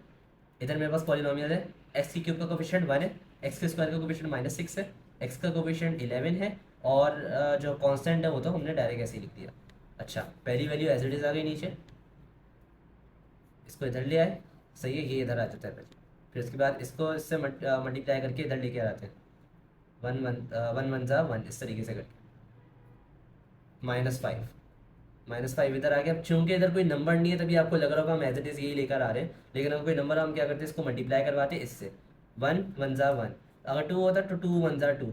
Speaker 1: इधर मेरे पास पॉलिनोमियल है, एक्स की क्यूब का कोफिशिएंट 1 है, एक्स के स्क्वायर का कोफिशिएंट -6 है, एक्स का कोफिशिएंट 11 है, और जो कांस्टेंट है वो तो हमने डायरेक्ट ऐसे ही लिख दिया। अच्छा, पहली वैल्यू एज इट इज़ आ गई नीचे, इसको इधर ले आए। सही है। ये इधर आ जाता है पहले, फिर उसके बाद इसको इससे मल्टीप्लाई करके इधर लेके आते हैं, 1 1 1 ज़ा 1, इस तरीके से करके। -5, -5 इधर आ गया। अब चूंकि इधर कोई नंबर नहीं है तभी आपको लग रहा होगा हम एज इट इज़ यही लेकर आ रहे हैं, लेकिन अगर कोई नंबर हम क्या करते हैं, इसको मल्टीप्लाई करवाते हैं इससे। 1 1 ज़ा 1, अगर 2 होता तो 2 1 ज़ा 2,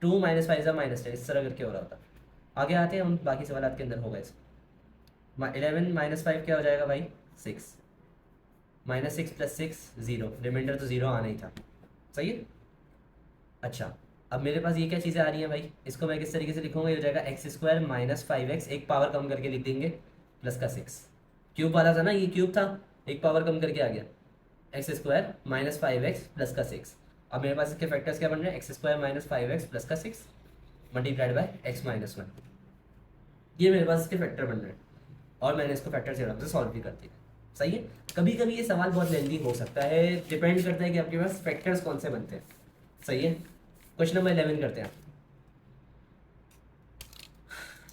Speaker 1: 2 -5 ज़ा -10, इस तरह करके हो रहा होता। आगे आते हैं हम, बाकी सवाल के अंदर होगा इसको। 11 -5 क्या हो जाएगा भाई, 6, -6 + 6 0, रिमाइंडर तो 0 आना ही था। सही है। अच्छा, अब मेरे पास ये क्या चीज़ें आ रही हैं भाई, इसको मैं किस तरीके से लिखूंगा, ये हो जाएगा x² - 5x, एक पावर कम करके लिख देंगे, प्लस का 6, क्यूब वाला था ना, ये क्यूब था, एक पावर कम करके आ गया, x² - 5x प्लस का 6। अब मेरे पास इसके फैक्टर्स क्या बन रहे हैं, x² - 5x प्लस का 6 मल्टीप्लाइड बाय x-1, ये मेरे पास इसके फैक्टर बन रहे हैं, और मैंने इसको फैक्टर थ्योरम से सॉल्व भी कर दिया। सही है। कभी कभी ये सवाल बहुत लेंदी हो सकता है, डिपेंड करता है कि आपके पास फैक्टर्स कौन से बनते हैं। सही है। क्वेश्चन नंबर 11 करते हैं।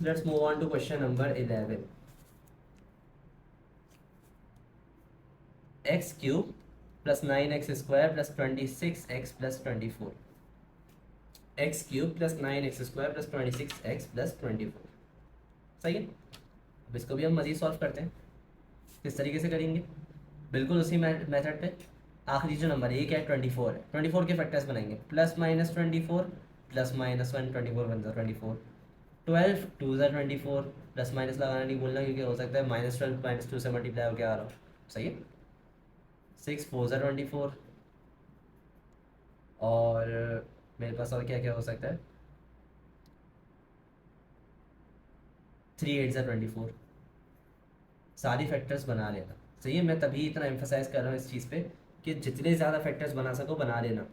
Speaker 1: Let's move on to question number 11। x³ + 9x² + 26x + 24, x³ + 9x² + 26x + 24। सही है। अब इसको भी हम मज़ीद सॉल्व करते हैं। किस तरीके से करेंगे, बिल्कुल उसी मेथड पे। आखिरी जो नंबर है ये क्या है, 24 है, 24 के फैक्टर्स बनाएंगे, +-24 +-1 24 1 ज़ा 24, 12 2 ज़ा 24, प्लस माइनस लगाना नहीं भूलना, क्योंकि हो सकता है -12 -2 से मल्टीप्लाई होकर आ रहा हो। सही है। 6 4 ज़ा 24, और मेरे पास और क्या क्या हो सकता है, 3 8 ज़ा 24, सारी फैक्टर्स बना लेना। सही है। मैं तभी इतना एम्फोसाइज कर रहा हूँ इस चीज़ पे कि जितने ज़्यादा फैक्टर्स बना सको बना लेना।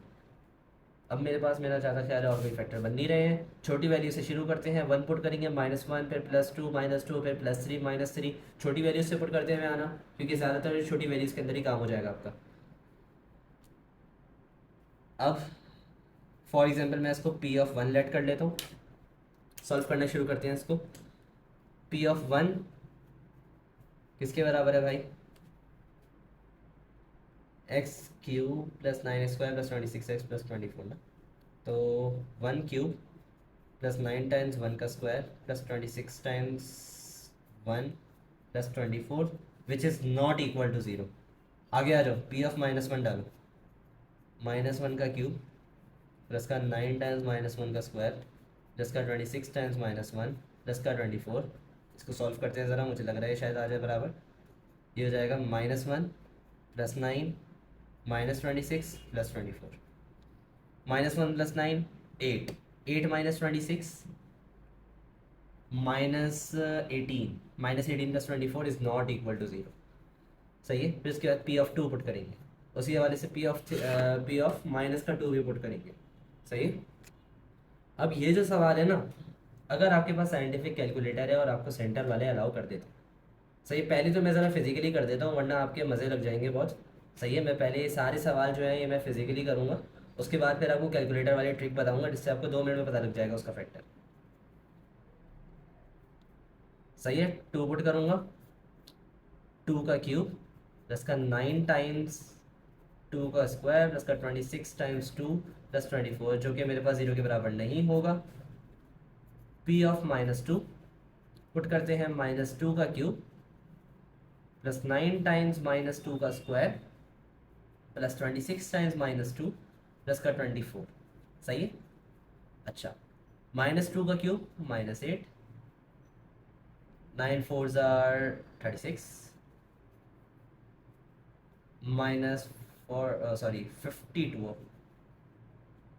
Speaker 1: अब मेरे पास मेरा ज़्यादा ख्याल है और कोई फैक्टर बन नहीं रहे हैं। छोटी वैल्यू से शुरू करते हैं, 1 पुट करेंगे, -1, फिर +2 -2, फिर +3 -3, छोटी वैल्यूज से पुट करते हुए आना, क्योंकि ज़्यादातर छोटी वैल्यूज़ के अंदर ही काम हो जाएगा आपका। अब फॉर एग्जांपल मैं इसको P(1) लेट कर लेता हूँ, सॉल्व करना शुरू करते हैं इसको। P(1) किसके बराबर है भाई, x³ + 9x² + 26x + 24 ना। तो 1³ + 9 टाइम्स 1 का square + 26 times 1 + 24, which is not equal to 0। आगे आ जाओ, P(-1) डालो, -1 का क्यूब प्लस का 9 टाइम्स -1 का स्क्वायर प्लस का 26 टाइम्स -1 प्लस का 24। इसको सॉल्व करते हैं ज़रा, मुझे लग रहा है शायद आ जाए बराबर। ये हो जाएगा -1 + 9 -26 + 24, -1 + 9 8, 8 -26 -18, -18 + 24 इज़ नॉट इक्वल टू 0। सही है। फिर उसके बाद P(2) पुट करेंगे, उसी हवाले से P(-2) भी पुट करेंगे। सही है। अब ये जो सवाल है ना, अगर आपके पास साइंटिफिक कैलकुलेटर है और आपको सेंटर वाले अलाउ कर देते हैं, सही, पहले तो मैं ज़रा फिजिकली कर देता हूँ वरना आपके मज़े लग जाएंगे बहुत। सही है। मैं पहले ये सारे सवाल जो है ये मैं फिजिकली करूँगा, उसके बाद फिर आपको कैलकुलेटर वाली ट्रिक बताऊँगा, जिससे आपको 2 मिनट में पता लग जाएगा उसका फैक्टर। सही है। 2 पुट करूँगा, 2 का क्यूब प्लस का 9 टाइम्स 2 का स्क्वायर प्लस का 26 टाइम्स 2 प्लस 24, जो कि मेरे पास 0 के बराबर नहीं होगा। P(-2) पुट करते हैं, -2 का क्यूब प्लस 9 टाइम्स -2 का स्क्वायर प्लस 26 टाइम्स -2 प्लस का 24। सही है। अच्छा, -2 का क्यूब -8, 9 4 ज़ार 36, -52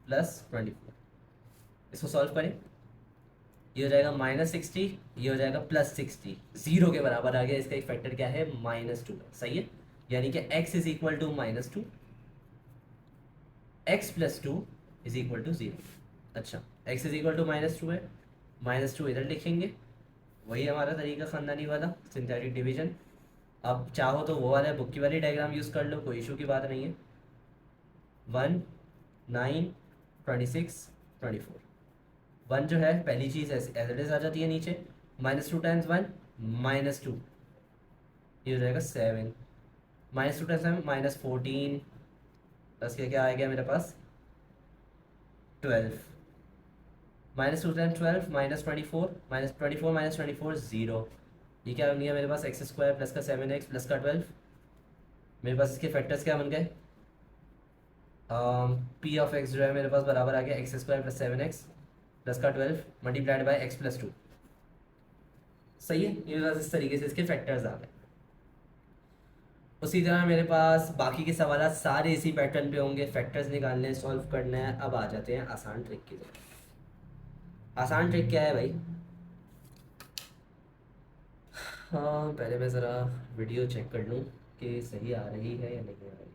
Speaker 1: प्लस 24। इसको सॉल्व करें, ये हो जाएगा -60, ये हो जाएगा +60, 0 के बराबर आ गया। इसका एक फैक्टर क्या है, -2। सही है। यानी कि x is equal to -2, x + 2 is equal to 0। अच्छा, x इज इक्वल टू -2 है, -2 इधर लिखेंगे, वही हमारा तरीका ख़ानदानी वाला सिंथेटिक डिवीजन। अब चाहो तो वो वाला बुक की वाली डायग्राम यूज़ कर लो, कोई इशू की बात नहीं है। 1 9 26 24, 1 जो है पहली चीज़ एज इट इज आ जाती है नीचे, -2 टाइम्स 1 -2, ये हो जाएगा 7, -2 टाइम्स 7 -14, प्लस क्या क्या आ गया मेरे पास 12, minus 2 time 12 minus 24 minus 24 minus 24 0। ये क्या बन गया मेरे पास, एक्स स्क्वायर प्लस का 7x प्लस का 12। मेरे पास इसके फैक्टर्स क्या बन गए, पी ऑफ एक्स जो है मेरे पास बराबर आ गया x square plus 7x plus का 12 मल्टीप्लाइड बाई एक्स प्लस 2। सही है, ये बस इस तरीके से इसके फैक्टर्स आ गए। उसी तरह मेरे पास बाकी के सवाल सारे इसी पैटर्न पे होंगे, फैक्टर्स निकालने हैं, सॉल्व करना है। अब आ जाते हैं आसान ट्रिक की तरफ। आसान ट्रिक क्या है भाई, हाँ पहले मैं ज़रा वीडियो चेक कर लूँ कि सही आ रही है या नहीं आ रही।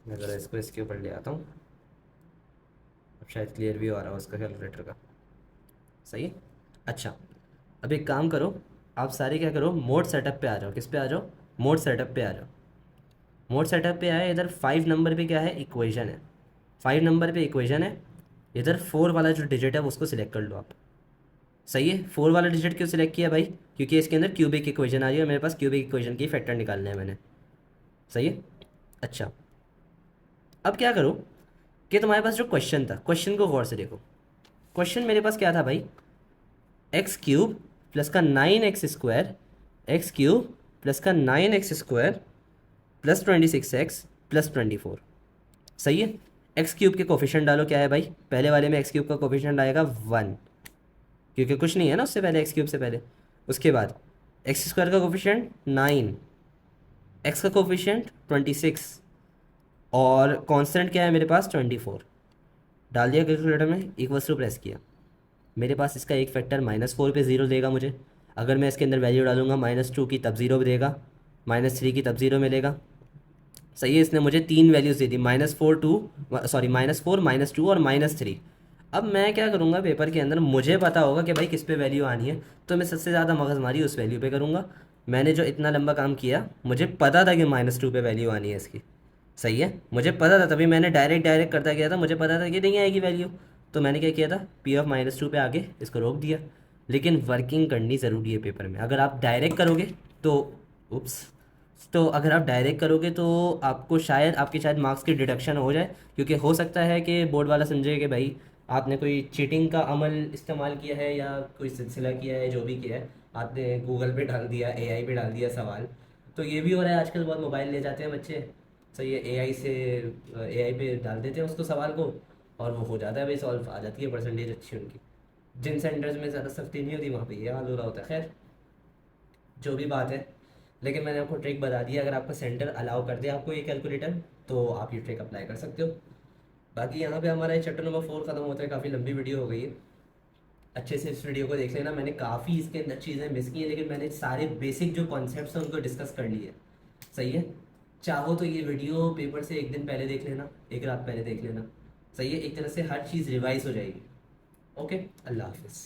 Speaker 1: मैं ज़रा इसको इसके ऊपर ले आता हूँ, अब शायद क्लियर भी हो रहा हो उसका कैलकुलेटर का। सही है। अच्छा, अब एक काम करो, आप सारे क्या करो, मोड सेटअप पे आ जाओ। किस पे आ जाओ, मोड सेटअप पे आ जाओ। मोड सेटअप पे आए, इधर 5 नंबर पे क्या है, इक्वेशन है। 5 नंबर पे इक्वेशन है, इधर 4 वाला जो डिजिट है उसको सिलेक्ट कर लो आप। सही है, 4 वाला डिजिट क्यों सिलेक्ट किया भाई, क्योंकि इसके अंदर क्यूबिक इक्वेशन आ रही है और मेरे पास क्यूबिक इक्वेशन की फैक्टर निकालना है मैंने। सही है। अच्छा, अब क्या करो कि तुम्हारे पास जो क्वेश्चन था, क्वेश्चन को गौर से देखो। क्वेश्चन मेरे पास क्या था भाई, एक्स क्यूब प्लस का 9x² एक्स क्यूब प्लस का 9x² प्लस 26x प्लस 24। सही है। एक्स क्यूब के कोफिशिएंट डालो, क्या है भाई, पहले वाले में एक्स क्यूब का कोफिशिएंट आएगा 1, क्योंकि कुछ नहीं है ना उससे पहले, एक्स क्यूब से पहले। उसके बाद एक्स स्क्वायर का कोफिशिएंट 9, एक्स का कोफिशिएंट 26 और कांस्टेंट क्या है मेरे पास 24। डाल दिया कैलकुलेटर में, इक्वल्स टू प्रेस किया। मेरे पास इसका एक फैक्टर -4 पे 0 देगा मुझे। अगर मैं इसके अंदर वैल्यू डालूंगा -2 की तब 0 देगा, -3 की तब 0 मिलेगा। सही है, इसने मुझे 3 वैल्यूज़ दे दी, -4 -2 और -3। अब मैं क्या करूँगा, पेपर के अंदर मुझे पता होगा कि भाई किस पे वैल्यू आनी है, तो मैं सबसे ज़्यादा मगजमारी उस वैल्यू पे करूँगा। मैंने जो इतना लंबा काम किया, मुझे पता था कि -2 पे वैल्यू आनी है इसकी। सही है, मुझे पता था, तभी मैंने डायरेक्ट करता गया था। मुझे पता था कि नहीं आएगी वैल्यू, तो मैंने क्या किया था, पी ऑफ -2 पे आगे इसको रोक दिया। लेकिन वर्किंग करनी ज़रूरी है पेपर में। अगर आप डायरेक्ट करोगे तो उप्स, तो अगर आप डायरेक्ट करोगे तो आपको शायद, आपके शायद मार्क्स की डिडक्शन हो जाए, क्योंकि हो सकता है कि बोर्ड वाला समझे कि भाई आपने कोई चीटिंग का अमल इस्तेमाल किया है या कोई सिलसिला किया है, जो भी किया है आपने गूगल पे डाल दिया, एआई पे डाल दिया सवाल। तो ये भी हो रहा है आजकल, बहुत मोबाइल ले जाते हैं बच्चे। सही है, एआई से, एआई पे डाल देते हैं उसको सवाल को, और वो हो जाता है भाई, सॉल्व आ जाती है, परसेंटेज अच्छी उनकी। जिन सेंटर्स में ज़्यादा सख्ती नहीं होती वहाँ पे ये हाल हो रहा होता है। खैर, जो भी बात है, लेकिन मैंने आपको ट्रिक बता दी है। अगर आपका सेंटर अलाउ कर दे आपको ये कैलकुलेटर, तो आप ये ट्रिक अप्लाई कर सकते हो। बाकी यहाँ पे हमारा चैप्टर नंबर 4 ख़त्म होता है। काफ़ी लंबी वीडियो हो गई है, अच्छे से इस वीडियो को देख लेना। मैंने काफ़ी इसके अंदर चीज़ें मिस की हैं, लेकिन मैंने सारे बेसिक जो कॉन्सेप्ट्स हैं उनको डिस्कस कर लिए। सही है, चाहो तो ये वीडियो पेपर से एक दिन पहले देख लेना, एक रात पहले देख लेना। सही है, एक तरह से हर चीज़ रिवाइज हो जाएगी। ओके, अल्लाह हाफिज़।